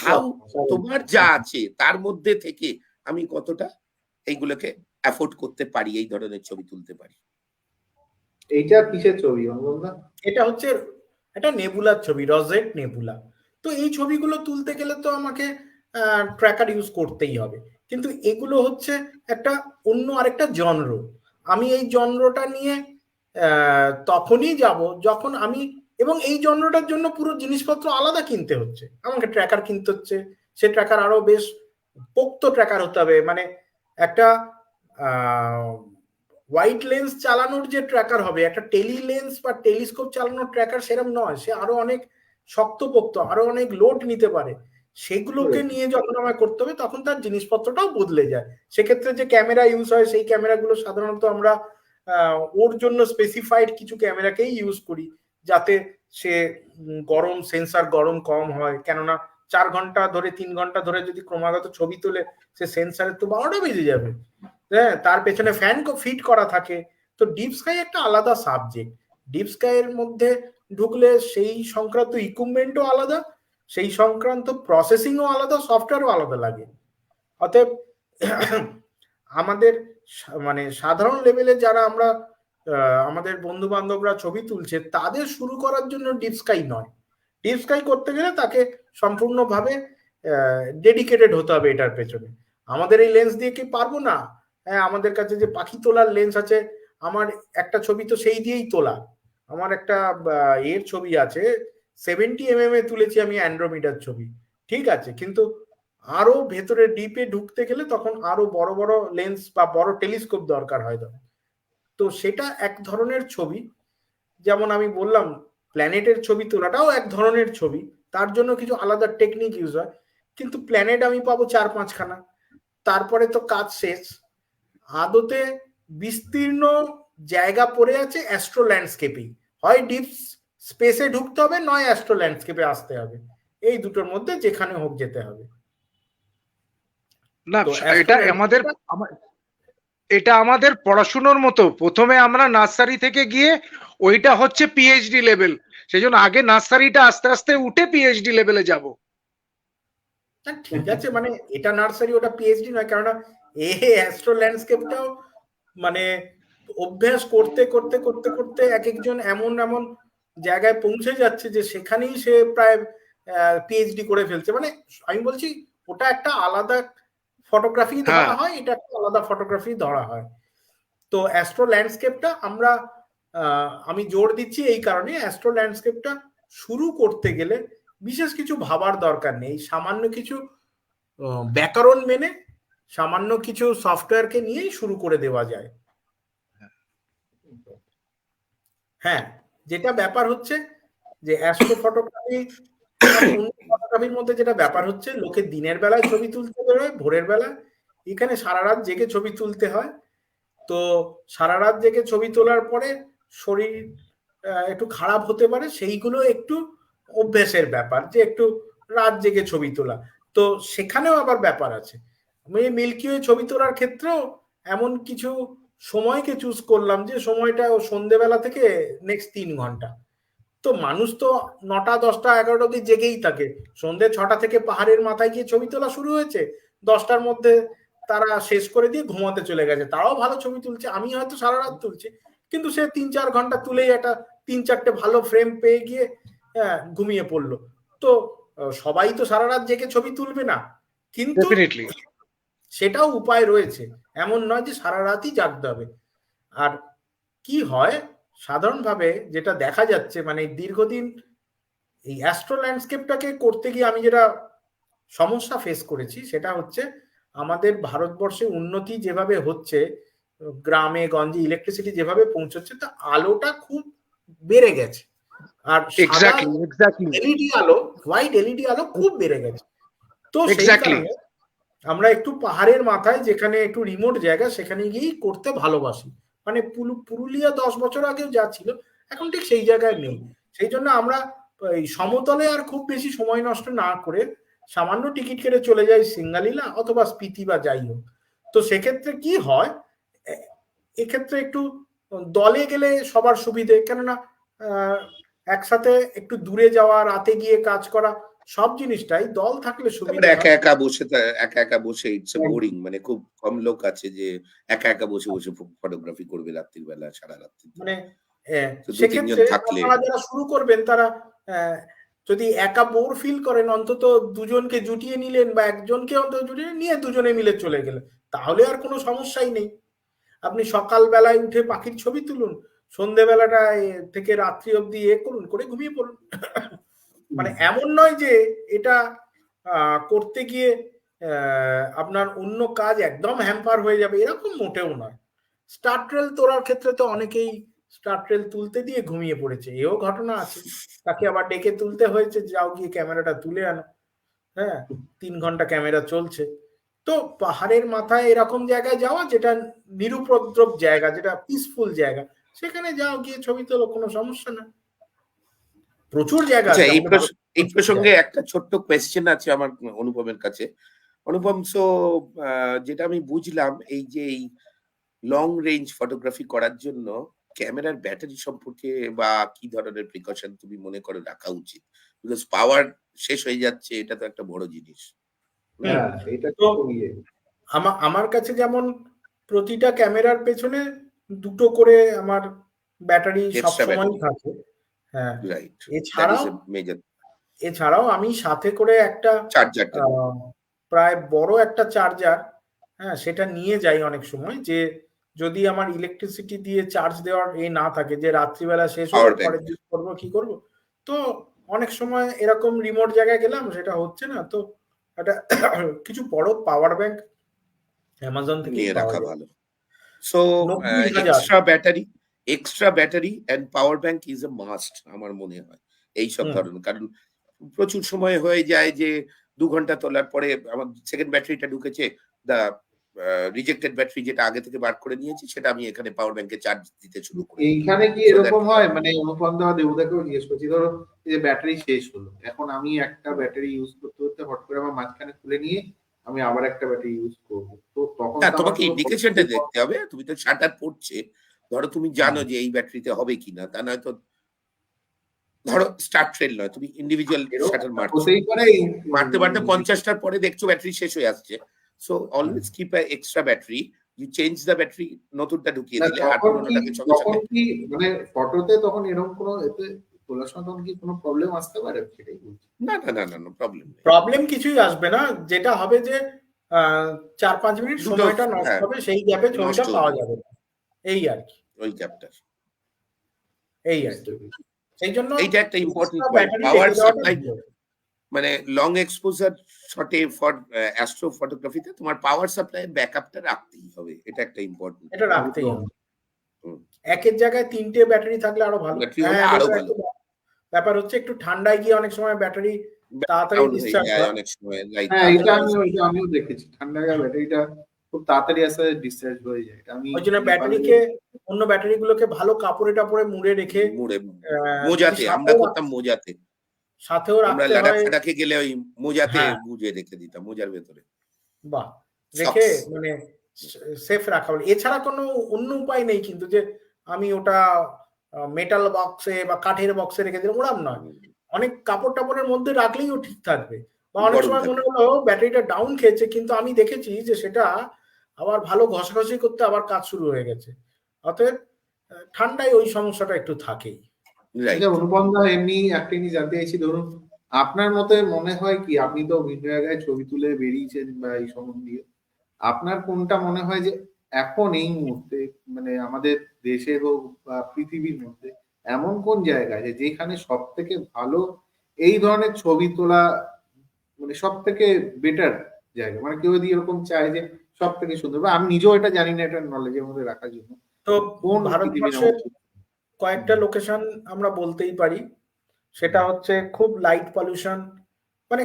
হাউ তোমার যা আছে তার মধ্যে থেকে আমি কতটা এইগুলোকে অ্যাফোর্ড করতে পারি, এই ধরনের ছবি তুলতে পারি। এইটা কিসের ছবি অনুপমদা? এটা হচ্ছে একটা নেবুলার ছবি, রজেট নেবুলা। তো এই ছবিগুলো তুলতে গেলে তো আমাকে ট্র্যাকার ইউজ করতেই হবে, কিন্তু এগুলো হচ্ছে একটা অন্য আরেকটা জনর। আমি এই জনরটা নিয়ে তখনই যাব যখন আমি, এবং এই জনরটার জন্য পুরো জিনিসপত্র আলাদা কিনতে হচ্ছে, আমাকে ট্র্যাকার কিনতে হচ্ছে। সে ট্র্যাকার আরো বেশ পোক্ত ট্র্যাকার হতে হবে, মানে একটা হোয়াইট লেন্স চালানোর যে ট্র্যাকার হবে, একটা টেলি লেন্স বা টেলিস্কোপ চালানোর ট্র্যাকার সেরকম নয়, সে আরো অনেক শক্তপোক্ত, আরো অনেক লোড নিতে পারে। সেগুলোকে নিয়ে যখন আমায় করতে হবে তখন তার জিনিসপত্রটাও বদলে যায়। সেক্ষেত্রে যে ক্যামেরা ইউজ হয় সেই ক্যামেরাগুলো সাধারণত আমরা ওর জন্য স্পেসিফাইড কিছু ক্যামেরাকেই ইউজ করি, যাতে সে গরম, সেন্সার গরম কম হয়। কেননা 4 ঘন্টা ধরে 3 ঘন্টা ধরে যদি ক্রমাগত ছবি তোলে, সে সেন্সারের তো 12টা বেজে যাবে। হ্যাঁ, তার পেছনে ফ্যান ফিট করা থাকে। তো ডিপ স্কাই একটা আলাদা সাবজেক্ট। ডিপ স্কাই এর মধ্যে ঢুকলে সেই সংক্রান্ত ইকুইপমেন্টও আলাদা, সেই সংক্রান্ত প্রসেসিংও আলাদা, সফটওয়্যারও আলাদা লাগে। অতএব আমাদের মানে সাধারণ লেভেলে যারা আমরা আমাদের বন্ধু বান্ধবরা ছবি তুলছে, তাদের শুরু করার জন্য ডিপ স্কাই নয়। ডিপ স্কাই করতে গেলে তাকে সম্পূর্ণভাবে ডেডিকেটেড হতে হবে এটার পেছনে। আমাদের এই লেন্স দিয়ে কি পারবো না? হ্যাঁ, আমাদের কাছে যে পাখি তোলার লেন্স আছে, আমার একটা ছবি তো সেই দিয়েই তোলা। আমার একটা এর ছবি আছে, 70mm এ তুলেছি আমি অ্যান্ড্রোমিটার ছবি, ঠিক আছে, কিন্তু আরো ভেতরে ডিপে ঢুকতে গেলে তখন আরো বড় বড় লেন্স বা বড় টেলিস্কোপ দরকার হয়। তো সেটা এক ধরনের ছবি। যেমন আমি বললাম, প্ল্যানেটের ছবি তোলাটাও এক ধরনের ছবি, তার জন্য কিছু আলাদা টেকনিক ইউজ হয়। কিন্তু প্ল্যানেট আমি পাবো 4-5 খানা, তারপরে তো কাজ শেষ। আদতে বিস্তীর্ণ জায়গা পড়ে আছে অ্যাস্ট্রো ল্যান্ডস্কেপেই, হয় ডিপ স্পেসে ঢুকতে হবে, নয় অ্যাস্ট্রো ল্যান্ডস্কেপে আসতে হবে। এই দুটোর মধ্যে যেখানে হোক যেতে হবে। না, এটা আমাদের পড়াশুনোর মতো। প্রথমে আমরা নার্সারি থেকে গিয়ে ওইটা হচ্ছে পিএইচডি লেভেল, সেই জন্য আগে নার্সারিটা আস্তে আস্তে উঠে পিএইচডি লেভেলে যাব। ঠিক আছে, মানে এটা নার্সারি ওটা পিএইচডি নয়, কারণ অ্যাস্ট্রো ল্যান্ডস্কেপটাও মানে অভ্যাস করতে করতে করতে করতে এক একজন এমন এমন জায়গায় পৌঁছে যাচ্ছে যে সেখানেই সে প্রায় পিএইচডি করে ফেলছে। মানে আমি বলছি ওটা একটা আলাদা ফটোগ্রাফি ধরা হয়, এটা একটা আলাদা ফটোগ্রাফি ধরা হয়। তো অ্যাস্ট্রো ল্যান্ডস্কেপটা আমি জোর দিচ্ছি এই কারণে, অ্যাস্ট্রো ল্যান্ডস্কেপটা শুরু করতে গেলে বিশেষ কিছু ভাবার দরকার নেই। সামান্য কিছু ব্যাকরণ মেনে, সামান্য কিছু সফটওয়্যারকে নিয়েই শুরু করে দেওয়া যায়। হ্যাঁ, যেটা ব্যাপার হচ্ছে যে অ্যাস্ট্রো ফটোগ্রাফি ফটোগ্রাফির মধ্যে যেটা ব্যাপার হচ্ছে, লোকে দিনের বেলায় ছবি তুলতে বেরোয়, ভোরের বেলা, এখানে সারা রাত জেগে ছবি তুলতে হয়। তো সারা রাত জেগে ছবি তোলার পরে শরীর একটু খারাপ হতে পারে, সেইগুলো একটু অভ্যেসের ব্যাপার, যে একটু রাত জেগে ছবি তোলা। তো সেখানেও আবার ব্যাপার আছে। আমি মিল্কি ওয়ে ছবি তোলার ক্ষেত্রেও এমন কিছু সময়কে চুজ করলাম যে সময়টা সন্ধ্যেবেলা থেকে নেক্সট 3 ঘন্টা। তো মানুষ তো 9টা 10টা 11টা অব্দি জেগেই থাকে। সন্ধ্যে 6টা থেকে পাহাড়ের মাথায় গিয়ে ছবি তোলা শুরু হয়েছে, 10টার মধ্যে তারা শেষ করে দিয়ে ঘুমাতে চলে গেছে। তারাও ভালো ছবি তুলছে, আমি হয়তো সারা রাত তুলছি, কিন্তু সে 3-4 ঘন্টা তুলেই একটা 3-4টে ভালো ফ্রেম পেয়ে গিয়ে ঘুমিয়ে পড়লো। তো সবাই তো সারা রাত জেগে ছবি তুলবে না, কিন্তু সেটাও উপায় রয়েছে, এমন নয় যে সারা রাতই জাগতে হবে। আর কি হয় সাধারণভাবে যেটা দেখা যাচ্ছে, মানে দীর্ঘদিন এই অ্যাস্ট্রো ল্যান্ডস্কেপটাকে করতে গিয়ে আমি যেটা সমস্যা ফেস করেছি, সেটা হচ্ছে আমাদের ভারতবর্ষে উন্নতি যেভাবে হচ্ছে, গ্রামে গঞ্জে ইলেকট্রিসিটি যেভাবে পৌঁছচ্ছে, তা আলোটা খুব বেড়ে গেছে। আর এক্স্যাক্টলি এলইডি আলো, হোয়াইট এলইডি আলো খুব বেড়ে গেছে। তো সেই এক্স্যাক্টলি কারণে আমরা একটু পাহাড়ের মাথায়, যেখানে একটু রিমোট জায়গা, সেখানে গিয়েই করতে ভালোবাসি। মানে পুরুলিয়া 10 বছর আগেও যা ছিল এখন ঠিক সেই জায়গায় নেই। সেই জন্য আমরা এই সমতলে আর খুব বেশি সময় নষ্ট না করে সামান্য টিকিট কেটে চলে যাই সিঙ্গালীলা অথবা স্পিতি বা যাই হোক। তো সেক্ষেত্রে কি হয়, এক্ষেত্রে একটু দলে গেলে সবার সুবিধে, কেননা একসাথে একটু দূরে যাওয়া, রাতে গিয়ে কাজ করা, সব জিনিসটাই দল থাকলে সুবিধা। একা একা বসে ইটস বোরিং, মানে খুব কম লোক আছে যে একা একা বসে বসে ফটোগ্রাফি করবে রাত্রির বেলা, সারা রাত্রি। মানে সেক্ষেত্রে আপনারা যারা শুরু করবেন তারা যদি একা বোর ফিল করেন, অন্তত দুজনকে জুটিয়ে নিলেন বা একজনকে অন্তত জুটিয়ে নিয়ে দুজনে মিলে চলে গেলেন, তাহলে আর কোনো সমস্যাই নেই। আপনি সকালবেলায় উঠে পাখির ছবি তুলুন, সন্ধ্যেবেলাটায় থেকে রাত্রি অবধি করুন, করে ঘুমিয়ে পড়ুন। মানে এমন নয় যে এটা করতে গিয়ে আপনার অন্য কাজ একদম হ্যাম্পার হয়ে যাবে, এরকম মোটেও নয়। স্টার ট্রেল তোলার ক্ষেত্রে তো অনেকেই স্টার ট্রেল তুলতে দিয়ে ঘুমিয়ে পড়েছে, এও ঘটনা আছে। তাকে আবার ডেকে তুলতে হয়েছে, যাও গিয়ে ক্যামেরাটা তুলে আনো। হ্যাঁ, 3 ঘন্টা ক্যামেরা চলছে। তো পাহাড়ের মাথায় এরকম জায়গায় যাওয়া, যেটা নিরুপদ্রব জায়গা, যেটা পিসফুল জায়গা, সেখানে যাও গিয়ে ছবি তোলো, কোনো সমস্যা না। প্রচুর জায়গা আছে। এই প্রসঙ্গে একটা ছোট্ট কোয়েশ্চেন আছে আমার অনুপমের কাছে। অনুপম, সো যেটা আমি বুঝলাম, এই যে এই লং রেঞ্জ ফটোগ্রাফি করার জন্য ক্যামেরার ব্যাটারি সম্পর্কে বা কি ধরনের প্রিকশন তুমি মনে করো রাখা উচিত? বিকজ পাওয়ার শেষ হয়ে যাচ্ছে, এটা তো একটা বড় জিনিস। আমার কাছে যেমন প্রতিটা ক্যামেরার পেছনে 2টো করে আমার ব্যাটারি সবসময় থাকে। হ্যাঁ, এছাড়াও আমি সাথে করে একটা প্রায় বড় একটা চার্জার, হ্যাঁ, সেটা নিয়ে যাই অনেক সময়, যে যদি আমার ইলেকট্রিসিটি দিয়ে চার্জ দেওয়ার না থাকে, যে রাত্রিবেলা শেষ হলে পরে ইউজ করবো, কি করব। তো অনেক সময় এরকম রিমোট জায়গায় গেলাম, সেটা হচ্ছে না, তো একটা কিছু বড় পাওয়ার ব্যাংক অ্যামাজন থেকে নিয়ে রাখা ভালো। So extra battery and power bank is a must আমার মনে হয় এই সব ধরনের। কারণ প্রচুর সময় হয়ে যায় যে 2 ঘন্টা তোলার পরে আমার সেকেন্ড ব্যাটারিটা ঢুকেছে, দা রিজেক্টেড ব্যাটারি যেটা আগে থেকে বার করে নিয়েছি, সেটা আমি এখানে পাওয়ার ব্যাংকে চার্জ দিতে শুরু করি। এইখানে কি এরকম হয়, মানে অনুপম দা দেবুদাকেও জিজ্ঞেস করছি, ধরো এই যে ব্যাটারি শেষ হলো, এখন আমি একটা ব্যাটারি ইউজ করতে করতে হট করে আমার মাঝখানে খুলে নিয়ে আমি আবার একটা ব্যাটারি ইউজ করব, তো তখন তোমাকে ইন্ডিকেশনটা দেখতে হবে। তুমি তো শাটার পড়ছে, ধরো তুমি জানো যে এই ব্যাটারিতে হবে কিনা, তা নয়তো ধরো স্টার ট্রেল নয়, তুমি ইন্ডিভিজুয়াল শাটার মারতে 50টার পরে দেখছো ব্যাটারি শেষ হয়ে আসছে। So always keep a extra battery, you change the battery, নতুনটা ঢুকিয়ে দিলে আর পুরোনোটাকে সঙ্গে সঙ্গে। কি মানে ফটোতে তখন এরকম কোনো এতে তোলার সময় তখন কি কোনো প্রবলেম আসতে পারে? সেটাই বলছি। না, প্রবলেম কিছুই আসবে না। যেটা হবে যে 4-5 মিনিট সময়টা নষ্ট হবে, সেই গ্যাপে ছবিটা পাওয়া যাবে না, এই আর কি, ওই গ্যাপটা, এই আর কি। সেই জন্য এইটা একটা ইম্পর্টেন্ট পয়েন্ট, পাওয়ার সাপ্লাই। মানে লং এক্সপোজার শটে ফর অ্যাস্ট্রো ফটোগ্রাফিতে তোমার পাওয়ার সাপ্লাই ব্যাকআপটা রাখতেই হবে, এটা একটা ইম্পর্টেন্ট, এটা রাখতেই হবে। একের জায়গায় 3টে ব্যাটারি থাকলে আরো ভালো। ব্যাপার হচ্ছে একটু ঠান্ডায় গিয়ে অনেক সময় ব্যাটারি তাড়াতাড়ি ডিসচার্জ হয় অনেক সময়। হ্যাঁ, এটা আমিও দেখেছি, ঠান্ডায় ব্যাটারিটা খুব তাড়াতাড়ি আসলে ডিসচার্জ হয়ে যায়। আমি ওই জন্য ব্যাটারিকে, অন্য ব্যাটারিগুলোকে ভালো কাপড়ে টাপড়ে মুড়ে রেখে, মোজাতে, আমরা করতাম মোজাতে, সাথেও রাখতে হয়। লাদাখে গেলে ওই মোজাতে গুজে রেখে দিতাম, মোজার ভেতরে বাহ, রেখে মানে সেফ রাখা হলো। এছাড়া কোনো অন্য উপায় নেই কিন্তু, যে আমি ওটা মেটাল বক্সে বা কাঠের বক্সে রেখে দিলাম, ওরকম নয়। অনেক কাপড় টাপড়ের মধ্যে রাখলেই ও ঠিক থাকবে। বা অনেক সময় মনে হলো ব্যাটারিটা ডাউন খেয়েছে, কিন্তু আমি দেখেছি যে সেটা আবার ভালো ঘষাঘষি করতে আবার কাজ শুরু হয়ে গেছে। অতএব ঠান্ডায় ওই সমস্যাটা একটু থাকেই। অনুপম দা, এমনি একটা জিনিস জানতে চাইছি, ধরুন আপনার মতে মনে হয় কি, আপনি তো বিভিন্ন জায়গায় ছবি তুলে বেরিয়েছেন বা এই সম্বন্ধে, আপনার কোনটা মনে হয় যে এখন এই মুহূর্তে মানে আমাদের দেশের হোক বা পৃথিবীর মধ্যে এমন কোন জায়গা আছে যেখানে সব থেকে ভালো এই ধরনের ছবি তোলা, মানে সব থেকে বেটার জায়গা? মানে কেউ যদি এরকম চায় যে সব থেকে সুন্দর, বা আমি নিজেও এটা জানি না, এটা নলেজের মধ্যে রাখার জন্য। তো কোন ভারতবর্ষের কয়েকটা লোকেশন আমরা বলতেই পারি, সেটা হচ্ছে খুব লাইট পলিউশন, মানে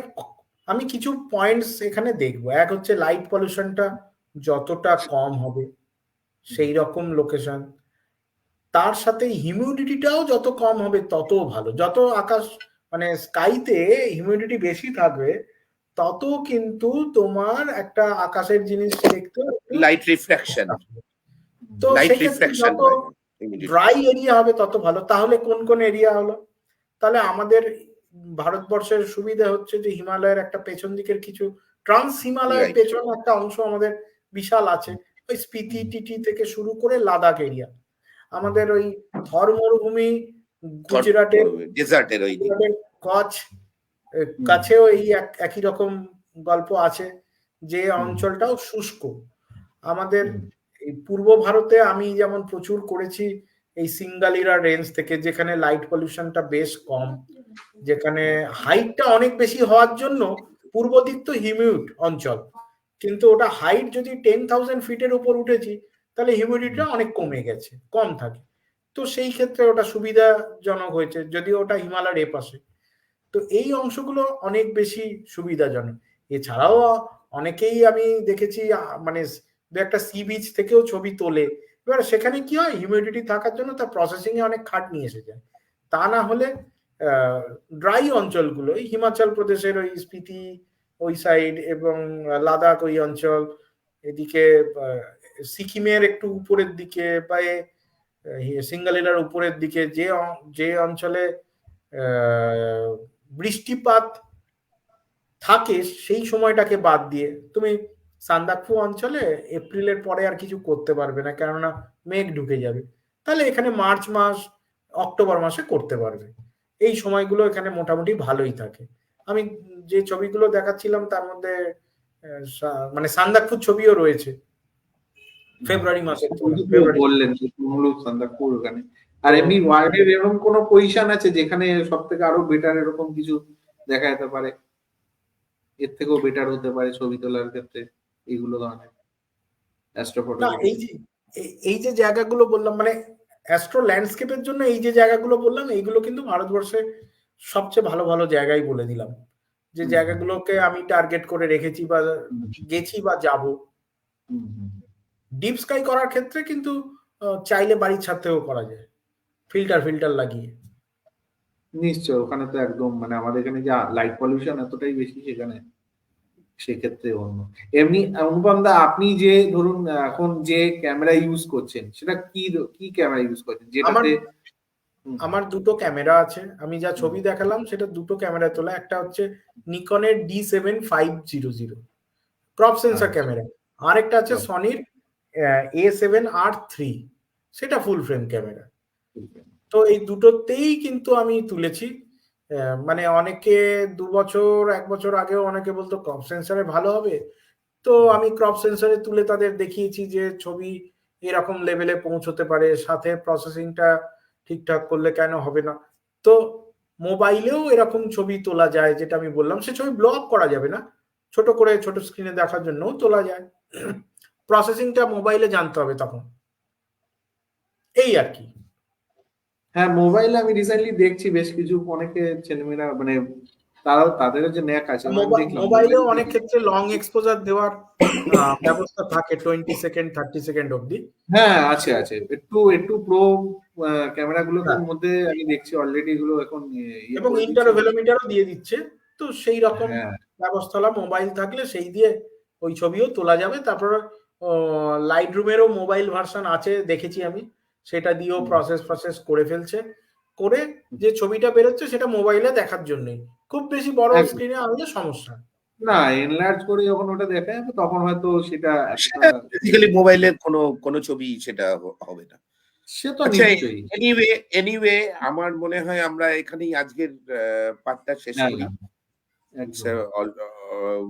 আমি কিছু পয়েন্টস এখানে দেখবো। এক হচ্ছে লাইট পলিউশনটা যতটা কম হবে সেই রকম লোকেশন, তার সাথে হিউমিডিটিটাও যত কম হবে তত ভালো। যত আকাশ মানে স্কাইতে হিউমিডিটি বেশি থাকবে তত কিন্তু তোমার একটা আকাশের জিনিস দেখতে লাইট রিফ্লেকশন, তো লাইট সেক্ষেত্রে রিফ্লেকশন যত ড্রাই এরিয়া হবে তত ভালো। তাহলে কোন কোন এরিয়া হলো? তাহলে আমাদের ভারতবর্ষের সুবিধা হচ্ছে যে হিমালয়ের একটা পেছন দিকের কিছু ট্রান্স হিমালয়ের Right. পেছনে একটা অংশ আমাদের বিশাল আছে, ওই স্পিতি টিটি থেকে শুরু করে লাদাখ এরিয়া। আমাদের ওই থর মরুভূমি গুজরাটের ডেজার্টের ওই দিকে। কচ্ছ কাছেও এই একই রকম গল্প আছে, যে অঞ্চলটাও শুষ্ক। আমাদের এই পূর্ব ভারতে আমি যেমন প্রচুর করেছি এই সিঙ্গালিরা রেঞ্জ থেকে, যেখানে লাইট পলিউশনটা বেশ কম, যেখানে হাইটটা অনেক বেশি হওয়ার জন্য পূর্ব দিক তো হিউমিড অঞ্চল, কিন্তু ওটা হাইট যদি 10,000 ফিটের উপর উঠেছি তাহলে হিউমিডিটিটা অনেক কমে গেছে, কম থাকে। তো সেই ক্ষেত্রে ওটা সুবিধাজনক হয়েছে, যদিও ওটা হিমালয়ের এপাশে। তো এই অংশগুলো অনেক বেশি সুবিধাজনক। এছাড়াও অনেকেই আমি দেখেছি মানে দু একটা সি বিচ থেকেও ছবি তোলে। এবার সেখানে কি হয়, হিউমিডিটি থাকার জন্য তার প্রসেসিং এ অনেক খাটনি এসে যায়। তা না হলে ড্রাই অঞ্চলগুলো, হিমাচল প্রদেশের ওই স্পিতি ওই সাইড এবং লাদাখ ওই অঞ্চল, এদিকে সিকিমের একটু উপরের দিকে বা সিঙ্গালিলার উপরের দিকে যে অঞ্চলে বৃষ্টিপাত থাকে সেই সময়টাকে বাদ দিয়ে তুমি সান্দাকফু অঞ্চলে এপ্রিলের পরে আর কিছু করতে পারবে না, কেননা মেঘ ঢুকে যাবে। তাহলে এখানে মার্চ মাস অক্টোবর মাসে করতে পারবে। এই সময়গুলো এখানে মোটামুটি ভালোই থাকে। আমি যে ছবিগুলো দেখাচ্ছিলাম তার মধ্যে মানে সান্দাকফুর ছবিও রয়েছে ফেব্রুয়ারি মাসে। বললেন সান্দাকফু ওখানে। আর এমনি ওয়ার্ল্ডের এরকম কোন পজিশন আছে যেখানে সব থেকে আরো বেটার এরকম কিছু দেখা যেতে পারে, এর থেকেও বেটার হতে পারে ছবি তোলার ক্ষেত্রে এইগুলো ধরনের অ্যাস্ট্রোফটোগ্রাফি? এই যে জায়গাগুলো বললাম মানে অ্যাস্ট্রো ল্যান্ডস্কেপের জন্য এই যে জায়গাগুলো বললাম, এইগুলো কিন্তু ভারতবর্ষে সবচেয়ে ভালো ভালো জায়গাই বলে দিলাম, যে জায়গাগুলোকে আমি টার্গেট করে রেখেছি বা গেছি বা যাব। ডিপ স্কাই করার ক্ষেত্রে কিন্তু চাইলে বাড়ির ছাদ থেকেও করা যায়, ফিল্টার লাগিয়ে। নিশ্চয়, ওখানে তো একদম মানে আমাদের এখানে যে লাইট পলিউশন এতটাই বেশি, সেখানে সেক্ষেত্রে অন্য। এমনি অনুপম দা, আপনি যে ধরুন এখন যে ক্যামেরা ইউজ করছেন সেটা কি কি ক্যামেরা ইউজ করছেন যেটাতে? আমার দুটো ক্যামেরা আছে, আমি যা ছবি দেখালাম সেটা দুটো ক্যামেরা তোলা। একটা হচ্ছে নিকনের D7500 ক্রপ সেন্সর ক্যামেরা, আর একটা আছে সনির A7R3, সেটা ফুল ফ্রেম ক্যামেরা। তো এই দুটোতেই কিন্তু আমি তুলেছি। মানে অনেকে 2 বছর 1 বছর আগেও অনেকে বলতো ক্রপ সেন্সরে ভালো হবে, তো আমি ক্রপ সেন্সরে তুলে তাদের দেখিয়েছি যে ছবি এরকম লেভেলে পৌঁছতে পারে, সাথে প্রসেসিংটা ঠিকঠাক করলে কেন হবে না। তো মোবাইলেও এরকম ছবি তোলা যায়, যেটা আমি বললাম। সে ছবি ব্লো আপ করা যাবে না, ছোট করে ছোট স্ক্রিনে দেখার জন্য তোলা যায়। প্রসেসিংটা মোবাইলে জানতে হবে তখন, এই আর কি। হ্যাঁ, মোবাইলে আমি রিসেন্টলি দেখছি বেশ কিছু অনেকে ছেলেমেয়েরা মানে তারাও তাদের যে ন্যাক আছে মোবাইলেও অনেক ক্ষেত্রে লং এক্সপোজার দেওয়ার ব্যবস্থা থাকে, 20 সেকেন্ড 30 সেকেন্ড অবধি। হ্যাঁ, আছে আছে একটু প্রো ক্যামেরা গুলোর মধ্যে আমি দেখছি অলরেডি এগুলো এখন, এবং ইন্টারভেলোমিটারও দিয়ে দিচ্ছে। তো সেই রকম ব্যবস্থা মোবাইল থাকলে সেই দিয়ে ওই ছবিও তোলা যাবে। তারপর লাইট রুমেরও মোবাইল ভার্সন আছে দেখেছি আমি, সেটা দিয়েও প্রসেস করে ফেলছে, করে যে ছবিটা বেরোচ্ছে সেটা মোবাইলে দেখার জন্যই। খুব বেশি বড় স্ক্রিনে আনলে সমস্যা না, এনলার্জ করে যখন ওটা দেখা যাবে তখন হয়তো সেটা বেসিক্যালি মোবাইলের কোনো ছবি সেটা হবে না। সে তো নিশ্চয়ই। এনিওয়ে আমার মনে হয় আমরা এখানেই আজকের পার্টটা শেষ করি।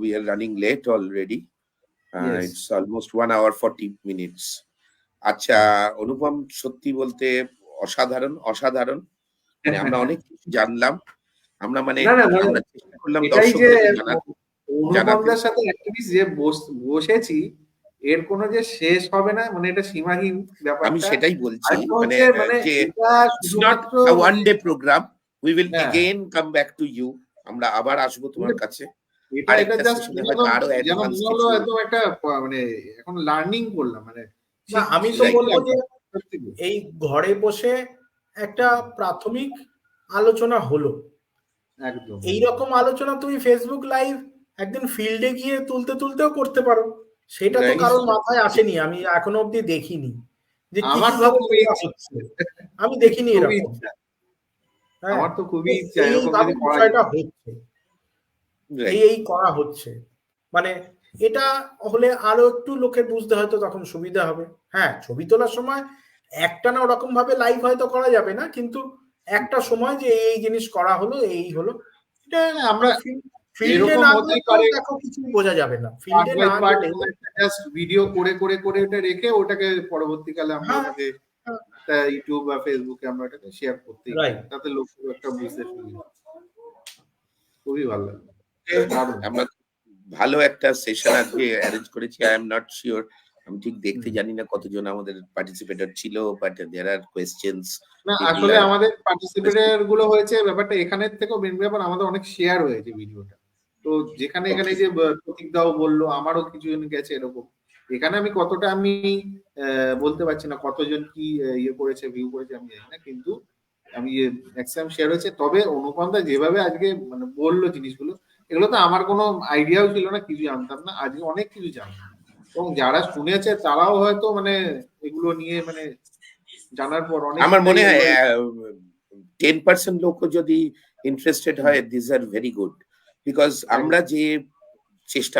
We are running late already. It's almost 1 hour 40 minutes. আচ্ছা অনুপম, সত্যি বলতে অসাধারণ অসাধারণ, মানে আমরা অনেক কিছু জানলাম। আমরা মানে আমরা চেষ্টা করলাম দর্শকদের অনুপমদার সাথে অ্যাকচুয়ালি যে বসেছি এর কোনো যে শেষ হবে না, মানে এটা সীমাহীন ব্যাপারটা। আমি সেটাই বলছি, আরেকটা মানে হচ্ছে মানে যে এটা it's not শুধুমাত্র a one day program. We will হ্যাঁ, again come back to you. আমরা আবার আসবো তোমার কাছে। এটা আরেকটা জাস্ট সেশনে হয়তো আরো যেন অ্যাডভান্স মনে হলো কিছু। একদম একটা মানে এখন লার্নিং করলাম, মানে না, আমি তো Right. বলবো যে সত্যি তো। এই ঘরে বসে একটা প্রাথমিক আলোচনা হলো, একদম এইরকম আলোচনা তুমি ফেসবুক লাইভ একদিন ফিল্ডে গিয়ে তুলতেও করতে পারো। সেটা তো Nice. কারোর মাথায় আসেনি, আমি এখনো অব্দি দেখিনি যে কি আমার তো কিভাবে খুবই করা হচ্ছে, আমি দেখিনি খুবই এরকম। ইচ্ছা, হ্যাঁ, আমার তো খুবই ইচ্ছা এরকম এইভাবে যদি করা বিষয়টা যেত। হচ্ছে, Right. এই করা হচ্ছে, মানে এটা হলে আরো একটু লোকের বুঝতে হয়তো তখন সুবিধা হবে। হ্যাঁ, ছবি তোলার সময় একটানা ওরকম ভাবে লাইভ হয়তো করা যাবে না, কিন্তু একটা সময় যে এই জিনিস করা হলো, এই হলো, এটা আমরা ফিল্ডে এরকম না হতেই গেলে তো পারে, দেখো কিছু বোঝা যাবে না, পার্ট ফিল্ডে বাই না পার্ট গেলে। জাস্ট ভিডিও করে করে করে ওটা রেখে ওটাকে পরবর্তীকালে আমরা হ্যাঁ, ওটাকে ইউটিউব বা ফেসবুকে আমরা ওটাকে শেয়ার করতেই পারি, রাইট। তাতে লোক একটা বুঝতে সুবিধা। খুবই ভালো লাগলো, দারুণ। আমরা ভালো একটা সেশন আজকে অ্যারেঞ্জ করেছি। আই এম নট শিওর, আমি ঠিক দেখতে জানি না কতজন আমাদের পার্টিসিপেটর ছিল, বাট দেয়ার আর কোয়েশ্চেন্স। না আসলে আমাদের পার্টিসিপেটর গুলো হয়েছে, ব্যাপারটা এখানের থেকেও মেন ব্যাপার আমাদের অনেক শেয়ার হয়েছে ভিডিওটা। তো যেখানে এখানে যে প্রতীক দাও বললো, আমারও কিছু জন গেছে এরকম। এখানে আমি কতটা আমি বলতে পারছি না কতজন কি ইয়ে করেছে, ভিউ করেছে আমি জানি না, কিন্তু আমি ম্যাক্সিমাম শেয়ার হয়েছে। তবে অনুপম দা যেভাবে আজকে মানে বললো জিনিসগুলো, এগুলো তো আমার কোনো আইডিয়াও ছিল না, কিছু জানতাম না, আজকে অনেক কিছু জানতাম। এবং যারা শুনেছে তারাও হয়তো মানে এগুলো নিয়ে মানে জানার পর অনেক, আমার মনে হয় 10% লোকও যদি ইন্টারেস্টেড হয়, this are very good, because আমরা যে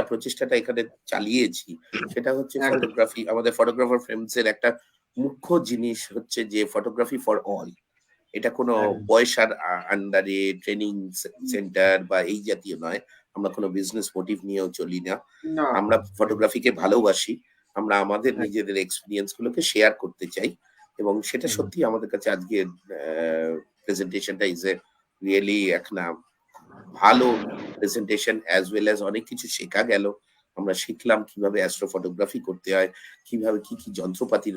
প্রচেষ্টাটা এখানে চালিয়েছি সেটা হচ্ছে ফটোগ্রাফি। আমাদের ফটোগ্রাফার ফ্রেন্ডস এর একটা মুখ্য জিনিস হচ্ছে যে ফটোগ্রাফি ফর অল। এটা কোনো পয়সার আন্ডারে ট্রেনিং সেন্টার বা এই জাতীয় নয়। আমরা কোনো বিজনেস মোটিভ নিয়েও চলি না। আমরা ফটোগ্রাফিকে ভালোবাসি, আমরা আমাদের নিজেদের এক্সপিরিয়েন্স গুলোকে শেয়ার করতে চাই, এবং সেটা সত্যি আমাদের কাছে আজকে প্রেজেন্টেশনটা ইজ এ রিয়েলি একটা ভালো প্রেজেন্টেশন, অ্যাজ ওয়েল অ্যাজ অনেক কিছু শেখা গেল। আমরা শিখলাম কিভাবে অ্যাস্ট্রো ফটোগ্রাফি করতে হয়, কিভাবে কি কি যন্ত্রপাতি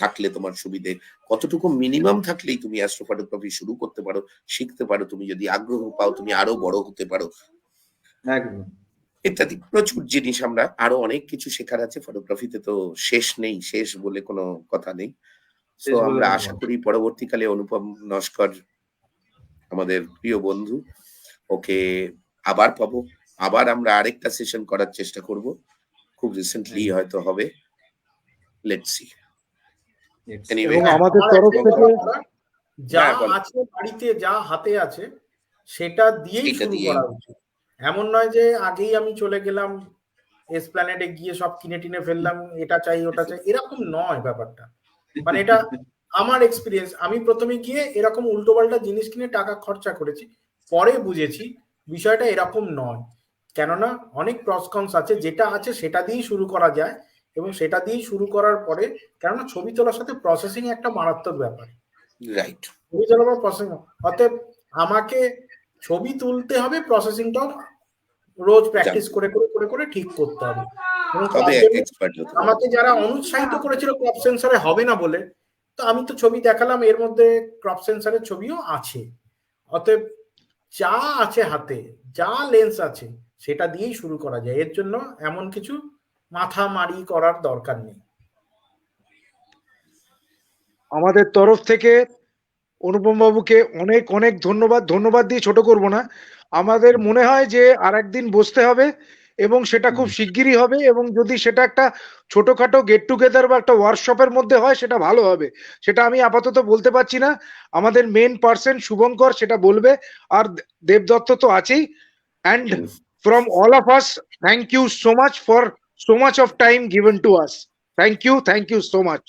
থাকলে তোমার সুবিধে, কতটুকু মিনিমাম থাকলেই তুমি অ্যাস্ট্রো ফটোগ্রাফি শুরু করতে পারো, শিখতে পারো, তুমি যদি আগ্রহ পাও তুমি আরো বড় হতে পারো, একদম ইত্যাদি প্রচুর জিনিস। আমরা আরো অনেক কিছু শেখার আছে, ফটোগ্রাফিতে তো শেষ নেই, শেষ বলে কোনো কথা নেই। তো আমরা আশা করি পরবর্তীকালে অনুপম নস্কর আমাদের প্রিয় বন্ধু, ওকে আবার পাবো, আবার আমরা আরেকটা সেশন করার চেষ্টা করব, খুব রিসেন্টলি হয়তো হবে, লেটস সি। এনিওয়ে, এবং আমাদের তরফ থেকে যা আছে বাড়িতে, যা হাতে আছে সেটা দিয়েই শুরু করা উচিত। এমন নয় যে আগেই আমি চলে গেলাম এসপ্ল্যানেডে গিয়ে সব কিনে টিনে ফেললাম, এটা চাই ওটা চাই, এরকম নয় ব্যাপারটা। মানে এটা আমার এক্সপিরিয়েন্স, আমি প্রথমে গিয়ে এরকম উল্টোপাল্টা জিনিস কিনে টাকা খরচা করেছি, পরে বুঝেছি বিষয়টা এরকম নয়। কেননা অনেক প্রসকনস আছে, যেটা আছে সেটা দিয়েই শুরু করা যায়, এবং সেটা দিয়েই শুরু করার পরে, কেননা ছবি তোলার সাথে প্রসেসিং একটা মারাত্মক ব্যাপার। রাইট, ছবি তোলার পর প্রসেসিং, অতএব আমাকে ছবি তুলতে হবে, প্রসেসিংটাও রোজ প্র্যাকটিস করে করে করে করে ঠিক করতে হবে। আমাকে যারা অনুৎসাহিত করেছিল ক্রপ সেন্সরে হবে না বলে, তো আমি তো ছবি দেখালাম, এর মধ্যে ক্রপ সেন্সরের ছবিও আছে। অতএব যা আছে হাতে, যা লেন্স আছে সেটা দিয়েই শুরু করা যায়, এর জন্য এমন কিছু মাথা মারি করার দরকার নেই। আমাদের তরফ থেকে অনুপম বাবুকে অনেক অনেক ধন্যবাদ দিয়ে ছোট করব না। আমাদের মনে হয় যে আর একদিন বসতে হবে, এবং সেটা খুব শিগগিরই হবে, এবং যদি সেটা একটা ছোটখাটো গেট টুগেদার বা একটা ওয়ার্কশপের মধ্যে হয় সেটা ভালো হবে। সেটা আমি আপাতত বলতে পারছি না, আমাদের মেন পার্সন শুভঙ্কর সেটা বলবে, আর দেবদত্ত তো আছেই। And from all of us, thank you so much for so much of time given to us. Thank you so much.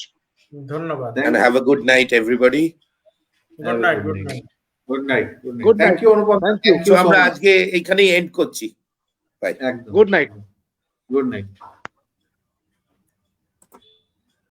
ধন্যবাদ, and have a good night everybody. Good night. Good night. Thank you Anupam, thank you. আমরা আজকে এইখানেই end করছি। Bye, good night. Good night.